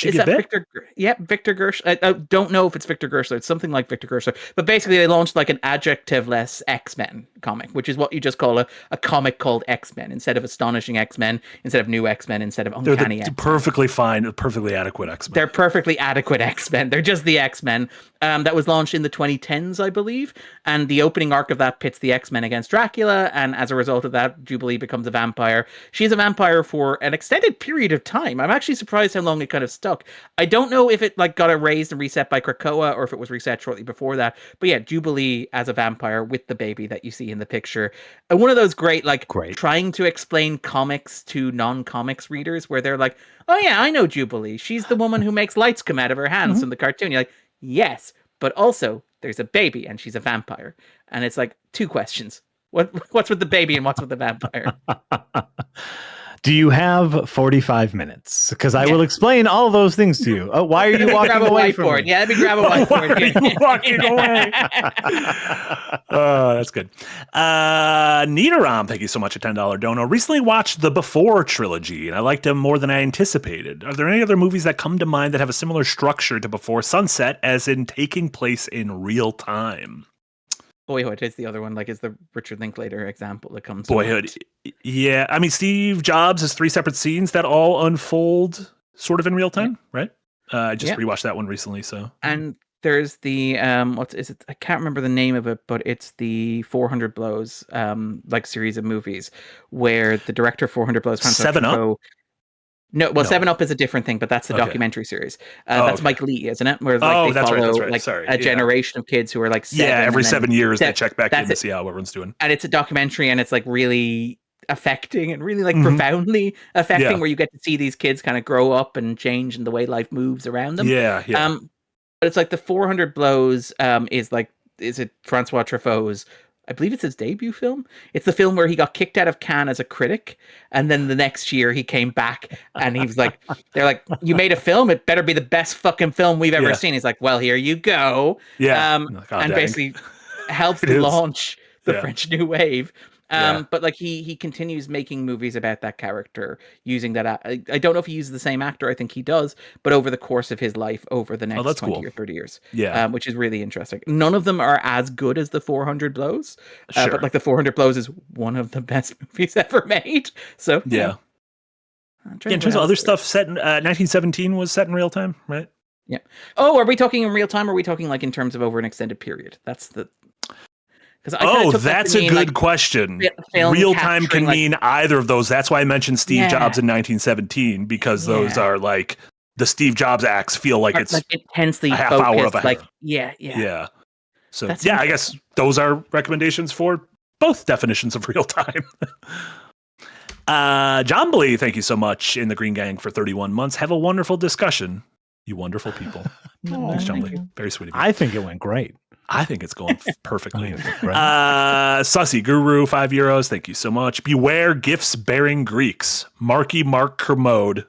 Is that Victor? Yeah, Victor Gershler. I don't know if it's Victor Gershler. It's something like Victor Gershler. But basically, they launched like an adjective-less X-Men comic, which is what you just call a comic called X-Men instead of Astonishing X-Men, instead of New X-Men, instead of Uncanny X-Men.
Perfectly fine, perfectly adequate X-Men.
They're perfectly adequate X-Men. They're just the X-Men. That was launched in the 2010s, I believe. And the opening arc of that pits the X-Men against Dracula. And as a result of that, Jubilee becomes a vampire. She's a vampire for an extended period of time. I'm actually surprised how long it kind of stuck. I don't know if it like got erased and reset by Krakoa or if it was reset shortly before that. But yeah, Jubilee as a vampire with the baby that you see in the picture. And one of those great trying to explain comics to non-comics readers where they're like, oh yeah, I know Jubilee. She's the woman who makes lights come out of her hands in the cartoon. You're like, yes, but also there's a baby and she's a vampire. And it's like two questions. What's with the baby and what's with the vampire?
Do you have 45 minutes? Because I will explain all those things to you. Oh, why are you walking away from me?
Yeah, let me grab a whiteboard.
Why are you walking away? Oh, that's good. Nidoram, thank you so much, a $10 dono. Recently watched the Before trilogy, and I liked them more than I anticipated. Are there any other movies that come to mind that have a similar structure to Before Sunset, as in taking place in real time?
Boyhood is the other one, like is the Richard Linklater example that comes.
Boyhood, yeah. I mean, Steve Jobs has 3 separate scenes that all unfold sort of in real time, right? I just rewatched that one recently, so.
And There's the what is it? I can't remember the name of it, but it's the 400 Blows like series of movies where the director of 400 Blows, Francois
7 Up?
Truffaut. No, well,
No.
7 Up is a different thing, but that's the
Okay.
documentary series.
Oh,
That's
okay.
Mike Lee, isn't it? Where like they
that's right,
follow
that's right.
like
Sorry,
a
yeah.
generation of kids who are like 7.
Yeah, every
and then
7 years they
that-
check back in
that's
to
it.
see how everyone's doing.
And it's a documentary, and it's like really affecting and really like
Mhm.
profoundly affecting,
Yeah.
where you get to see these kids kind of grow up and change in the way life moves around them.
Yeah, yeah.
But it's like the 400 Blows is it Francois Truffaut's, I believe it's his debut film. It's the film where he got kicked out of Cannes as a critic, and then the next year he came back and he was like, they're like, you made a film, it better be the best fucking film we've ever
Yeah.
seen. He's like, well, here you go.
Yeah.
and
Oh, dang.
basically helped
It is.
launch the
Yeah.
French New Wave.
Yeah.
But like he continues making movies about that character using that. I don't know if he uses the same actor. I think he does, but over the course of his life, over the next
that's
20
cool.
or 30 years,
Yeah.
which is really interesting. None of them are as good as the 400 Blows,
Sure.
but like the 400 Blows is one of the best movies ever made. So
Yeah.
I'm trying
In
to
terms of
what
other
else
stuff set in 1917 was set in real time, right?
Oh, are we talking in real time? Or are we talking like in terms of over an extended period? That's the.
Oh, that's a good question.
film
Real time
capturing,
can
like-
mean either of those. That's why I mentioned Steve
Yeah.
Jobs in 1917, because those
Yeah.
are like the Steve Jobs acts feel like it's
like intensely
a half
focused.
hour of a
like
half.
yeah.
yeah. So
That's
yeah, I guess those are recommendations for both definitions of real time. John Blee, thank you so much in the Green Gang for 31 months. Have a wonderful discussion, you wonderful people. Thanks, John Blee. Very sweet of you.
I think it went great.
I think it's going perfectly.
Right.
Sussy Guru, €5. Thank you so much. Beware gifts bearing Greeks. Marky Mark Kermode.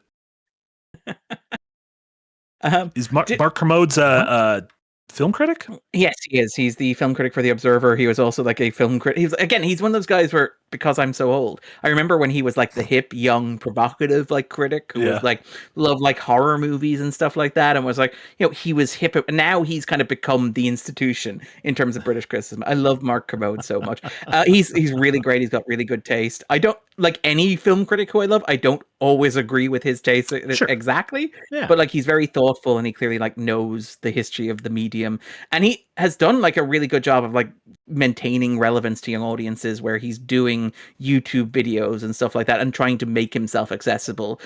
Is Mark Kermode's a film critic?
Yes, he is. He's the film critic for The Observer. He was also like a film critic. He's one of those guys where, because I'm so old, I remember when he was like the hip, young, provocative like critic who was like loved like horror movies and stuff like that, and was like, he was hip. Now he's kind of become the institution in terms of British criticism. I love Mark Kermode so much. He's really great. He's got really good taste. I don't like any film critic who I love. I don't always agree with his taste exactly, but like he's very thoughtful, and he clearly like knows the history of the medium, and he has done like a really good job of like maintaining relevance to young audiences, where he's doing YouTube videos and stuff like that and trying to make himself accessible,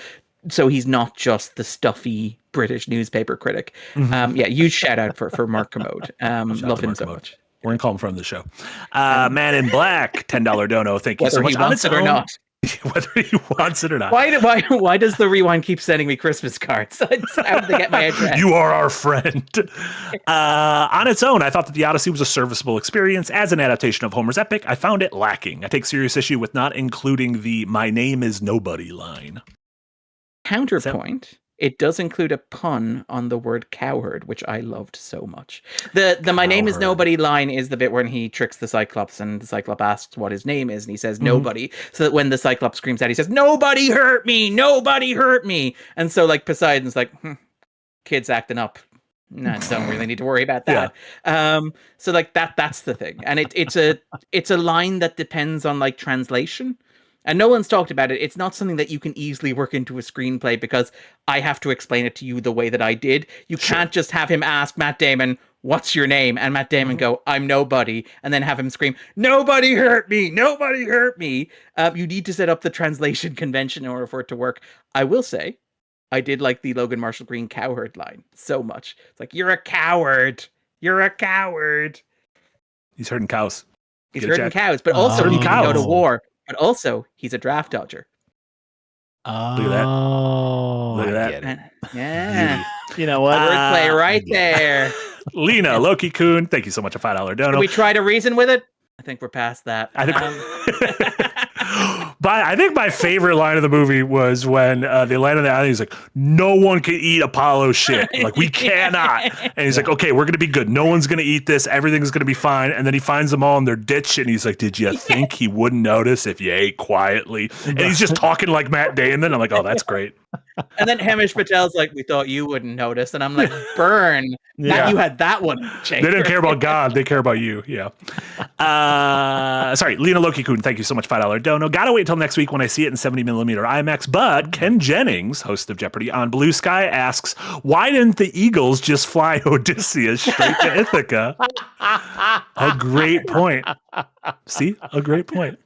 so he's not just the stuffy British newspaper critic. Huge shout out for Mark Kermode. Love him so much.
We're gonna call him from the show. Man in Black, $10 dono. Thank you so much.
Whether he wants it or not.
Whether he wants it or not.
Why does the Rewind keep sending me Christmas cards? How did they get my address?
You are our friend. On its own, I thought that The Odyssey was a serviceable experience. As an adaptation of Homer's epic, I found it lacking. I take serious issue with not including the "My name is nobody" line.
Counterpoint, it does include a pun on the word cowherd, which I loved so much. The "My name is nobody" line is the bit when he tricks the Cyclops, and the Cyclops asks what his name is, and he says nobody, so that when the Cyclops screams out, he says, "Nobody hurt me! Nobody hurt me!" And so like Poseidon's like, kids acting up. No, don't really need to worry about that. So like that's the thing. And it's a line that depends on like translation. And no one's talked about it. It's not something that you can easily work into a screenplay, because I have to explain it to you the way that I did. You can't just have him ask Matt Damon, "What's your name?" and Matt Damon go, "I'm nobody," and then have him scream, "Nobody hurt me! Nobody hurt me!" You need to set up the translation convention in order for it to work. I will say, I did like the Logan Marshall Green cowherd line so much. It's like, "You're a coward. You're a coward."
He's herding cows.
He's
Get it,
herding
Jack?
cows, but also
Herding
he can go to
cows.
war. But also, he's a draft dodger.
Look at that.
Oh,
Look at that.
get it.
Yeah.
You know what?
Wordplay right there.
Lena Loki Kun, thank you so much. A $5 dono.
Did we try to reason with it? I think we're past that.
I think, but I think my favorite line of the movie was when they land on the island. He's like, "No one can eat Apollo shit. Like, we cannot." And he's like, "Okay, we're gonna be good. No one's gonna eat this. Everything's gonna be fine." And then he finds them all in their ditch, and he's like, "Did you think he wouldn't notice if you ate quietly?" And he's just talking like Matt Damon. I'm like, "Oh, that's great."
And then Hamish Patel's like, we thought you wouldn't notice. And I'm like, burn.
Yeah.
Now you had that one.
They don't care about God. They care about you. Yeah. Sorry, Lena Loki-kun, thank you so much. $5 dono. Gotta wait until next week when I see it in 70mm IMAX. But Ken Jennings, host of Jeopardy on Blue Sky, asks, why didn't the Eagles just fly Odysseus straight to Ithaca? A great point. See? A great point.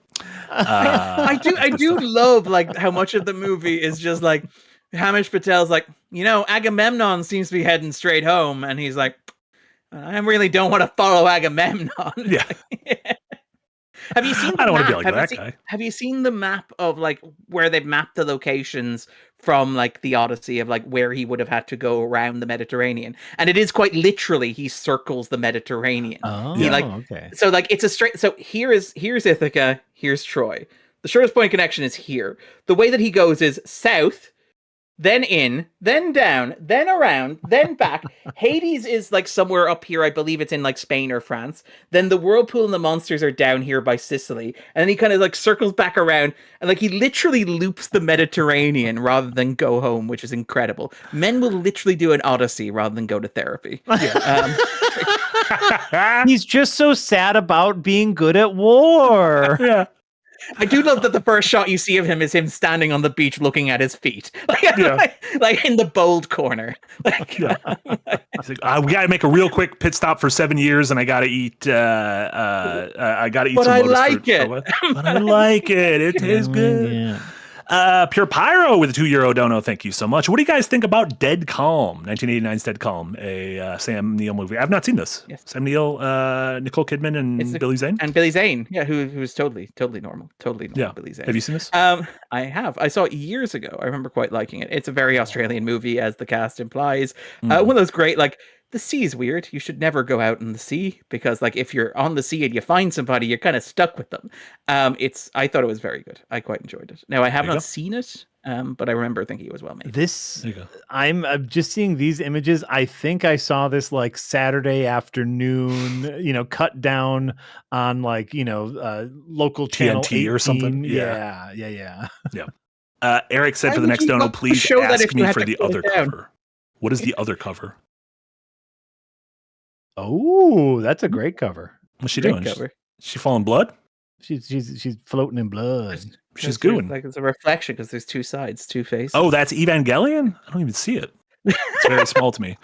I do love like how much of the movie is just like Hamish Patel's like, Agamemnon seems to be heading straight home, and he's like, I really don't want to follow Agamemnon.
Yeah.
Have you seen the
I don't want
map?
to be like that guy.
Have you seen the map of like where they've mapped the locations from like the Odyssey of like where he would have had to go around the Mediterranean? And it is quite literally he circles the Mediterranean.
Oh, okay.
So like it's a straight. So here's Ithaca. Here's Troy. The shortest point connection is here. The way that he goes is south, then in, then down, then around, then back. Hades is like somewhere up here. I believe it's in like Spain or France. Then the whirlpool and the monsters are down here by Sicily. And then he kind of like circles back around and like he literally loops the Mediterranean rather than go home, which is incredible. Men will literally do an Odyssey rather than go to therapy.
He's just so sad about being good at war.
Yeah.
I do love that the first shot you see of him is him standing on the beach looking at his feet. Like in the bold corner. Like,
He's like, we got to make a real quick pit stop for 7 years, and I got to eat. I got to eat.
But
some
I
lotus
like
fruit.
it.
But I like it. It tastes good.
Yeah.
Pure Pyro with a €2 dono. Thank you so much. What do you guys think about Dead Calm? 1989's Dead Calm, a Sam Neill movie. I've not seen this.
Yes.
Sam Neill, Nicole Kidman, and Billy Zane.
And Billy Zane, yeah, who's totally normal.
Yeah.
Billy Zane.
Have you seen this?
I have. I saw it years ago. I remember quite liking it. It's a very Australian movie, as the cast implies. One of those great, like, the sea is weird. You should never go out in the sea because, like, if you're on the sea and you find somebody, you're kind of stuck with them. I thought it was very good. I quite enjoyed it. Now, I have not seen it, but I remember thinking it was well made.
I'm just seeing these images. I think I saw this like Saturday afternoon, cut down on like, local channel
TNT
18
or something.
Yeah.
Eric said
Why
for the
would
next
you
dono,
not
please
show that
ask
if you
me
had
for
to
the
put
other
it down?
cover. What is the other cover?
Oh, that's a great cover.
What's she
Great
doing?
cover.
She falling blood?
She's floating in blood.
She's
There's
gooing.
like it's a reflection because there's two sides, two faces.
Oh, that's Evangelion? I don't even see it. It's very small to me.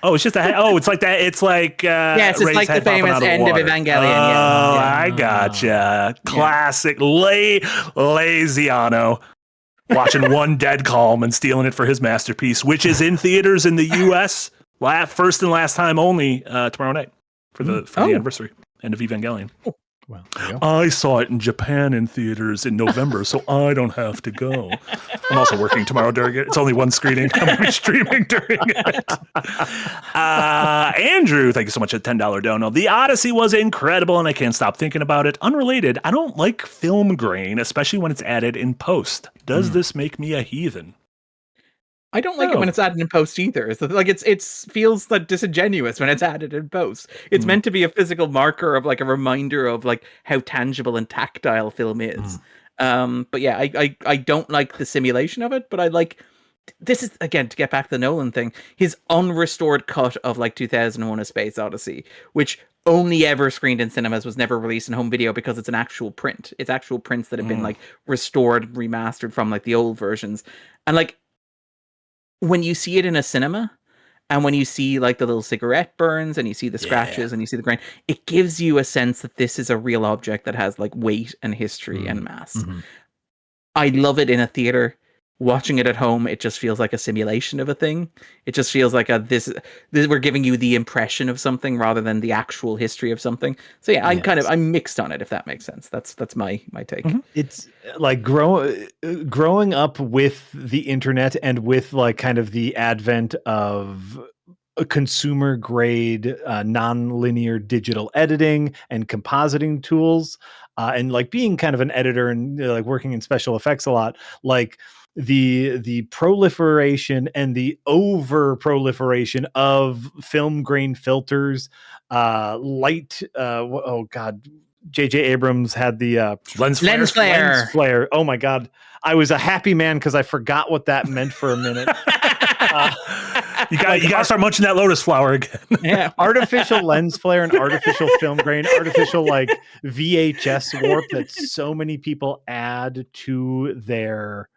Oh, it's just it's like that. It's like
yes, it's
Ray's
like the
head popping
famous
out of
end of
water.
Evangelion.
Oh,
Yeah.
I gotcha. Classic Laziano watching one Dead Calm and stealing it for his masterpiece, which is in theaters in the U.S. First and last time only tomorrow night for the anniversary end of Evangelion.
Well,
I saw it in Japan in theaters in November, so I don't have to go. I'm also working tomorrow during it. It's only one screening. I'm going to be streaming during it. Andrew, thank you so much, a $10 dono. The Odyssey was incredible, and I can't stop thinking about it. Unrelated, I don't like film grain, especially when it's added in post. Does this make me a heathen?
I don't like it when it's added in post either. It's like it feels like disingenuous when it's added in post. It's meant to be a physical marker of like a reminder of like how tangible and tactile film is. But yeah, I don't like the simulation of it, but I like this is again to get back to the Nolan thing, his unrestored cut of like 2001: A Space Odyssey, which only ever screened in cinemas, was never released in home video because it's an actual print. It's actual prints that have been like restored, remastered from like the old versions. And like when you see it in a cinema and when you see like the little cigarette burns and you see the scratches and you see the grain, it gives you a sense that this is a real object that has like weight and history and mass. I love it in a theater. Watching it at home, it just feels like a simulation of a thing. It just feels like this we're giving you the impression of something rather than the actual history of something. So yeah, I'm mixed on it, if that makes sense. That's my take.
It's like growing up with the internet and with like kind of the advent of consumer grade non-linear digital editing and compositing tools, and like being kind of an editor and like working in special effects a lot, like the proliferation and the over proliferation of film grain filters, light J.J. Abrams had the
Lens flare.
lens flare. Oh my God. I was a happy man because I forgot what that meant for a minute.
You got to start munching that lotus flower again.
Yeah.
Artificial lens flare and artificial film grain, artificial like VHS warp that so many people add to their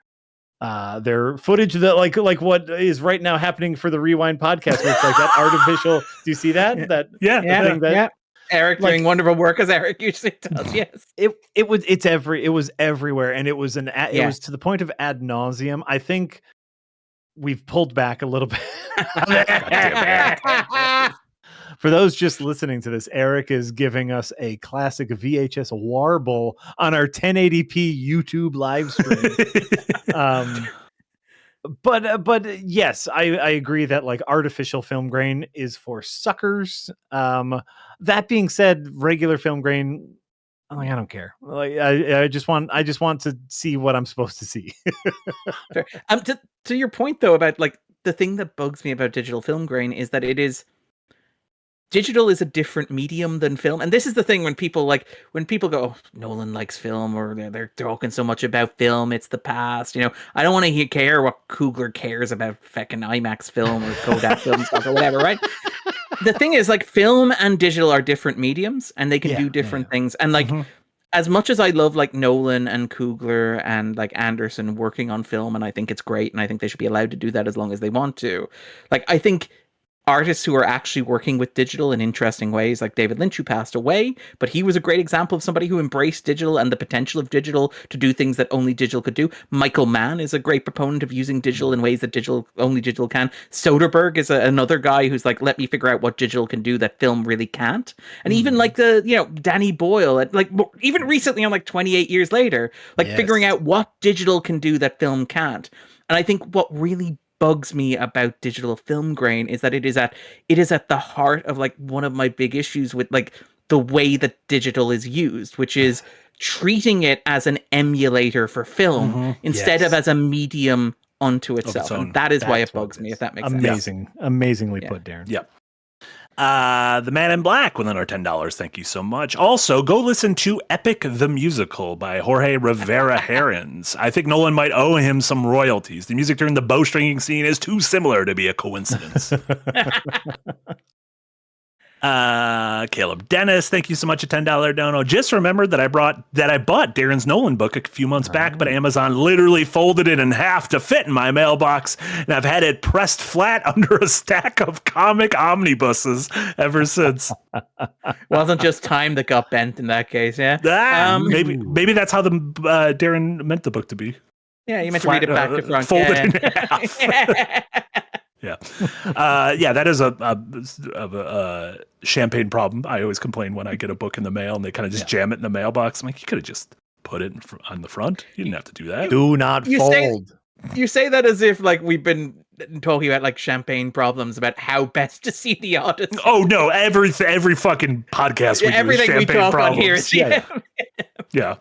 footage, that like what is right now happening for the Rewind podcast, where it's like that artificial. Do you see that? That thing that
Eric doing wonderful work as Eric usually does. Yes,
it was everywhere, and it was it was to the point of ad nauseum. I think we've pulled back a little bit. For those just listening to this, Eric is giving us a classic VHS warble on our 1080p YouTube live stream. But yes, I agree that like artificial film grain is for suckers. That being said, regular film grain, I don't care. Like I just want to see what I'm supposed to see.
Sure. To your point though about like the thing that bugs me about digital film grain is that digital is a different medium than film. And this is the thing when people go, oh, Nolan likes film, or they're talking so much about film, it's the past. I don't want to care what Coogler cares about fucking IMAX film or Kodak film stuff or whatever, right? The thing is, like, film and digital are different mediums, and they can do different things. And like, as much as I love like Nolan and Coogler and like Anderson working on film, and I think it's great, and I think they should be allowed to do that as long as they want to. Like, I think artists who are actually working with digital in interesting ways, like David Lynch, who passed away, but he was a great example of somebody who embraced digital and the potential of digital to do things that only digital could do. Michael Mann is a great proponent of using digital in ways that only digital can. Soderbergh is another guy who's like, let me figure out what digital can do that film really can't. And even like Danny Boyle, like even recently on like 28 years later, like figuring out what digital can do that film can't. And I think what really bugs me about digital film grain is that it is at the heart of like one of my big issues with like the way that digital is used, which is treating it as an emulator for film instead of as a medium unto itself. And that is why it bugs me, if that makes sense.
Amazingly put, Darren.
Yep. The Man in Black with another $10. Thank you so much. Also, go listen to Epic the Musical by Jorge Rivera Herons. I think Nolan might owe him some royalties. The music during the bowstringing scene is too similar to be a coincidence. Caleb Dennis, thank you so much, a $10 dono. Just remembered that I bought Darren's Nolan book a few months back, but Amazon literally folded it in half to fit in my mailbox, and I've had it pressed flat under a stack of comic omnibuses ever since.
Wasn't just time that got bent in that case, yeah?
Maybe that's how the Darren meant the book to be.
Yeah, you meant to read it back to front.
Folded in half. Yeah, that is a champagne problem. I always complain when I get a book in the mail and they kind of just jam it in the mailbox. I'm like, you could have just put it on the front. You didn't have to do that.
Do not fold.
You say that as if like we've been talking about like champagne problems about how best to see The Odyssey.
Oh no, every fucking podcast we do is champagne
we talk
problems.
On here is
yeah.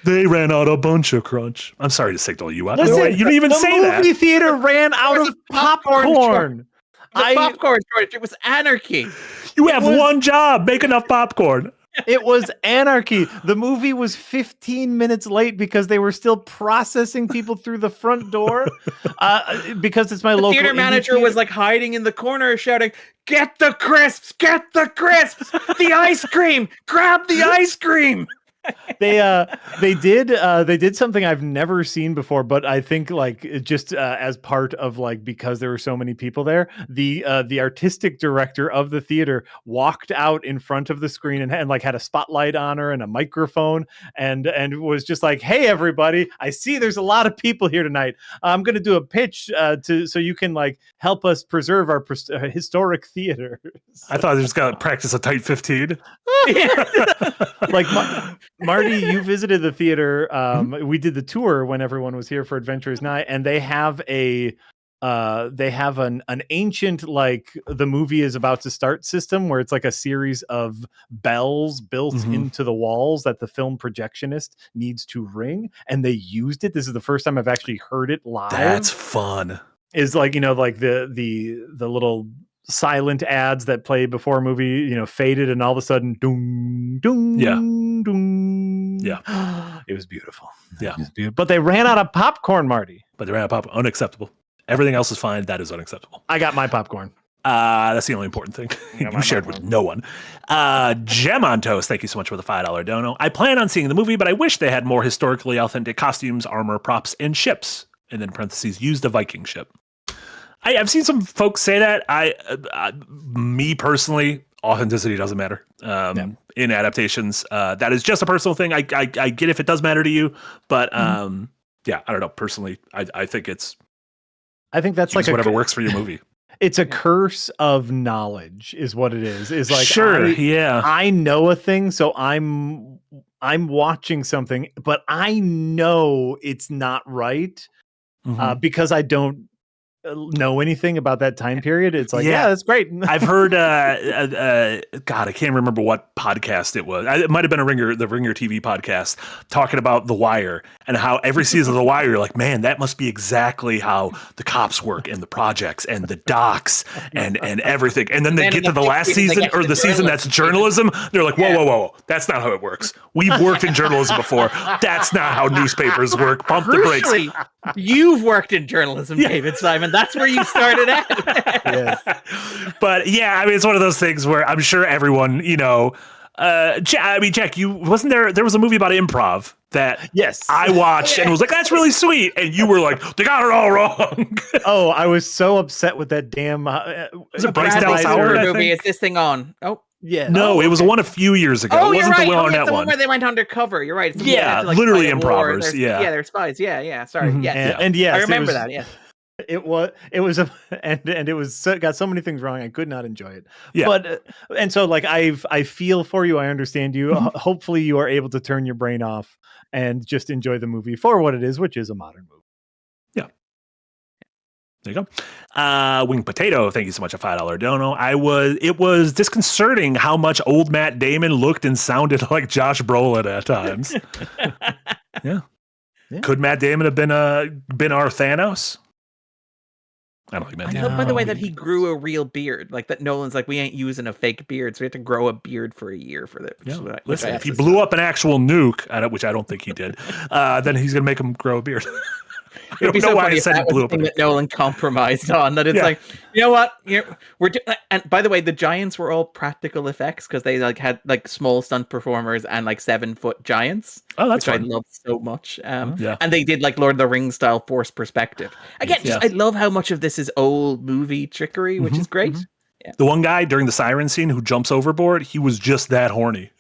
They ran out a bunch of crunch. I'm sorry to signal you out.
Listen,
no, you didn't even say that.
The movie theater ran out of popcorn.
Popcorn shortage. It was anarchy.
You have one job: make enough popcorn.
It was anarchy. The movie was 15 minutes late because they were still processing people through the front door. Because it's my local
theater manager was like hiding in the corner shouting, "Get the crisps! Get the crisps! The ice cream! Grab the ice cream!"
They did something I've never seen before, but I think like just as part of like, because there were so many people there, the artistic director of the theater walked out in front of the screen and like had a spotlight on her and a microphone and was just like, "Hey everybody, I see there's a lot of people here tonight. I'm going to do a pitch so you can like help us preserve our historic theater."
I thought I just got to practice a tight 15.
Like Marty, you visited the theater. We did the tour when everyone was here for Adventurers Night, and they have an ancient, like the movie is about to start system where it's like a series of bells built into the walls that the film projectionist needs to ring, and they used it. This is the first time I've actually heard it live.
That's fun.
Is like, like the little silent ads that play before a movie, faded, and all of a sudden, doom, doom,
Yeah.
doom.
Yeah.
It was beautiful.
Yeah.
It was beautiful. But they ran out of popcorn, Marty.
But the ran pop unacceptable. Everything else is fine. That is unacceptable.
I got my popcorn.
That's the only important thing you shared with no one. Gem on Toast, thank you so much for the $5 dono. I plan on seeing the movie, but I wish they had more historically authentic costumes, armor, props, and ships. And then parentheses, used a Viking ship. I've seen some folks say that. Me personally, authenticity doesn't matter in adaptations. That is just a personal thing. I get if it does matter to you, but I don't know. Personally, I think it's.
I think that's like
whatever works for your movie.
It's a curse of knowledge, is what it is. Is like I know a thing, so I'm watching something, but I know it's not right because I don't know anything about that time period. It's like, that's great.
I've heard God, I can't remember what podcast it was. It might have been the Ringer TV podcast talking about The Wire and how every season of The Wire, you're like, man, that must be exactly how the cops work and the projects and the docks and everything. And then they get to the last season or the season that's journalism. They're like, whoa. That's not how it works. We've worked in journalism before. That's not how newspapers work. Pump the brakes.
You've worked in journalism, David Simon. That's where you started at.
Yes.
But yeah, I mean, it's one of those things where I'm sure everyone, Jack, wasn't there was a movie about improv that I watched and was like, that's really sweet. And you were like, they got it all wrong.
Oh, I was so upset with that damn.
Was it Bryce Dallas Howard
movie? Is this thing on? Oh.
Yeah.
No, it was one a few years ago.
Oh,
it wasn't
you're right.
the Will Arnett
the
one
where they went undercover. You're right. It's
literally improvers.
They're spies. Yeah. Sorry. Yes.
And yes,
I remember that. Yeah.
It was and it was got so many things wrong. I could not enjoy it.
Yeah.
But and so like I feel for you. I understand you. Hopefully you are able to turn your brain off and just enjoy the movie for what it is, which is a modern movie.
Yeah. There you go. Winged Potato, thank you so much, a $5 dono. It was disconcerting how much old Matt Damon looked and sounded like Josh Brolin at times. Yeah. Could Matt Damon have been our Thanos? I don't think Matt Damon.
By the way, that he grew a real beard. Like that Nolan's like, we ain't using a fake beard, so we have to grow a beard for a year for that.
Yeah. Listen, if he blew up an actual nuke, which I don't think he did, then he's going to make him grow a beard.
It'd be so funny if that was the thing that Nolan compromised on. That it's like, you know what? And by the way, the giants were all practical effects because they had small stunt performers and 7-foot giants.
Oh, that's
which
fun.
I love so much. And they did Lord of the Rings style forced perspective. Again, I love how much of this is old movie trickery, which is great. Yeah.
The one guy during the siren scene who jumps overboard, he was just that horny.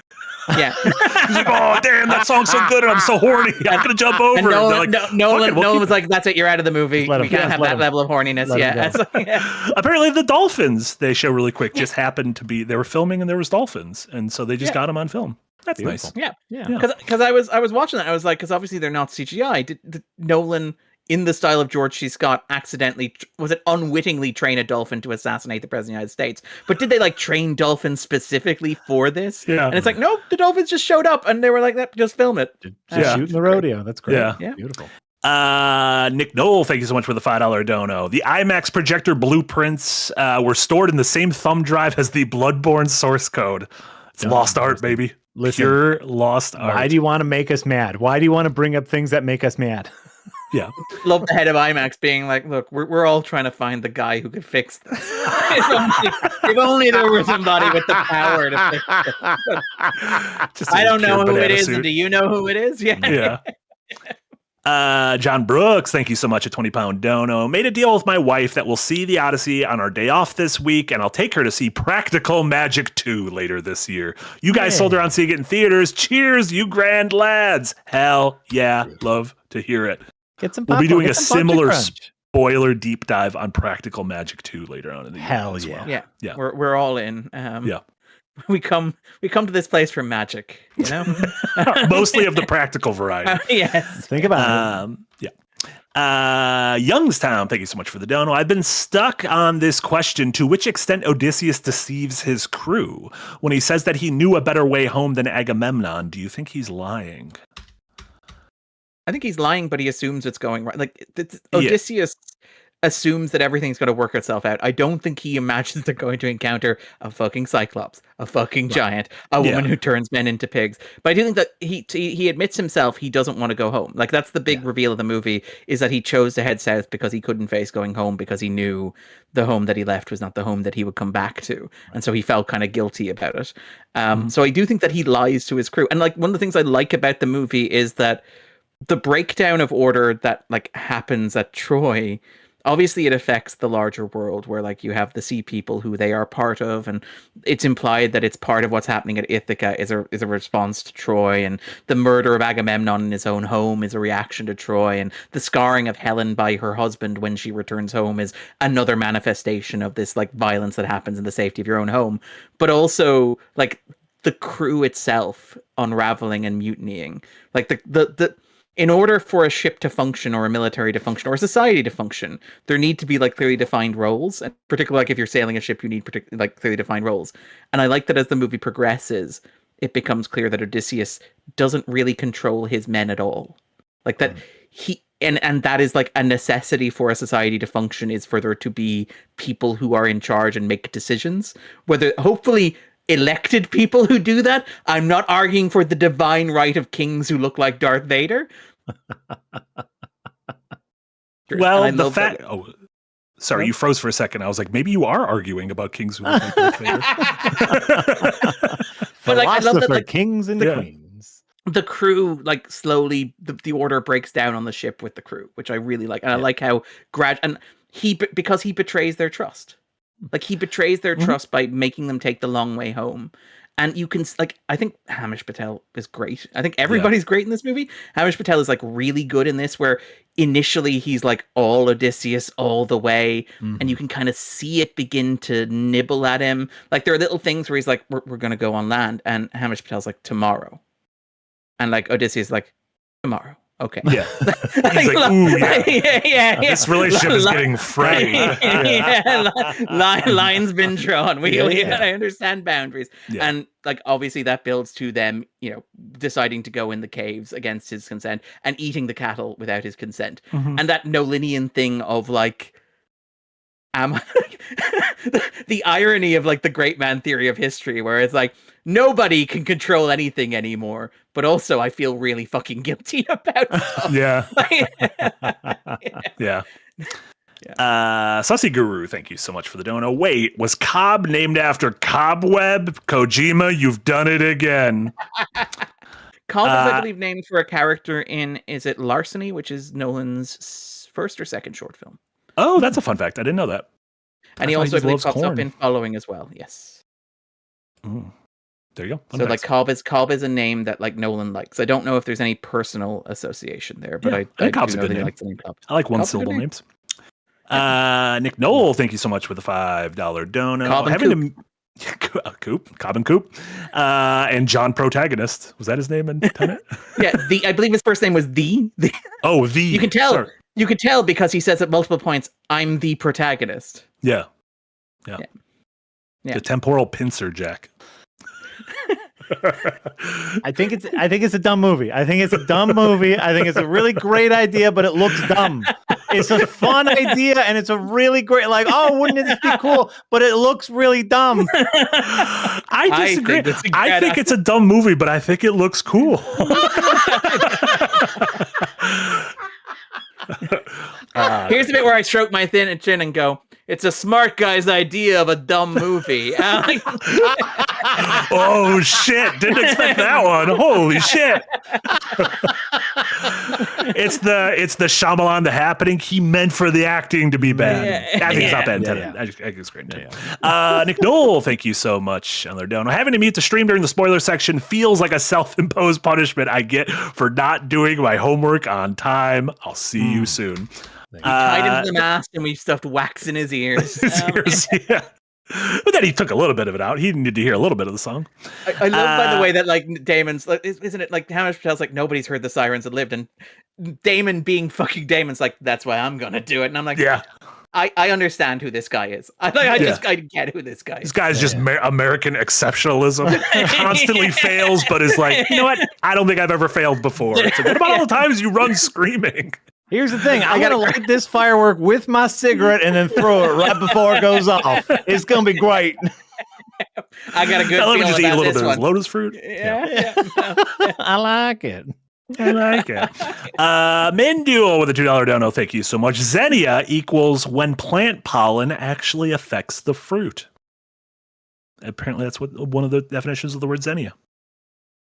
Yeah.
He's like, oh, damn, that song's so good and I'm so horny. I'm going to jump over.
And Nolan was like, that's it, you're out of the movie. We can't have that level of horniness.
Apparently the dolphins they show really quick just happened to be, they were filming and there was dolphins. And so they just got them on film. That's nice.
Yeah. Because I was watching that. I was like, because obviously they're not CGI. Did Nolan, in the style of George C. Scott, unwittingly train a dolphin to assassinate the president of the United States? But did they train dolphins specifically for this?
Yeah.
And it's like, no, the dolphins just showed up and they were like, just film it.
Shooting the rodeo. That's great.
Yeah.
Beautiful.
Nick Knoll, thank you so much for the $5 dono. The IMAX projector blueprints were stored in the same thumb drive as the Bloodborne source code. It's lost art, baby.
Listen,
pure lost art.
Why do you want to make us mad? Why do you want to bring up things that make us mad?
Yeah.
Love the head of IMAX being like, look, we're all trying to find the guy who could fix this. if only there were somebody with the power to fix it. I don't know who it is. And do you know who it is?
Yeah. John Brooks, thank you so much, a 20-pound dono. Made a deal with my wife that we'll see The Odyssey on our day off this week, and I'll take her to see Practical Magic 2 later this year. You guys sold her on seeing it in theaters. Cheers, you grand lads. Hell yeah. Love to hear it. We'll be doing a similar spoiler deep dive on Practical Magic 2 later on in the year.
Hell
as
yeah.
well.
Yeah. We're all in. We come to this place for magic,
mostly of the practical variety.
Yes.
Think about it.
Youngstown, thank you so much for the dono. I've been stuck on this question: to which extent Odysseus deceives his crew when he says that he knew a better way home than Agamemnon? Do you think he's lying?
I think he's lying, but he assumes it's going right. Odysseus assumes that everything's going to work itself out. I don't think he imagines they're going to encounter a fucking cyclops, a fucking giant, a woman who turns men into pigs. But I do think that he admits himself he doesn't want to go home. Like, that's the big reveal of the movie, is that he chose to head south because he couldn't face going home, because he knew the home that he left was not the home that he would come back to. And so he felt kind of guilty about it. So I do think that he lies to his crew. And like, one of the things I like about the movie is that the breakdown of order that like happens at Troy, obviously it affects the larger world, where like you have the sea people who they are part of, and it's implied that it's part of what's happening at Ithaca is a response to Troy, and the murder of Agamemnon in his own home is a reaction to Troy, and the scarring of Helen by her husband when she returns home is another manifestation of this like violence that happens in the safety of your own home. But also like the crew itself unraveling and mutinying, like the in order for a ship to function, or a military to function, or a society to function, there need to be like clearly defined roles. And particularly like if you're sailing a ship, you need like clearly defined roles. And I like that as the movie progresses, it becomes clear that Odysseus doesn't really control his men at all. Like that and that is like a necessity for a society to function, is for there to be people who are in charge and make decisions, whether hopefully elected people who do that. I'm not arguing for the divine right of kings who look like Darth Vader.
Well, the fact... Oh, sorry, you froze for a second. I was like, maybe you are arguing about kings who look like Darth Vader.
But like, I love that, like,
kings and the queens.
The crew, like, slowly, the order breaks down on the ship with the crew, which I really like. And I like how... because he betrays their trust. Like, he betrays their trust by making them take the long way home. And you can, like, I think Hamish Patel is great. I think everybody's great in this movie. Hamish Patel is, like, really good in this, where initially he's, like, all Odysseus all the way. And you can kind of see it begin to nibble at him. Like, there are little things where he's like, we're going to go on land. And Hamish Patel's like, tomorrow. And, like, Odysseus is like, tomorrow. Okay.
Yeah. He's like, ooh, yeah. This relationship is getting frayed.
Line's been drawn. I understand boundaries. Yeah. And like, obviously that builds to them, you know, deciding to go in the caves against his consent and eating the cattle without his consent. And that Nolinian thing of like, the irony of like the great man theory of history, where it's like, nobody can control anything anymore, but also I feel really fucking guilty about stuff.
Yeah. Sussy Guru, thank you so much for the dono. Wait, was Cobb named after Cobweb? Kojima, you've done it again.
Cobb is, I believe, named for a character in, is it Larceny, which is Nolan's first or second short film.
Oh, that's a fun fact. I didn't know that.
And he also, I believe, pops up in Following as well. Yes.
There you go.
Fun facts. Like Cobb is a name that like Nolan likes. I don't know if there's any personal association there, but I think
Cobb's a good name.
Like the name Cobb.
I like one syllable names. Nick Knoll, thank you so much for the $5 dono.
Cobb and
Coop. Cobb and Coop. And John Protagonist. Was that his name in Tenet?
I believe his first name was the.
Oh, the.
You can tell.
Sorry.
You could tell because he says at multiple points, "I'm the protagonist."
Yeah. The temporal pincer, Jack.
I think it's a dumb movie. I think it's a dumb movie. I think it's a really great idea, but it looks dumb. It's a fun idea, and it's a really great, like, oh, wouldn't it be cool? But it looks really dumb.
I disagree. I think it's a dumb movie, but I think it looks cool.
Here's the bit where I stroke my thin chin and go, "It's a smart guy's idea of a dumb movie."
Oh shit! Didn't expect that one. Holy shit! It's the Shyamalan The Happening. He meant for the acting to be bad. I think it's not bad. I think it's great. Nick Knoll, thank you so much. Having to mute the stream during the spoiler section feels like a self-imposed punishment I get for not doing my homework on time. I'll see you soon.
We tied him to the mast and we stuffed wax in his ears.
But then he took a little bit of it out. He needed to hear a little bit of the song.
I love, by the way, that like Damon's, like, isn't it like Hamish Patel's like, nobody's heard the sirens that lived, and Damon being fucking Damon's like, that's why I'm gonna do it. And I'm like, I understand who this guy is. I get who this guy is.
This guy's just American exceptionalism. Constantly fails, but is like, you know what? I don't think I've ever failed before. It's like, what about all the times you run screaming?
Here's the thing. I gotta light this firework with my cigarette and then throw it right before it goes off. It's gonna be great.
I got a good
Let me
feeling
just eat a
about
little
this
bit
one.
of lotus fruit.
Yeah.
I like it.
I like it. Menduel with a $2 dono. Thank you so much. Xenia equals when plant pollen actually affects the fruit. Apparently, that's what one of the definitions of the word Xenia.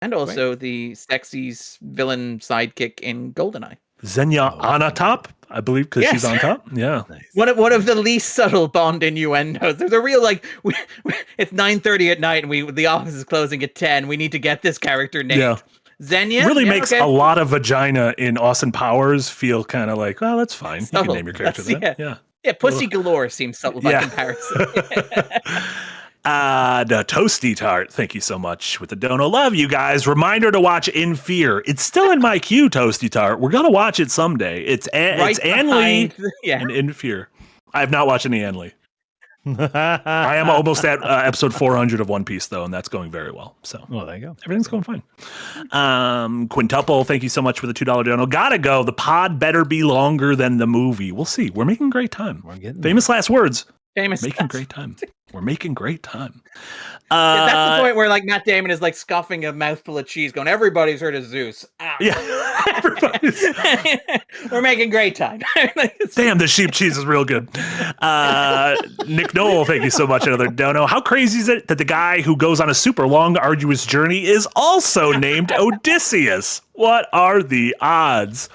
And also the sexy villain sidekick in GoldenEye.
Xenia on a top, I believe, because she's on top. Yeah.
One of the least subtle Bond innuendos. There's a real it's 9:30 at night and the office is closing at 10. We need to get this character named.
Yeah.
Xenia
Really makes a lot of vagina in Austin Powers feel kind of like, well, that's fine.
Subtle.
You can name your character that. Yeah.
Yeah, Pussy Galore seems subtle by comparison.
The Toasty Tart, thank you so much with the dono. Love you guys. Reminder to watch In Fear. It's still in my queue, Toasty Tart. We're gonna watch it someday. It's Ann Lee and In Fear. I have not watched any Ann Lee. I am almost at episode 400 of One Piece though, and that's going very well. So,
well, there you go.
Everything's going fine. Quintuple, thank you so much for the $2 dono. Gotta go. The pod better be longer than the movie. We'll see. We're making great time.
We're getting
famous last words.
Famous
making great time. We're making great time.
That's the point where like Matt Damon is like scoffing a mouthful of cheese, going, "Everybody's heard of Zeus." Ow.
Yeah, everybody's.
We're making great time.
Damn, the sheep cheese is real good. Nick Noel, thank you so much. Another dono. How crazy is it that the guy who goes on a super long, arduous journey is also named Odysseus? What are the odds?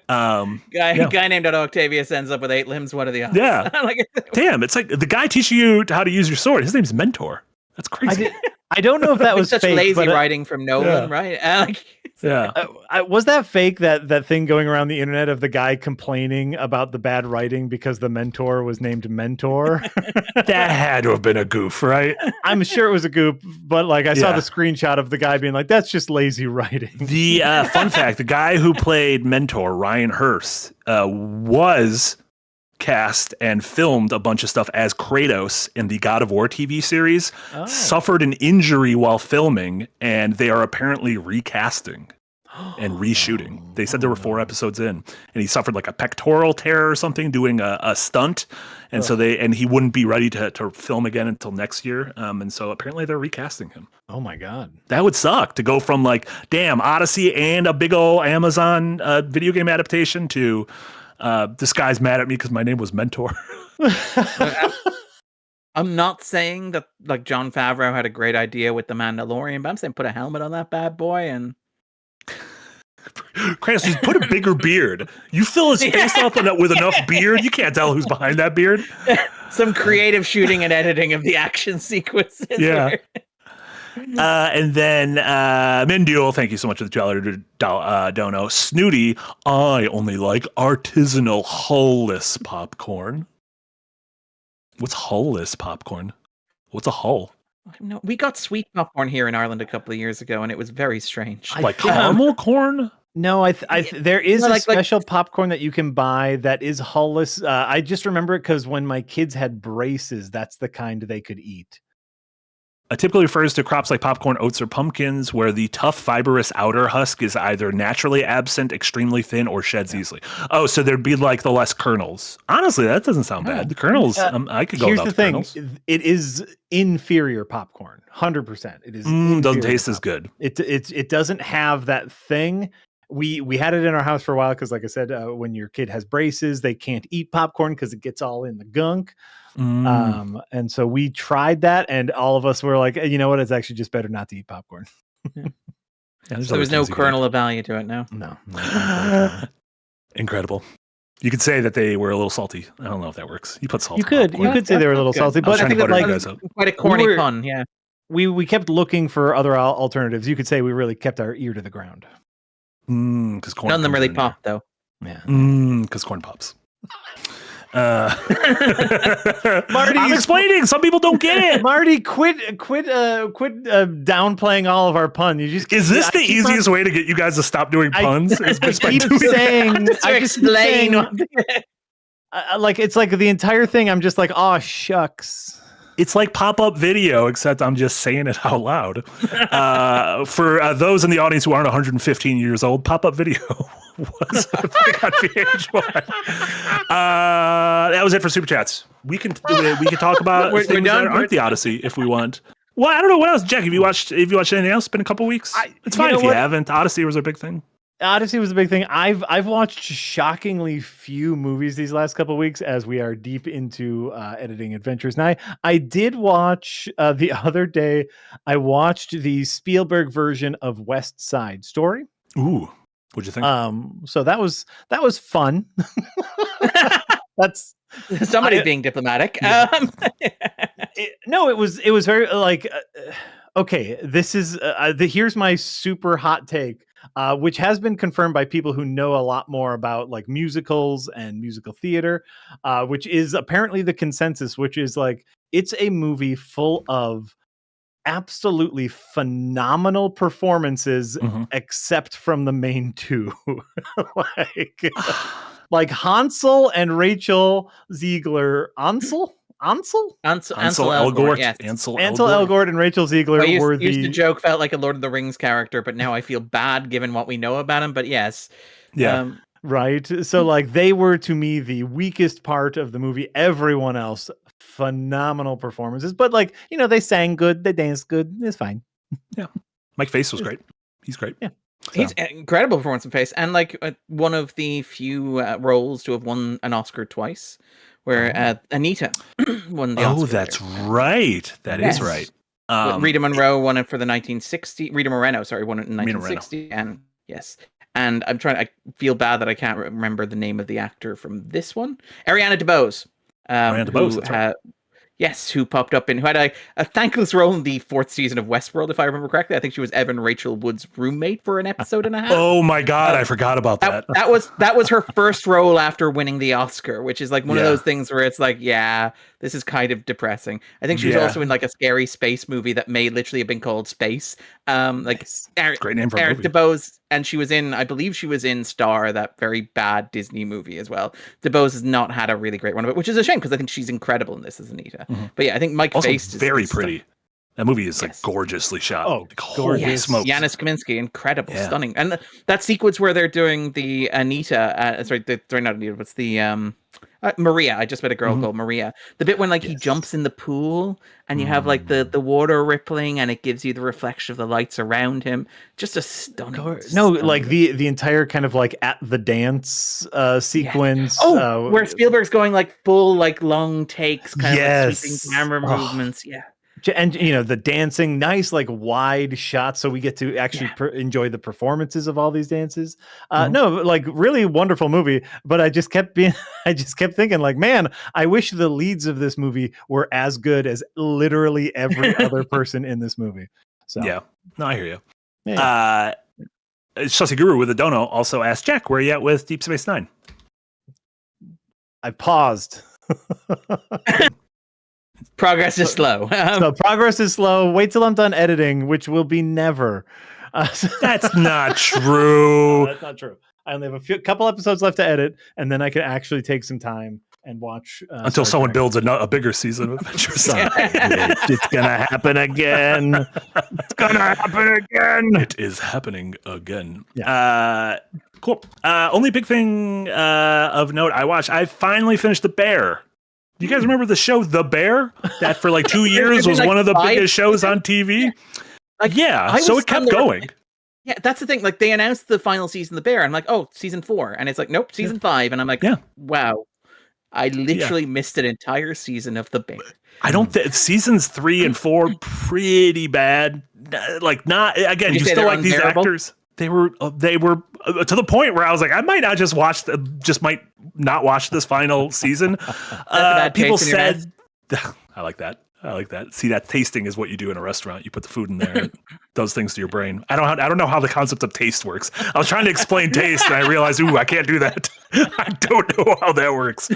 Guy named Otto Octavius ends up with 8 limbs. What are the odds?
Yeah. Damn, it's like the guy teaching you how to use your sword. His name's Mentor. That's crazy.
I don't know if that was
such
fake,
lazy writing from Nolan, right?
Was that fake? That thing going around the internet of the guy complaining about the bad writing because the mentor was named Mentor?
That had to have been a goof, right?
I'm sure it was a goof, but like I saw the screenshot of the guy being like, "That's just lazy writing."
The fun fact: the guy who played Mentor, Ryan Hurst, was cast and filmed a bunch of stuff as Kratos in the God of War TV series, suffered an injury while filming, and they are apparently recasting and reshooting. They said there were 4 episodes in, and he suffered like a pectoral tear or something doing a stunt, and so he wouldn't be ready to film again until next year, and so apparently they're recasting him.
Oh my god,
that would suck to go from like damn Odyssey and a big old Amazon video game adaptation to this guy's mad at me because my name was Mentor.
I'm not saying that like Jon Favreau had a great idea with the Mandalorian, but I'm saying put a helmet on that bad boy and
Kratos, just put a bigger beard. You fill his face up with enough beard, you can't tell who's behind that beard.
Some creative shooting and editing of the action sequences.
Yeah. And then Menduel, thank you so much for the $2 dono. Snooty, I only like artisanal hull-less popcorn. What's hull-less popcorn? What's a hull?
No, we got sweet popcorn here in Ireland a couple of years ago, and it was very strange.
Like caramel corn?
No, there is a special popcorn that you can buy that is hull-less. I just remember it because when my kids had braces, that's the kind they could eat.
Typically refers to crops like popcorn, oats, or pumpkins, where the tough, fibrous outer husk is either naturally absent, extremely thin, or sheds easily. Oh, so there'd be like the less kernels. Honestly, that doesn't sound bad. The kernels, I could go without the kernels.
Here's the thing. It is inferior popcorn. 100%. It is
doesn't taste as good.
It doesn't have that thing. We had it in our house for a while because, like I said, when your kid has braces, they can't eat popcorn because it gets all in the gunk. And so we tried that, and all of us were like, you know what? It's actually just better not to eat popcorn.
So there was no kernel of value to it. No.
Incredible. You could say that they were a little salty. I don't know if that works. You put salt.
You could say they were a little salty, but I think that
quite a corny pun. Yeah.
We kept looking for other alternatives. You could say we really kept our ear to the ground.
Because corn.
None of them really popped, though.
Yeah.
Because corn pops.
Marty,
I'm explaining. Some people don't get it.
Marty, quit downplaying all of our puns.
Is this the easiest way to get you guys to stop doing puns?
I keep saying. I just explain. Like it's like the entire thing. I'm just like, oh shucks.
It's like pop-up video, except I'm just saying it out loud. For those in the audience who aren't 115 years old, pop-up video was a thing on VH1. That was it for super chats. We can talk about
We're
things
done.
that aren't the Odyssey if we want. Well, I don't know what else. Jack, have you watched anything else? It's been a couple weeks. It's fine if you haven't. Odyssey was a big thing.
Odyssey was a big thing. I've watched shockingly few movies these last couple of weeks as we are deep into editing adventures. Now, I did watch the other day. I watched the Spielberg version of West Side Story.
Ooh, what'd you think?
So that was fun. That's
Somebody's being diplomatic.
Yeah. It was very like okay. This is here's my super hot take. Which has been confirmed by people who know a lot more about like musicals and musical theater, which is apparently the consensus, which is like it's a movie full of absolutely phenomenal performances, except from the main two. like Hansel and Rachel Ziegler. Ansel
Elgort.
Yes.
Ansel
Elgort and Rachel Ziegler were
used the joke felt like a Lord of the Rings character, but now I feel bad given what we know about him. But yes,
right. So like they were to me the weakest part of the movie. Everyone else, phenomenal performances. But like they sang good, they danced good. It's fine.
Yeah, Mike Face was great. He's great.
Yeah.
So. He's incredible performance in Face, and like one of the few roles to have won an Oscar twice. Where Anita won the Oscar.
Oh, that's right. That is right.
Rita Monroe won it for the 1960. Rita Moreno, sorry, won it in 1960. And yes, and I feel bad that I can't remember the name of the actor from this one. Ariana DeBose.
Ariana DeBose. That's right.
Yes, who popped up who had a thankless role in the 4th season of Westworld, if I remember correctly. I think she was Evan Rachel Wood's roommate for an episode and a half.
Oh my God, I forgot about that.
That was her first role after winning the Oscar, which is like one of those things where it's like, yeah, this is kind of depressing. I think she was also in like a scary space movie that may literally have been called Space.
Great name for a movie.
DeBose, and I believe she was in Star, that very bad Disney movie as well. DeBose has not had a really great one of it, which is a shame because I think she's incredible in this as Anita. But yeah, I think Mike
also
Face is
very pretty. That movie is like gorgeously shot.
Oh,
like, holy smokes.
Yanis Kaminski, incredible, stunning. And that sequence where they're doing the Anita, sorry, not Anita, what's the Maria. I just met a girl called Maria. The bit when like he jumps in the pool and you have like the water rippling and it gives you the reflection of the lights around him. Just a stunning.
Like the entire kind of like at the dance sequence.
Where Spielberg's going like full like long takes, kind of like sweeping camera movements. Yeah.
And the dancing, nice like wide shots, so we get to actually enjoy the performances of all these dances. No, like really wonderful movie. But I just kept thinking like, man, I wish the leads of this movie were as good as literally every other person in this movie. So
yeah, no, I hear you.
Yeah.
Chelsea Guru with a dono also asked Jack, where are you at with Deep Space Nine?
I paused.
Progress is slow.
So progress is slow. Wait till I'm done editing, which will be never.
That's not true.
That's not true. I only have couple episodes left to edit, and then I can actually take some time and watch.
Until someone builds a bigger season of Adventures. It's gonna happen again. It's gonna happen again. It is happening again.
Yeah.
Cool. Only big thing of note I finally finished The Bear. Do you guys remember the show The Bear? That for like 2 years was like one of the biggest shows on TV. So it kept going.
Yeah, that's the thing. Like they announced the final season of The Bear. I'm like, oh, season 4. And it's like, nope, season 5. And I'm like, wow. I literally missed an entire season of The Bear.
I don't think seasons 3 and 4 pretty bad. Like not again, you still like these actors. They were to the point where I was like, I might not might not watch this final season. People said, I like that. See, that tasting is what you do in a restaurant. You put the food in there, it does things to your brain. I don't know how the concept of taste works. I was trying to explain taste, and I realized, I can't do that. I don't know how that works.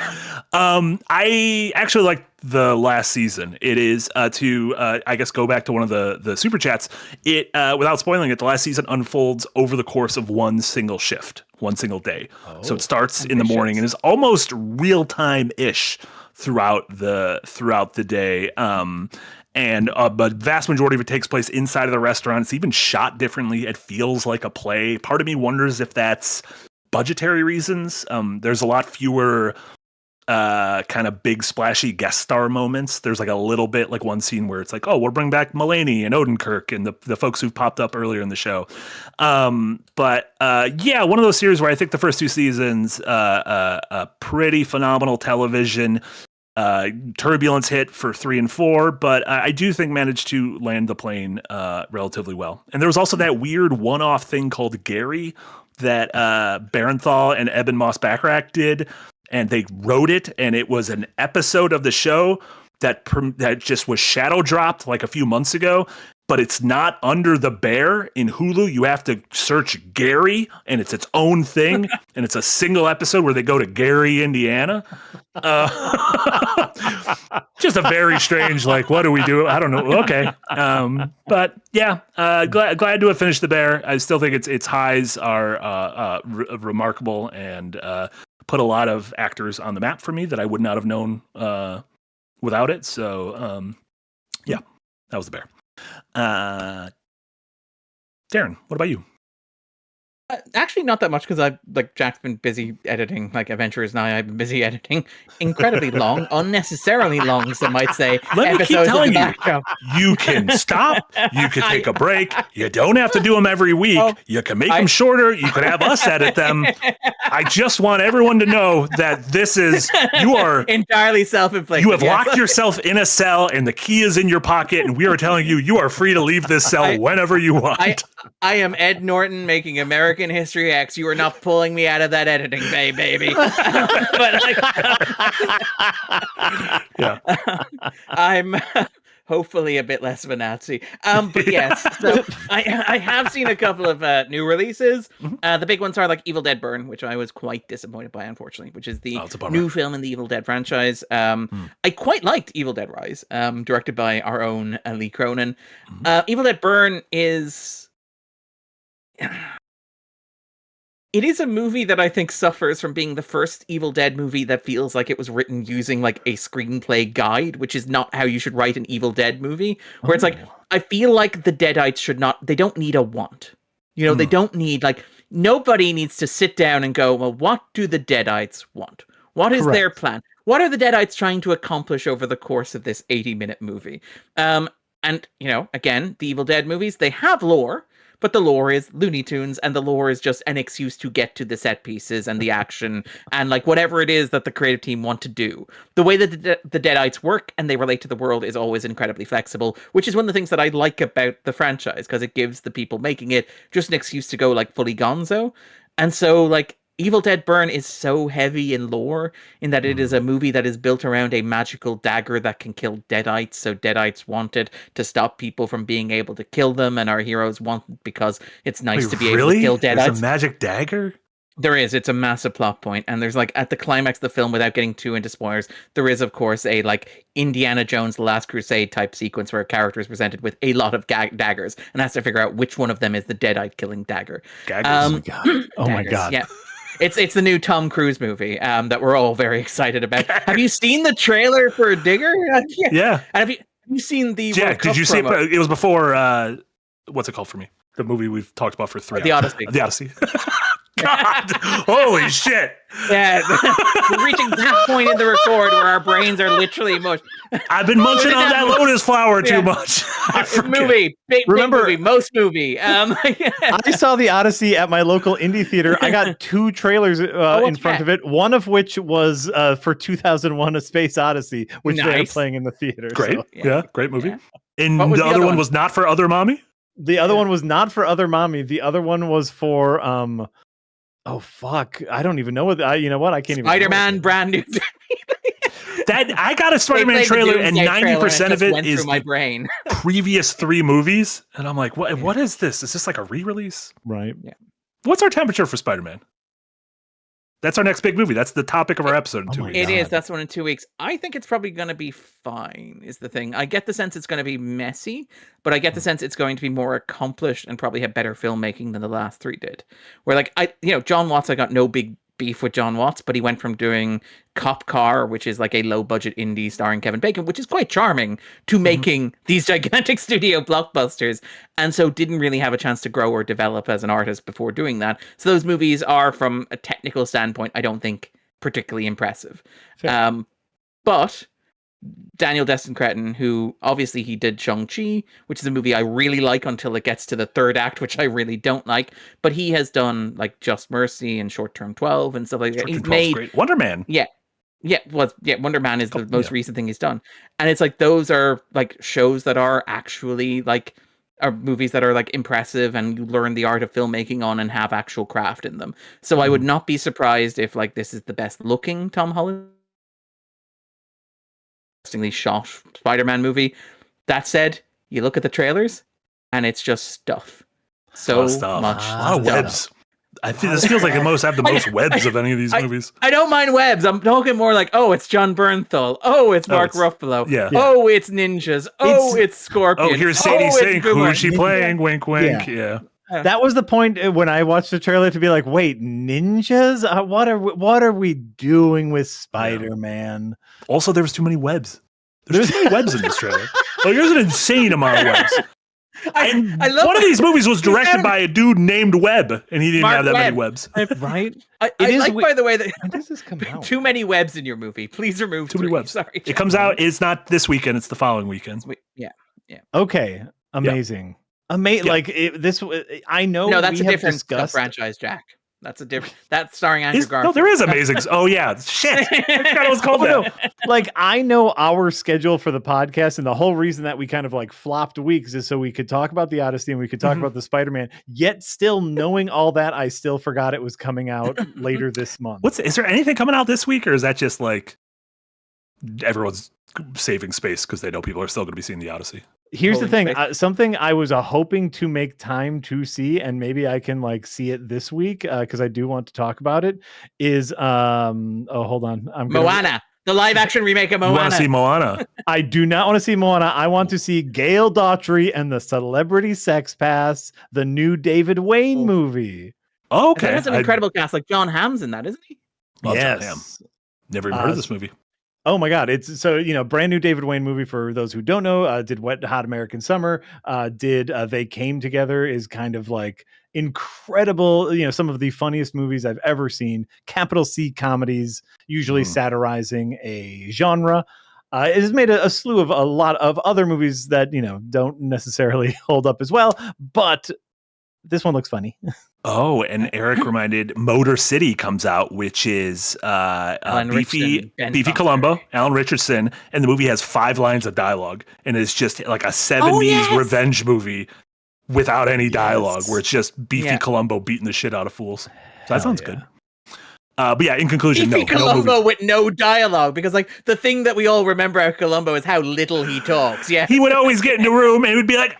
I actually like the last season. It is to I guess go back to one of the super chats. It without spoiling it, the last season unfolds over the course of one single shift, one single day. So it starts in the morning and is almost real time ish throughout the day. But vast majority of it takes place inside of the restaurant. It's even shot differently. It feels like a play. Part of me wonders if that's budgetary reasons. There's a lot fewer kind of big splashy guest star moments. There's like a little bit, like one scene where it's like, oh, we'll bring back Mulaney and Odenkirk and the folks who've popped up earlier in the show. But one of those series where I think the first 2 seasons, pretty phenomenal television. Turbulence hit for 3 and 4, but I do think managed to land the plane relatively well. And there was also that weird one-off thing called Gary that Barenthal and Eben Moss-Bachrach did, and they wrote it, and it was an episode of the show that just was shadow dropped like a few months ago, but it's not under the Bear in Hulu. You have to search Gary, and it's its own thing, and it's a single episode where they go to Gary, Indiana. Just a very strange, like, what do we do? I don't know. Okay. But yeah, glad to have finished The Bear. I still think its highs are remarkable and put a lot of actors on the map for me that I would not have known without it. So yeah, that was The Bear. Darren, what about you?
Actually, not that much, because I've, like, Jack's been busy editing, like, Adventurers Now. I've been busy editing incredibly long, unnecessarily long, some might say.
Let me keep telling you, you can stop, you can take a break, you don't have to do them every week, you can make them shorter, you could have us edit them. I just want everyone to know that you are
entirely self-inflicted.
You have locked yourself in a cell, and the key is in your pocket, and we are telling you, you are free to leave this cell whenever you want.
I am Ed Norton making American History X. You are not pulling me out of that editing bay, baby.
Yeah.
I'm hopefully a bit less of a Nazi. But yes, so I have seen a couple of new releases. The big ones are like Evil Dead Burn, which I was quite disappointed by, unfortunately, which is the new film in the Evil Dead franchise. I quite liked Evil Dead Rise, directed by our own Lee Cronin. Evil Dead Burn is... It is a movie that I think suffers from being the first Evil Dead movie that feels like it was written using like a screenplay guide, which is not how you should write an Evil Dead movie. Where it's like, I feel like the Deadites they don't need a want. You know, they don't need, like, nobody needs to sit down and go, well, what do the Deadites want? What is their plan? What are the Deadites trying to accomplish over the course of this 80-minute movie? And, you know, again, the Evil Dead movies, they have lore. But the lore is Looney Tunes, and the lore is just an excuse to get to the set pieces and the action and like whatever it is that the creative team want to do. The way that the Deadites work and they relate to the world is always incredibly flexible, which is one of the things that I like about the franchise, because it gives the people making it just an excuse to go like fully gonzo. And so like Evil Dead Burn is so heavy in lore in that it is a movie that is built around a magical dagger that can kill Deadites. So Deadites want it to stop people from being able to kill them, and our heroes want it because it's nice to be able to kill Deadites.
There's a magic dagger?
There is. It's a massive plot point. And there's like at the climax of the film, without getting too into spoilers, there is, of course, a like Indiana Jones The Last Crusade type sequence where a character is presented with a lot of daggers and has to figure out which one of them is the Deadite killing dagger.
Oh my God.
Yeah. It's the new Tom Cruise movie that we're all very excited about. Have you seen the trailer for Digger?
Yeah.
And have you seen the
Jack, did you see it? It was before what's it called for me? The movie we've talked about for 3 hours.
The Odyssey.
The Odyssey. God, holy shit.
Yeah, we're reaching that point in the record where our brains are literally mush.
I've been munching on that lotus flower too much.
Movie, big movie, most movie.
I saw The Odyssey at my local indie theater. I got 2 trailers in front of it, one of which was for 2001 A Space Odyssey, which they're playing in the theater.
Great.
So.
Yeah, great movie. Yeah. And the other one was not for Other Mommy?
The other one was not for Other Mommy. The other one was for... oh fuck! I don't even know what. You know what? I can't even.
Spider-Man brand new.
That I got a Spider-Man trailer, and 90% of it is
my brain.
Previous 3 movies, and I'm like, what? What is this? Is this like a re-release?
Right.
Yeah.
What's our temperature for Spider-Man? That's our next big movie. That's the topic of our episode in 2 weeks.
It is. That's one in 2 weeks. I think it's probably going to be fine, is the thing. I get the sense it's going to be messy, but I get the sense it's going to be more accomplished and probably have better filmmaking than the last 3 did. Where, like, John Watts, I got no big beef with John Watts, but he went from doing Cop Car, which is like a low budget indie starring Kevin Bacon, which is quite charming, to making these gigantic studio blockbusters, and so didn't really have a chance to grow or develop as an artist before doing that. So those movies are, from a technical standpoint, I don't think particularly impressive. But Daniel Destin Cretton, who obviously he did Shang-Chi, which is a movie I really like until it gets to the third act, which I really don't like. But he has done like Just Mercy and Short Term 12 and stuff like that. He's made
great. Wonder Man.
Wonder Man is the most recent thing he's done. And it's like those are like shows that are actually like are movies that are like impressive and you learn the art of filmmaking on and have actual craft in them. So I would not be surprised if like this is the best looking Tom Holland shot Spider-Man movie. That said, you look at the trailers and it's just stuff. So much
a lot of webs. I think this feels like the most webs of any of these movies.
I don't mind webs. I'm talking more like, oh, it's John Bernthal. Oh, it's Mark Ruffalo.
Yeah.
Oh, it's ninjas. Oh, it's Scorpion.
Oh, here's Sadie Sink. Who is she playing? Wink, wink. Yeah.
That was the point when I watched the trailer to be like, wait, ninjas? What are we doing with Spider-Man?
Also, there was too many webs. There's too many webs in this trailer. Like, there's an insane amount of webs. I love one of these movies was directed by a dude named Webb, and he didn't have that many webs.
Right?
I like, by the way, that
when does this come out?
Too many webs in your movie. Please remove
too many webs.
Sorry.
It comes out. It's not this weekend. It's the following weekend.
Yeah.
Okay. Amazing. Like this. I know.
No, that's
we
a
have
different franchise, Jack. That's a different. That's starring Andrew Garfield.
No, there is Amazing. Oh yeah, shit. I forgot it was called that.
No. Like I know our schedule for the podcast, and the whole reason that we kind of like flopped weeks is so we could talk about the Odyssey and we could talk about the Spider-Man. Yet, still knowing all that, I still forgot it was coming out later this month.
Is there anything coming out this week, or is that just like everyone's saving space because they know people are still going to be seeing the Odyssey?
Here's the thing, something I was hoping to make time to see, and maybe I can like see it this week because I do want to talk about it. Is hold on,
Moana, the live action remake of Moana.
You want to see Moana?
I do not want to see Moana. I want to see Gail Daughtry and the Celebrity Sex Pass, the new David Wayne movie.
Oh, okay,
that's an incredible cast. Like John Hamm's in that, isn't he?
Yes.
Never even heard of this movie.
Oh my God. It's so, brand new David Wayne movie for those who don't know, did Wet Hot American Summer, did They Came Together, is kind of like incredible, some of the funniest movies I've ever seen, capital C comedies, usually satirizing a genre. It has made a slew of a lot of other movies that, don't necessarily hold up as well, but this one looks funny.
Oh, and Eric reminded Motor City comes out, which is Beefy Columbo, Alan Richardson, and the movie has 5 lines of dialogue, and it's just like a 70s revenge movie without any dialogue, where it's just Beefy Columbo beating the shit out of fools. So that sounds good. But yeah, in conclusion,
Beefy Columbo with no dialogue, because like the thing that we all remember of Columbo is how little he talks. Yeah,
he would always get in the room and it would be like,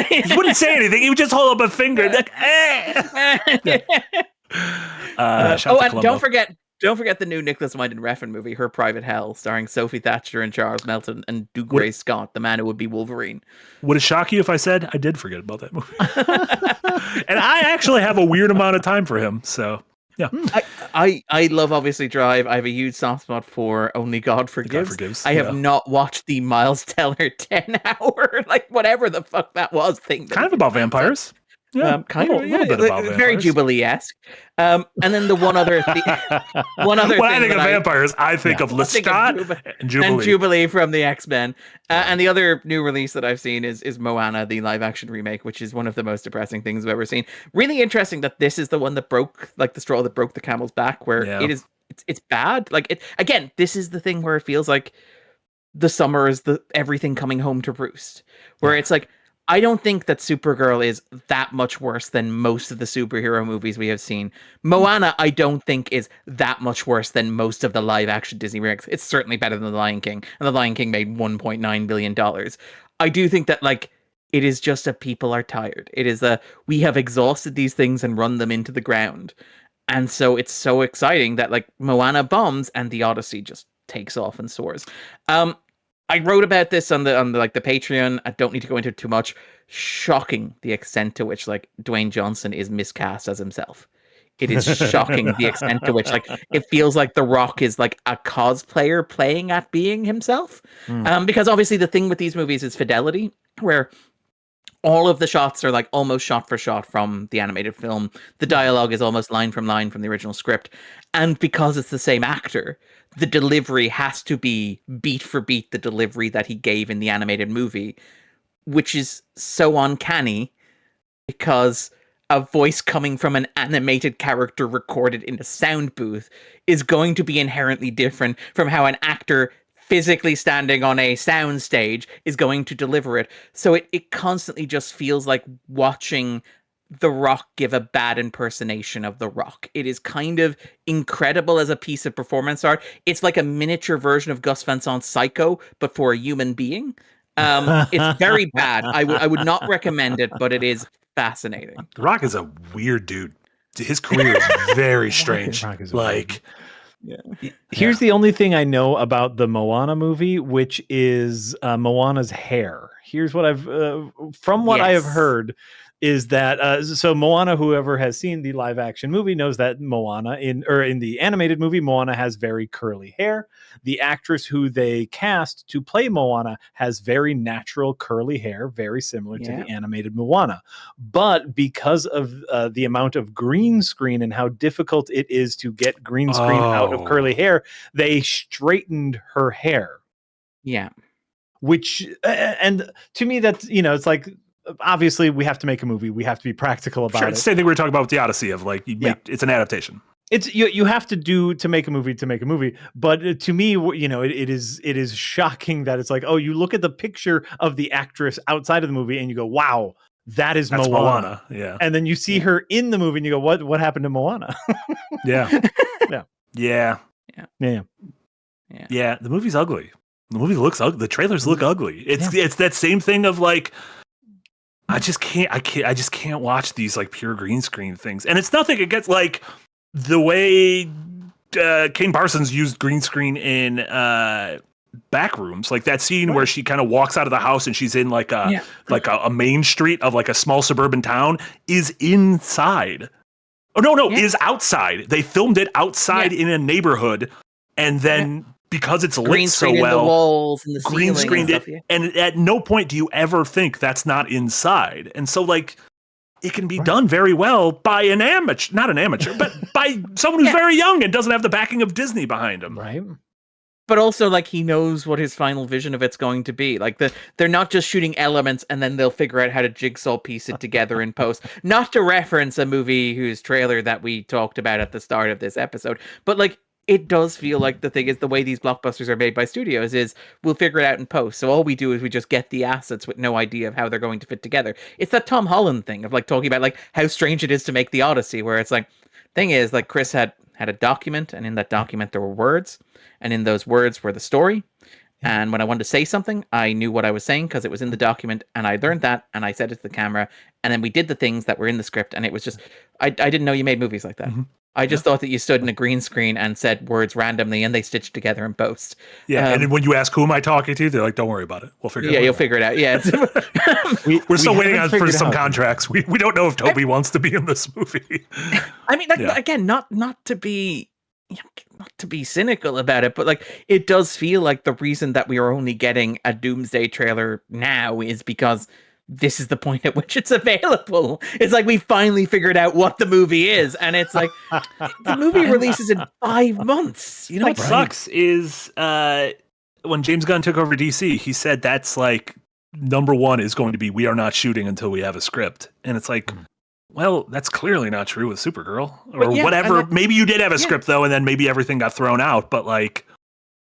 he wouldn't say anything. He would just hold up a finger and like,
and don't forget the new Nicholas Winding Refn movie, Her Private Hell, starring Sophie Thatcher and Charles Melton and Dougray Scott, the man who would be Wolverine.
Would it shock you if I said I did forget about that movie? And I actually have a weird amount of time for him, so yeah.
I love obviously Drive. I have a huge soft spot for Only God Forgives. I have not watched the Miles Teller 10-hour, like whatever the fuck that was thing.
Kind of about vampires. Yeah,
kind of a little bit about very Jubilee-esque. And then the one other thing. When I think of vampires, I think of Lestat and Jubilee from the X-Men. And the other new release that I've seen is Moana, the live-action remake, which is one of the most depressing things I've ever seen. Really interesting that this is the one that broke, like the straw that broke the camel's back, where it's bad. Like again, this is the thing where it feels like the summer is everything coming home to roost, where it's like, I don't think that Supergirl is that much worse than most of the superhero movies we have seen. Moana, I don't think is that much worse than most of the live action Disney remakes. It's certainly better than The Lion King, and The Lion King made $1.9 billion. I do think that like it is just a people are tired. It is we have exhausted these things and run them into the ground. And so it's so exciting that like Moana bombs and The Odyssey just takes off and soars. I wrote about this on the Patreon. I don't need to go into it too much. Shocking the extent to which like Dwayne Johnson is miscast as himself. It is shocking the extent to which, like, it feels like The Rock is like a cosplayer playing at being himself. Because obviously the thing with these movies is fidelity, where all of the shots are like almost shot for shot from the animated film. The dialogue is almost line from line from the original script. And because it's the same actor, the delivery has to be beat for beat the delivery that he gave in the animated movie, which is so uncanny because a voice coming from an animated character recorded in a sound booth is going to be inherently different from how an actor physically standing on a sound stage is going to deliver it. So it constantly just feels like watching The Rock give a bad impersonation of The Rock. It is kind of incredible as a piece of performance art. It's like a miniature version of Gus Van Sant's Psycho, but for a human being. It's very bad. I would not recommend it, but it is fascinating.
The Rock is a weird dude. His career is very strange.
Rock is
like,
Here's the only thing I know about the Moana movie, which is Moana's hair. Here's what I've from what I have heard is that so Moana, whoever has seen the live action movie knows that Moana in the animated movie, Moana has very curly hair. The actress who they cast to play Moana has very natural curly hair, very similar to the animated Moana. But because of the amount of green screen and how difficult it is to get green screen out of curly hair, they straightened her hair.
Yeah.
Which and to me that's, it's like, obviously we have to make a movie. We have to be practical about it.
It's the same thing we were talking about with The Odyssey of like, it's an adaptation.
It's you have to make a movie. But to me, it is shocking that it's like, oh, you look at the picture of the actress outside of the movie and you go, wow, that's Moana.
Yeah.
And then you see her in the movie and you go, what happened to Moana?
Yeah.
Yeah.
The movie's ugly. The movie looks ugly. The trailers look ugly. It's that same thing of like, I just can't watch these like pure green screen things. And it's nothing against like the way Kane Parsons used green screen in Backrooms, like that scene where she kind of walks out of the house and she's in like a main street of like a small suburban town is inside. Oh no, is outside. They filmed it outside in a neighborhood, and then because it's
green
lit so
screen
well,
in the walls and the
green screened
and
it, and at no point do you ever think that's not inside. And so, like, it can be done very well by an amateur, not an amateur, but by someone who's very young and doesn't have the backing of Disney behind him.
Right.
But also, like, he knows what his final vision of it's going to be. Like, they're not just shooting elements and then they'll figure out how to jigsaw piece it together in post. Not to reference a movie whose trailer that we talked about at the start of this episode, but like, it does feel like the thing is the way these blockbusters are made by studios is we'll figure it out in post. So all we do is we just get the assets with no idea of how they're going to fit together. It's that Tom Holland thing of like talking about like how strange it is to make The Odyssey, where it's like, thing is like Chris had a document, and in that document there were words, and in those words were the story. And when I wanted to say something, I knew what I was saying because it was in the document, and I learned that, and I said it to the camera, and then we did the things that were in the script, and it was just, I didn't know you made movies like that. I just thought that you stood in a green screen and said words randomly, and they stitched together in post.
Yeah, and then when you ask who am I talking to, they're like, "Don't worry about it. We'll figure it out."
Yeah, you'll figure it out. Yeah,
we're still waiting for some contracts. We don't know if Toby wants to be in this movie.
I mean, like, again, not to be cynical about it, but like it does feel like the reason that we are only getting a Doomsday trailer now is because this is the point at which it's available. It's like we finally figured out what the movie is, and it's like the movie releases in 5 months.
You know what sucks is when James Gunn took over DC, he said that's like number one is going to be we are not shooting until we have a script, and it's like, well, that's clearly not true with Supergirl or whatever. Maybe you did have a script though, and then maybe everything got thrown out. But like,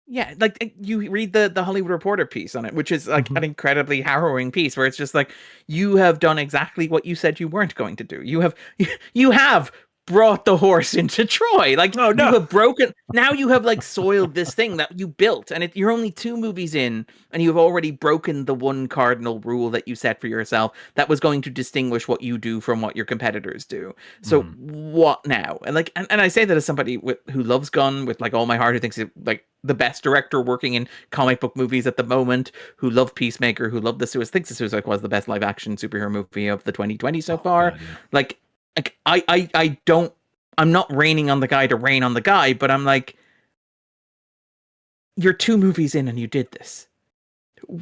yeah, like you read the Hollywood Reporter piece on it, which is like an incredibly harrowing piece where it's just like you have done exactly what you said you weren't going to do. You have brought the horse into Troy. Like, you have broken. Now you have like soiled this thing that you built, and you're only 2 movies in, and you've already broken the one cardinal rule that you set for yourself that was going to distinguish what you do from what your competitors do. So what now? And like, and I say that as somebody who loves Gunn with like all my heart, who thinks it like the best director working in comic book movies at the moment, who loved Peacemaker, who loved thinks the Suicide Squad was the best live action superhero movie of the 2020 so far.
God, yeah.
Like I don't I'm not raining on the guy to rain on the guy, but I'm like, you're 2 movies in and you did this.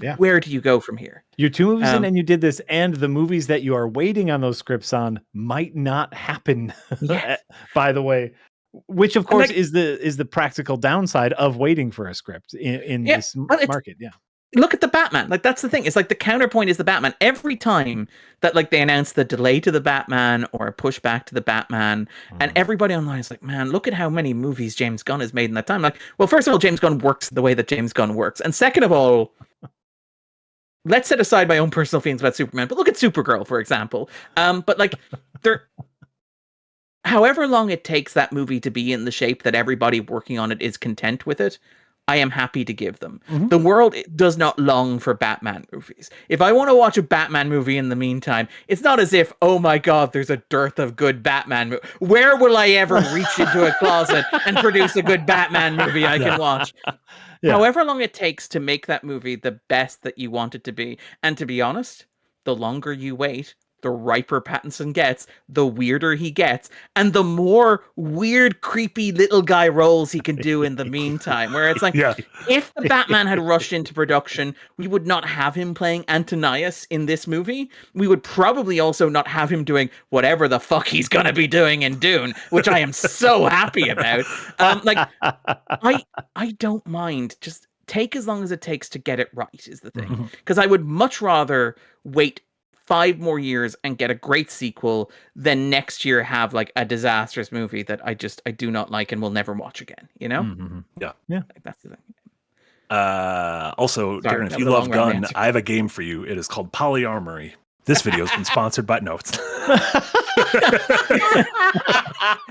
Yeah.
Where do you go from here?
You're 2 movies in and you did this, and the movies that you are waiting on those scripts on might not happen.
Yes.
By the way, which of course
like,
is the practical downside of waiting for a script in this market. Yeah.
Look at the Batman. Like, that's the thing. It's like the counterpoint is the Batman. Every time that like they announce the delay to the Batman or a pushback to the Batman, and everybody online is like, man, look at how many movies James Gunn has made in that time. Like, well, first of all, James Gunn works the way that James Gunn works. And second of all, let's set aside my own personal feelings about Superman, but look at Supergirl, for example. But like, however long it takes that movie to be in the shape that everybody working on it is content with it, I am happy to give them. The world does not long for Batman movies. If I want to watch a Batman movie in the meantime, it's not as if, oh my God, there's a dearth of good Batman movies. Where will I ever reach into a closet and produce a good Batman movie I can watch? Yeah. However long it takes to make that movie the best that you want it to be. And to be honest, the longer you wait, the riper Pattinson gets, the weirder he gets, and the more weird, creepy little guy roles he can do in the meantime. Where it's like, if the Batman had rushed into production, we would not have him playing Antonius in this movie. We would probably also not have him doing whatever the fuck he's gonna be doing in Dune, which I am so happy about. I don't mind. Just take as long as it takes to get it right is the thing. Because I would much rather wait 5 more years and get a great sequel than next year have like a disastrous movie that I do not like and will never watch again, you know?
Yeah.
Like, that's the thing.
Also,
Sorry,
Darren, if you love Gun, I have a game for you. It is called Polyarmory. This video has been sponsored by Notes.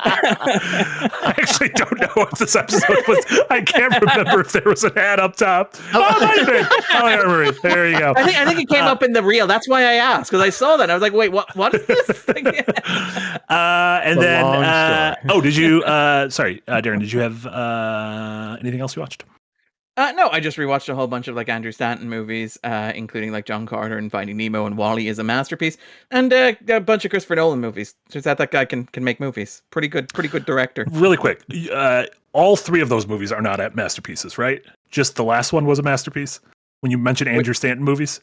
I actually don't know what this episode was. I can't remember if there was an ad up top. Polyarmory. There you go.
I think it came up in the reel. That's why I asked, because I saw that. I was like, wait, what is this thing?
And then, did you, sorry, Darren, did you have anything else you watched?
No, I just rewatched a whole bunch of like Andrew Stanton movies, including like John Carter and Finding Nemo and WALL-E is a masterpiece, and a bunch of Christopher Nolan movies. Turns out that guy can make movies. Pretty good director.
Really quick, all 3 of those movies are not masterpieces, right? Just the last one was a masterpiece. When you mentioned Andrew Stanton movies.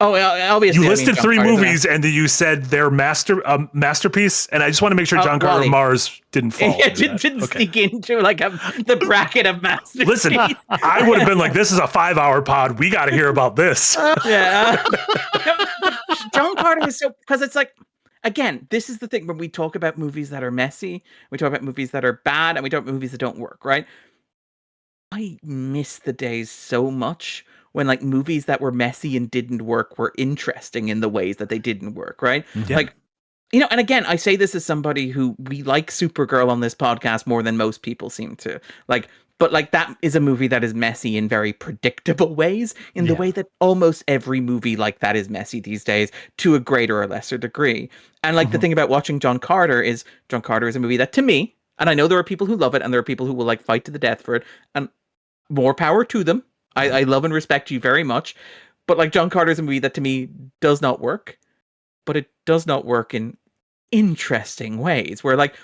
Oh, obviously.
You listed 3 movies, and then you said they're masterpiece, and I just want to make sure John Carter of Mars didn't fall.
Yeah, didn't sneak into like the bracket of masterpiece.
Listen, I would have been like, this is a 5-hour pod. We got to hear about this.
Yeah. John Carter is so, because it's like, again, this is the thing when we talk about movies that are messy, we talk about movies that are bad, and we talk about movies that don't work, right? I miss the days so much when like movies that were messy and didn't work were interesting in the ways that they didn't work, right? Yeah. Like, you know, and again, I say this as somebody who we like Supergirl on this podcast more than most people seem to. Like, but like that is a movie that is messy in very predictable ways, in the way that almost every movie like that is messy these days to a greater or lesser degree. And like the thing about watching John Carter is a movie that to me, and I know there are people who love it and there are people who will like fight to the death for it, and more power to them. I love and respect you very much. But like John Carter is a movie that to me does not work, but it does not work in interesting ways where like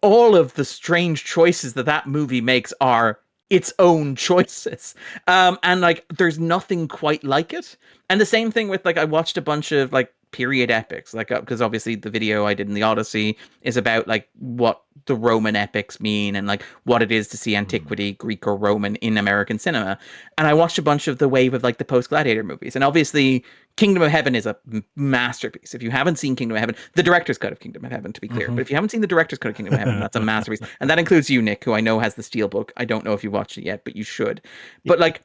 all of the strange choices that movie makes are its own choices. And like there's nothing quite like it. And the same thing with like I watched a bunch of like period epics, like because obviously the video I did in The Odyssey is about like what the Roman epics mean and like what it is to see antiquity, Greek or Roman, in American cinema. And I watched a bunch of the wave of like the post-Gladiator movies, and obviously Kingdom of Heaven is a masterpiece. If you haven't seen Kingdom of Heaven, the director's cut of Kingdom of Heaven, to be clear, but if you haven't seen the director's cut of Kingdom of Heaven, that's a masterpiece. And that includes you, Nick, who I know has the Steelbook. I don't know if you've watched it yet, but you should. But like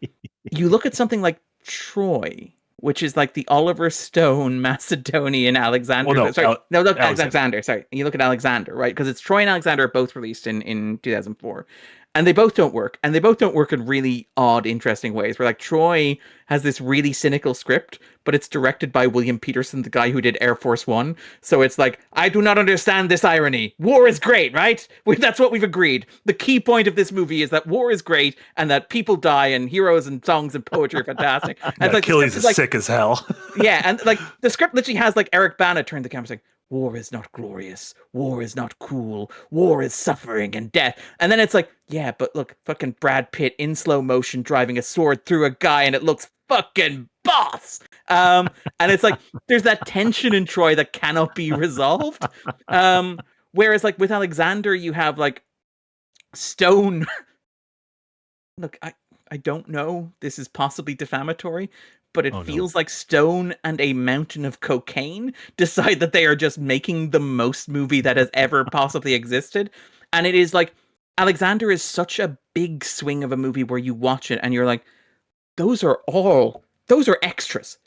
you look at something like Troy, which is like the Oliver Stone Macedonian Alexander.
Well,
Alexander. Sorry, you look at Alexander, right? Because it's Troy and Alexander are both released in 2004, and they both don't work, and they both don't work in really odd, interesting ways. Where like Troy has this really cynical script, but it's directed by William Peterson, the guy who did Air Force One. So it's like, I do not understand this irony. War is great, right? That's what we've agreed. The key point of this movie is that war is great and that people die and heroes and songs and poetry are fantastic. And
Achilles is like, sick as hell.
Yeah, and like the script literally has like Eric Bana turn the camera saying, war is not glorious, war is not cool, war is suffering and death. And then it's like, yeah, but look, fucking Brad Pitt in slow motion driving a sword through a guy and it looks fucking boss. And it's like, there's that tension in Troy that cannot be resolved. Whereas like with Alexander, you have like Stone. Look, I don't know. This is possibly defamatory, but it feels like Stone and a mountain of cocaine decide that they are just making the most movie that has ever possibly existed. And it is like, Alexander is such a big swing of a movie where you watch it and you're like, those are extras.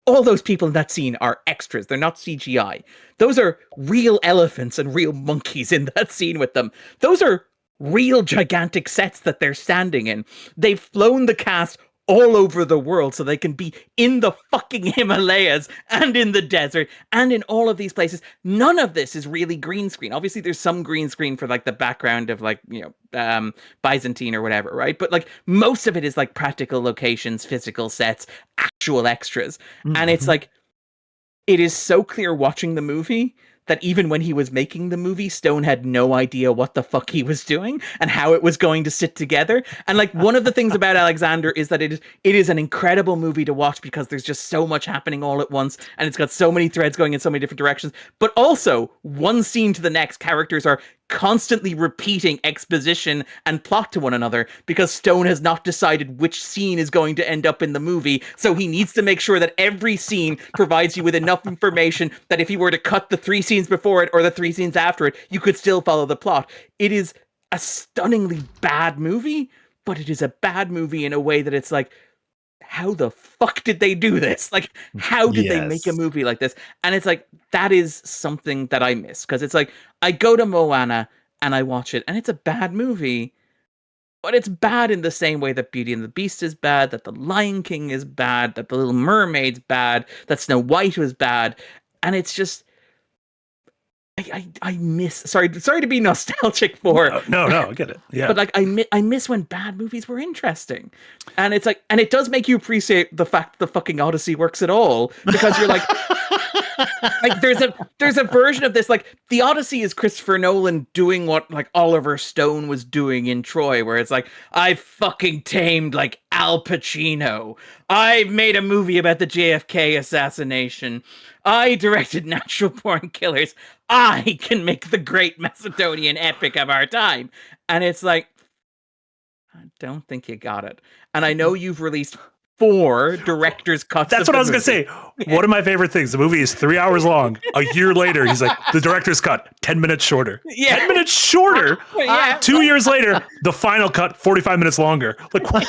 All those people in that scene are extras. They're not CGI. Those are real elephants and real monkeys in that scene with them. Those are real gigantic sets that they're standing in. They've flown the cast all over the world so they can be in the fucking Himalayas and in the desert and in all of these places. None of this is really green screen. Obviously there's some green screen for like the background of like, you know, Byzantine or whatever, right? But like most of it is like practical locations, physical sets, actual extras. And it's like, it is so clear watching the movie that even when he was making the movie, Stone had no idea what the fuck he was doing and how it was going to sit together. And like one of the things about Alexander is that it is an incredible movie to watch because there's just so much happening all at once and it's got so many threads going in so many different directions. But also, one scene to the next, characters are constantly repeating exposition and plot to one another because Stone has not decided which scene is going to end up in the movie. So he needs to make sure that every scene provides you with enough information that if he were to cut the 3 scenes before it or the 3 scenes after it, you could still follow the plot. It is a stunningly bad movie, but it is a bad movie in a way that it's like, how the fuck did they do this? Like, how did they make a movie like this? And it's like, that is something that I miss. Because it's like, I go to Moana and I watch it, and it's a bad movie. But it's bad in the same way that Beauty and the Beast is bad, that The Lion King is bad, that The Little Mermaid's bad, that Snow White was bad. And it's just, I miss, sorry to be nostalgic for
no, I get it. Yeah.
But like I miss when bad movies were interesting. And it's like, and it does make you appreciate the fact that the fucking Odyssey works at all, because you're like like there's a version of this, like the Odyssey is Christopher Nolan doing what like Oliver Stone was doing in Troy, where it's like, I fucking tamed like Al Pacino. I made a movie about the JFK assassination. I directed Natural Born Killers. I can make the great Macedonian epic of our time. And it's like, I don't think you got it. And I know you've released 4 director's cuts.
That's what I was going to say. One of my favorite things, the movie is 3 hours long. A year later, he's like, the director's cut, 10 minutes shorter.
Yeah.
10 minutes shorter?
Yeah.
2 years later, the final cut, 45 minutes longer. Like,
but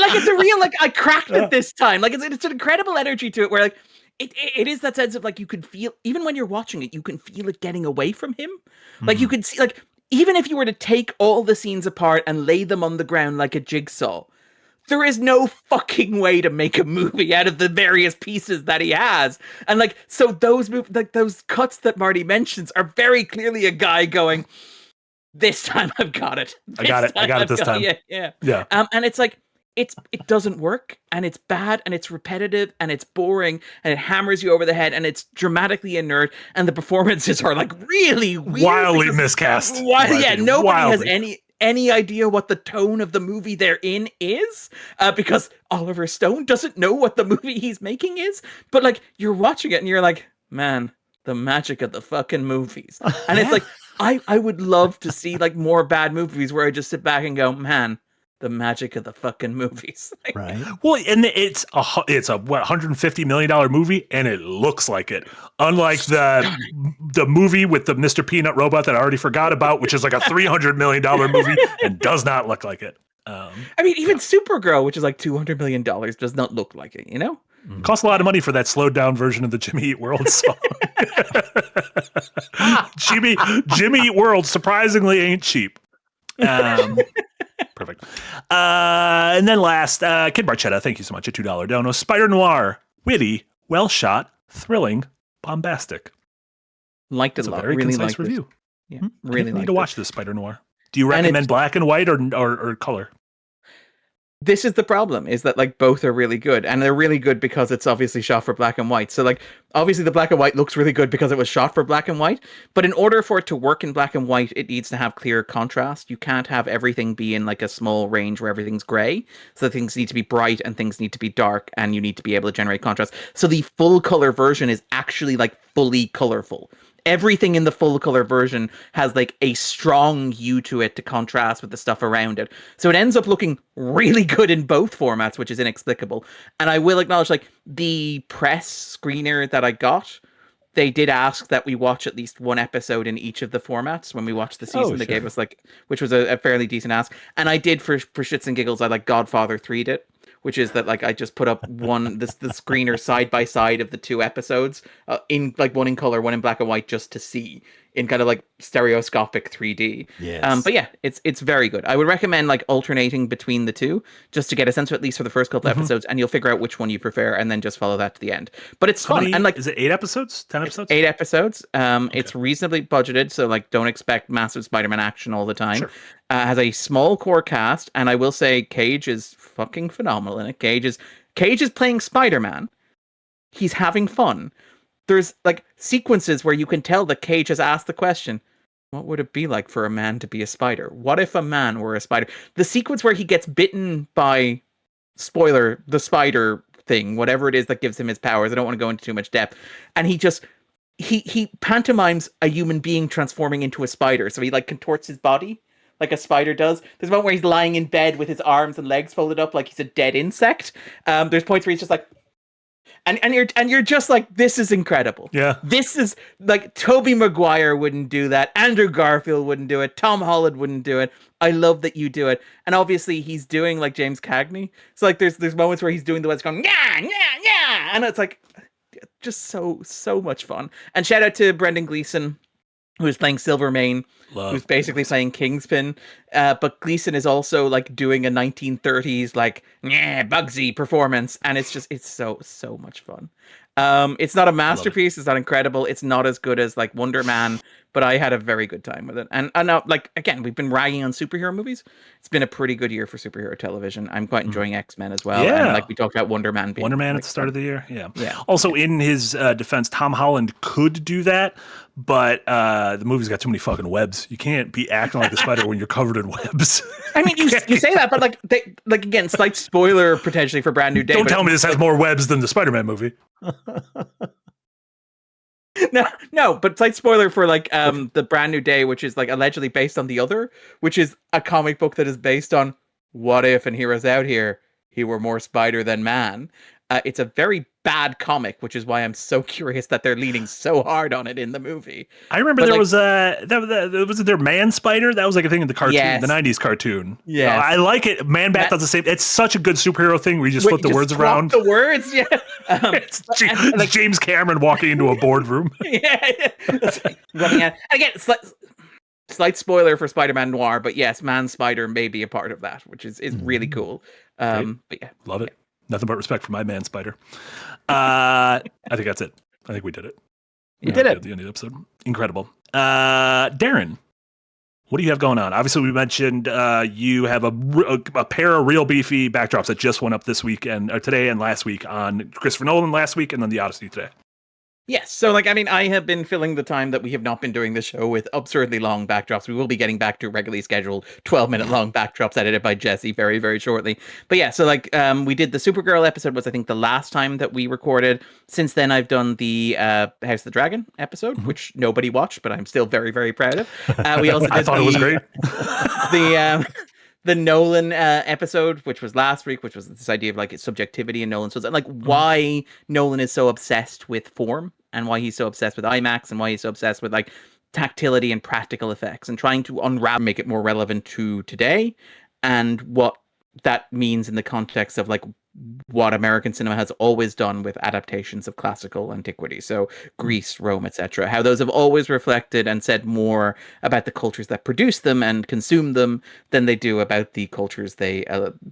like, it's a real, like, I cracked it this time. Like, it's an incredible energy to it where like, it is that sense of like, you can feel, even when you're watching it, you can feel it getting away from him. Like you can see, like, even if you were to take all the scenes apart and lay them on the ground like a jigsaw, there is no fucking way to make a movie out of the various pieces that he has. And like, so those like those cuts that Marty mentions are very clearly a guy going, this time I've got it.
I got it this time.
Yeah. And it's like, it doesn't work, and it's bad, and it's repetitive, and it's boring, and it hammers you over the head, and it's dramatically inert, and the performances are like really weird,
wildly miscast.
Nobody has any idea what the tone of the movie they're in is, because Oliver Stone doesn't know what the movie he's making is. But like, you're watching it and you're like, man, the magic of the fucking movies. And it's like, I would love to see like more bad movies where I just sit back and go, man, the magic of the fucking movies. Like,
Right.
Well, and it's a what, $150 million movie, and it looks like it. Unlike the movie with the Mr. Peanut robot that I already forgot about, which is like a $300 million movie and does not look like it.
I mean, even Supergirl, which is like $200 million, does not look like it, you know?
Costs a lot of money for that slowed down version of the Jimmy Eat World song. Jimmy Eat World surprisingly ain't cheap. Perfect. And then last, Kid Marchetta, thank you so much. A $2 dono. Spider Noir, witty, well shot, thrilling, bombastic.
Liked it
It's
a lot.
very
Really
concise
liked
review.
it. Yeah, really
need
liked
to watch
it.
this Spider Noir. Do you recommend black and white or color?
this is the problem, is that like both are really good, and they're really good because it's obviously shot for black and white. So like obviously the black and white looks really good because it was shot for black and white, but in order for it to work in black and white, it needs to have clear contrast. You can't have everything be in like a small range where everything's gray. So things need to be bright and things need to be dark, and you need to be able to generate contrast. So the full color version is actually like fully colorful. Everything in the full color version has like a strong hue to it to contrast with the stuff around it. So it ends up looking really good in both formats, which is inexplicable. And I will acknowledge, like, the press screener that I got, they did ask that we watch at least one episode in each of the formats when we watched the season. They gave us like, which was a fairly decent ask. And I did for shits and giggles, I like Godfather 3'd it, which is that like I just put up the screener side by side of the two episodes in like one in color, one in black and white, just to see in kind of like stereoscopic 3D.
Yes.
But yeah, it's very good. I would recommend like alternating between the two just to get a sense of, at least for the first couple episodes, and you'll figure out which one you prefer and then just follow that to the end. But it's fun. And like,
is it 8 episodes? 10 episodes?
8 episodes. It's reasonably budgeted, so like don't expect massive Spider-Man action all the time.
Sure.
Has a small core cast, and I will say Cage is fucking phenomenal in it. Cage is playing Spider-Man. He's having fun. There's like sequences where you can tell that Cage has asked the question, what would it be like for a man to be a spider? What if a man were a spider? The sequence where he gets bitten by, spoiler, the spider thing, whatever it is that gives him his powers. I don't want to go into too much depth. And he pantomimes a human being transforming into a spider. So he like contorts his body like a spider does. There's one where he's lying in bed with his arms and legs folded up like he's a dead insect. There's points where he's just like, and you're just like, this is incredible.
Yeah.
This is like, Tobey Maguire wouldn't do that. Andrew Garfield wouldn't do it. Tom Holland wouldn't do it. I love that you do it. And obviously he's doing like James Cagney. So like there's moments where he's doing the words going, yeah, yeah, yeah. And it's like just so much fun. And shout out to Brendan Gleeson, who's playing Silvermane, who's basically playing Kingspin. But Gleeson is also like doing a 1930s like Bugsy performance, and it's so much fun. It's not a masterpiece, it's not incredible, it's not as good as like Wonder Man, but I had a very good time with it. And now, like, again, we've been ragging on superhero movies. It's been a pretty good year for superhero television. I'm quite enjoying X-Men as well.
Yeah.
And like we talked about Wonder Man being
at the start of the year. Yeah.
Yeah.
Also, in his defense, Tom Holland could do that, but the movie's got too many fucking webs. You can't be acting like the spider when you're covered in webs.
I mean, you say that, but like again, slight spoiler potentially for Brand New Day.
Don't tell me this has more webs than the Spider-Man movie.
No, but slight spoiler for like the Brand New Day, which is like allegedly based on The Other, which is a comic book that is based on what if, and heroes out here, he were more spider than man. It's a very bad comic, which is why I'm so curious that they're leaning so hard on it in the movie.
I remember there was their Man Spider. That was like a thing in the cartoon,
Yes.
the 90s cartoon.
Yes.
I like it. Man Bat does the same. It's such a good superhero thing where you just flip the words around.
The words, yeah.
It's James Cameron walking into a boardroom.
Yeah. Running out. And again, slight spoiler for Spider-Man Noir, but yes, Man Spider may be a part of that, which is really cool. But yeah,
love it. Nothing but respect for my Man Spider. I think that's it. I think we did it.
We did it
at the end of the episode. Incredible. Darren, what do you have going on? Obviously, we mentioned you have a pair of real beefy backdrops that just went up this week and today and last week on Christopher Nolan last week, and then The Odyssey today.
Yes. So, like, I mean, I have been filling the time that we have not been doing the show with absurdly long backdrops. We will be getting back to regularly scheduled 12-minute long backdrops edited by Jesse very, very shortly. But yeah, so like, we did the Supergirl episode was, I think, the last time that we recorded. Since then, I've done the House of the Dragon episode, which nobody watched, but I'm still very, very proud of. We also did
I thought it was great.
The Nolan episode, which was last week, which was this idea of like its subjectivity in Nolan. So it's like why Nolan is so obsessed with form and why he's so obsessed with IMAX and why he's so obsessed with like tactility and practical effects and trying to unwrap, make it more relevant to today and what that means in the context of like what American cinema has always done with adaptations of classical antiquity. So Greece, Rome, etc. How those have always reflected and said more about the cultures that produce them and consume them than they do about the cultures they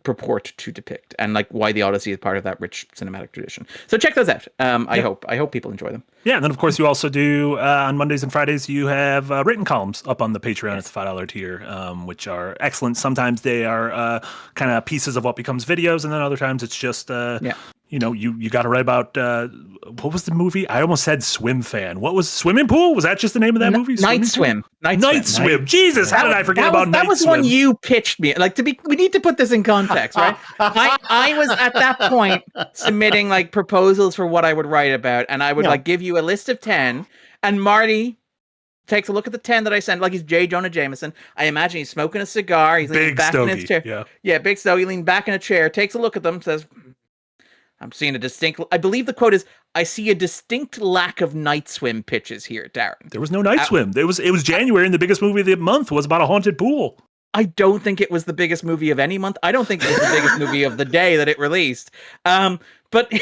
purport to depict, and like why the Odyssey is part of that rich cinematic tradition. So check those out. I hope people enjoy them.
Yeah, and then of course you also do on Mondays and Fridays you have written columns up on the Patreon at the $5 tier, which are excellent. Sometimes they are kind of pieces of what becomes videos, and then other times it's just you know, you got to write about what was the movie? I almost said Swim Fan. What was Swimming Pool? Was that just the name of that movie?
Night Swim.
Night Swim. Jesus, how did I forget about Night Swim?
That was one you pitched me. Like, we need to put this in context, right? I was at that point submitting like proposals for what I would write about, and I would like give you a list of 10, and Marty takes a look at the 10 that I sent, like he's J. Jonah Jameson. I imagine he's smoking a cigar. He's leaning back in his chair. Yeah, big stogie, leaning back in a chair, takes a look at them, says, I'm seeing a distinct, I believe the quote is, I see a distinct lack of Night Swim pitches here, Darren.
There was no Night Swim. It was January, and the biggest movie of the month was about a haunted pool.
I don't think it was the biggest movie of any month. I don't think it was the biggest movie of the day that it released. But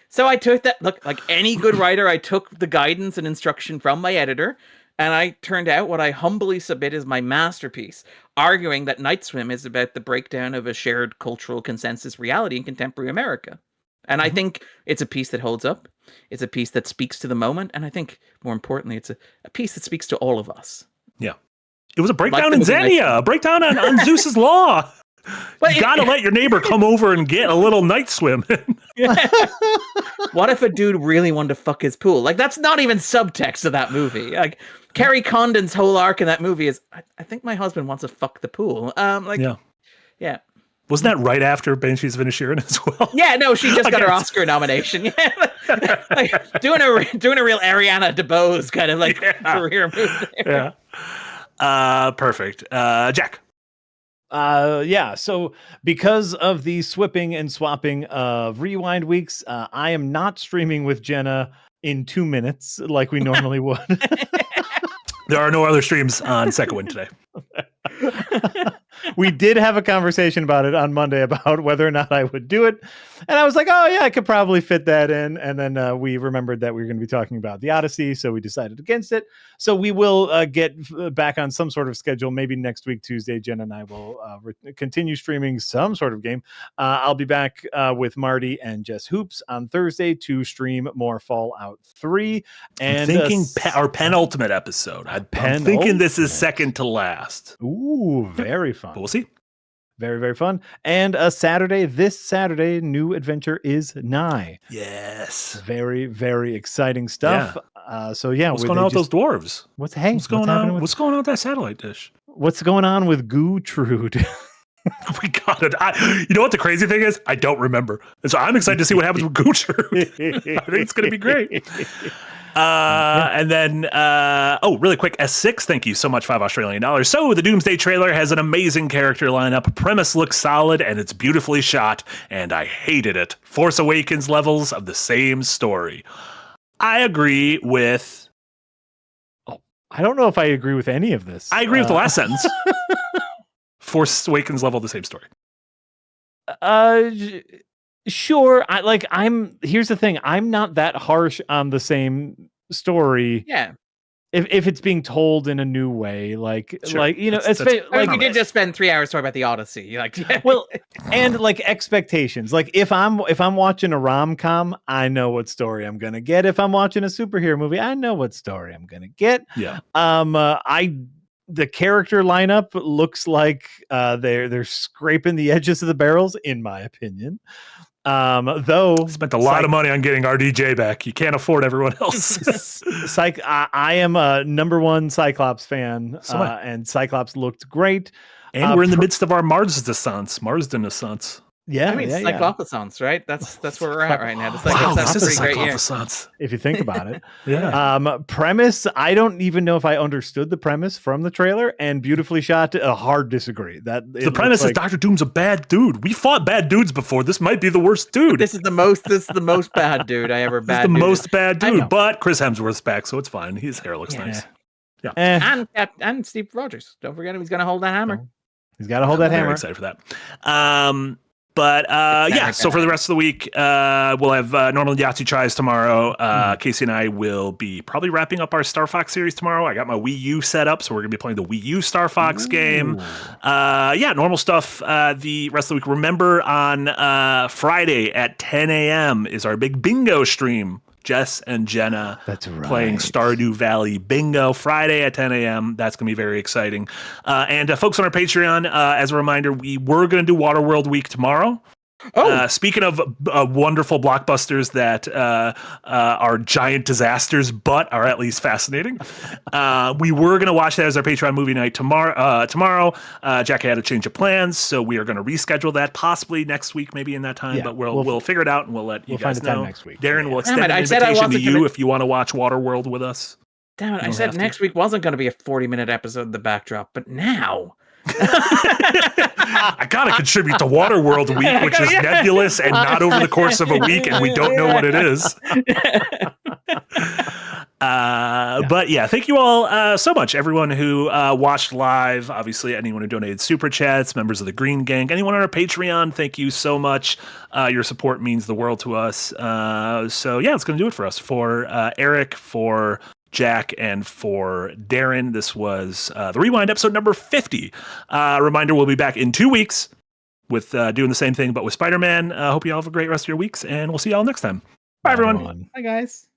so I took that, look, like any good writer, I took the guidance and instruction from my editor, and I turned out what I humbly submit is my masterpiece, arguing that Night Swim is about the breakdown of a shared cultural consensus reality in contemporary America. And I think it's a piece that holds up. It's a piece that speaks to the moment. And I think, more importantly, it's a piece that speaks to all of us. Yeah.
It was a breakdown in Xenia, a breakdown on Zeus's law. You gotta let your neighbor come over and get a little night swim.
What if a dude really wanted to fuck his pool? Like, that's not even subtext of that movie. Like, Kerry Condon's whole arc in that movie is, I think my husband wants to fuck the pool. Yeah.
Wasn't that right after Banshees of Inisherin as well?
Yeah, no, she just got her Oscar nomination. Yeah, like, doing a real Ariana DeBose kind of like career move there.
Yeah. Perfect. Jack.
So because of the swapping and swapping of rewind weeks, I am not streaming with Jenna in 2 minutes like we normally would.
There are no other streams on Second Wind today.
We did have a conversation about it on Monday about whether or not I would do it. And I was like, oh, yeah, I could probably fit that in. And then we remembered that we were going to be talking about The Odyssey. So we decided against it. So we will get back on some sort of schedule. Maybe next week, Tuesday, Jen and I will continue streaming some sort of game. I'll be back with Marty and Jess Hoops on Thursday to stream more Fallout 3. And
I'm thinking our penultimate episode. I'm thinking this is second to last.
Ooh, very fun.
But we'll see.
Very, very fun. And this Saturday, new adventure is nigh.
Yes.
Very, very exciting stuff.
Yeah.
What's
going on with those dwarves?
What's going on
With that satellite dish?
What's going on with Gootrude?
We got it. You know what the crazy thing is? I don't remember. And so I'm excited to see what happens with Gootrude. I think it's going to be great. And then, really quick, S6, thank you so much, $5 Australian. So the Doomsday trailer has an amazing character lineup. Premise looks solid and it's beautifully shot, and I hated it. Force Awakens levels of the same story. I agree with...
I don't know if I agree with any of this.
I agree with the last sentence. Force Awakens level of the same story.
Sure. Here's the thing. I'm not that harsh on the same story.
Yeah.
If it's being told in a new way, we
did just spend 3 hours talking about the Odyssey.
And like expectations. Like if I'm watching a rom-com, I know what story I'm gonna get. If I'm watching a superhero movie, I know what story I'm gonna get.
Yeah.
The character lineup looks like they're scraping the edges of the barrels, in my opinion. Though
spent a lot of money on getting RDJ back. You can't afford everyone else.
I am a number one Cyclops fan, and Cyclops looked great.
And we're in the midst of our Marsdennessence.
Yeah,
Cyclopeans, right? That's where we're at right now. This is a pretty great year.
If you think about it.
Yeah.
Premise, I don't even know if I understood the premise from the trailer, and beautifully shot, hard disagree. That
the premise is Dr. Doom's a bad dude. We fought bad dudes before. This might be the worst dude.
This is the most bad dude I ever bad.
This is the most bad dude, but Chris Hemsworth's back, so it's fine. His hair looks nice.
Yeah. And Steve Rogers. Don't forget him. He's gonna hold that hammer.
He's got to hold that hammer.
Very excited for that. But so for the rest of the week, we'll have normal Yahtzee tries tomorrow. Casey and I will be probably wrapping up our Star Fox series tomorrow. I got my Wii U set up, so we're going to be playing the Wii U Star Fox game. Normal stuff the rest of the week. Remember, on Friday at 10 a.m. is our big bingo stream. Jess and Jenna playing Stardew Valley Bingo Friday at 10 a.m. That's going to be very exciting. And folks on our Patreon, as a reminder, we were going to do Waterworld Week tomorrow. Speaking of wonderful blockbusters that are giant disasters, but are at least fascinating, we were going to watch that as our Patreon movie night tomorrow. Jack had a change of plans, so we are going to reschedule that possibly next week, maybe in that time. But we'll figure it out and we'll let you guys know. Next week. Darren will extend an invitation to you if you want to watch Waterworld with us.
Damn it! I said next week wasn't going to be a 40-minute episode of The Backdrop, but now.
I gotta contribute to Waterworld Week, which is nebulous and not over the course of a week, and we don't know what it is. But yeah, thank you all so much. Everyone who watched live, obviously anyone who donated super chats, members of the Green Gang, anyone on our Patreon, thank you so much. Your support means the world to us. So yeah, it's gonna do it for us. For Eric, for Jack, and for Darren, this was the Rewind episode number 50. Reminder, we'll be back in 2 weeks with doing the same thing, but with Spider-Man. Hope you all have a great rest of your weeks, and we'll see you all next time. Bye, everyone.
Bye, guys.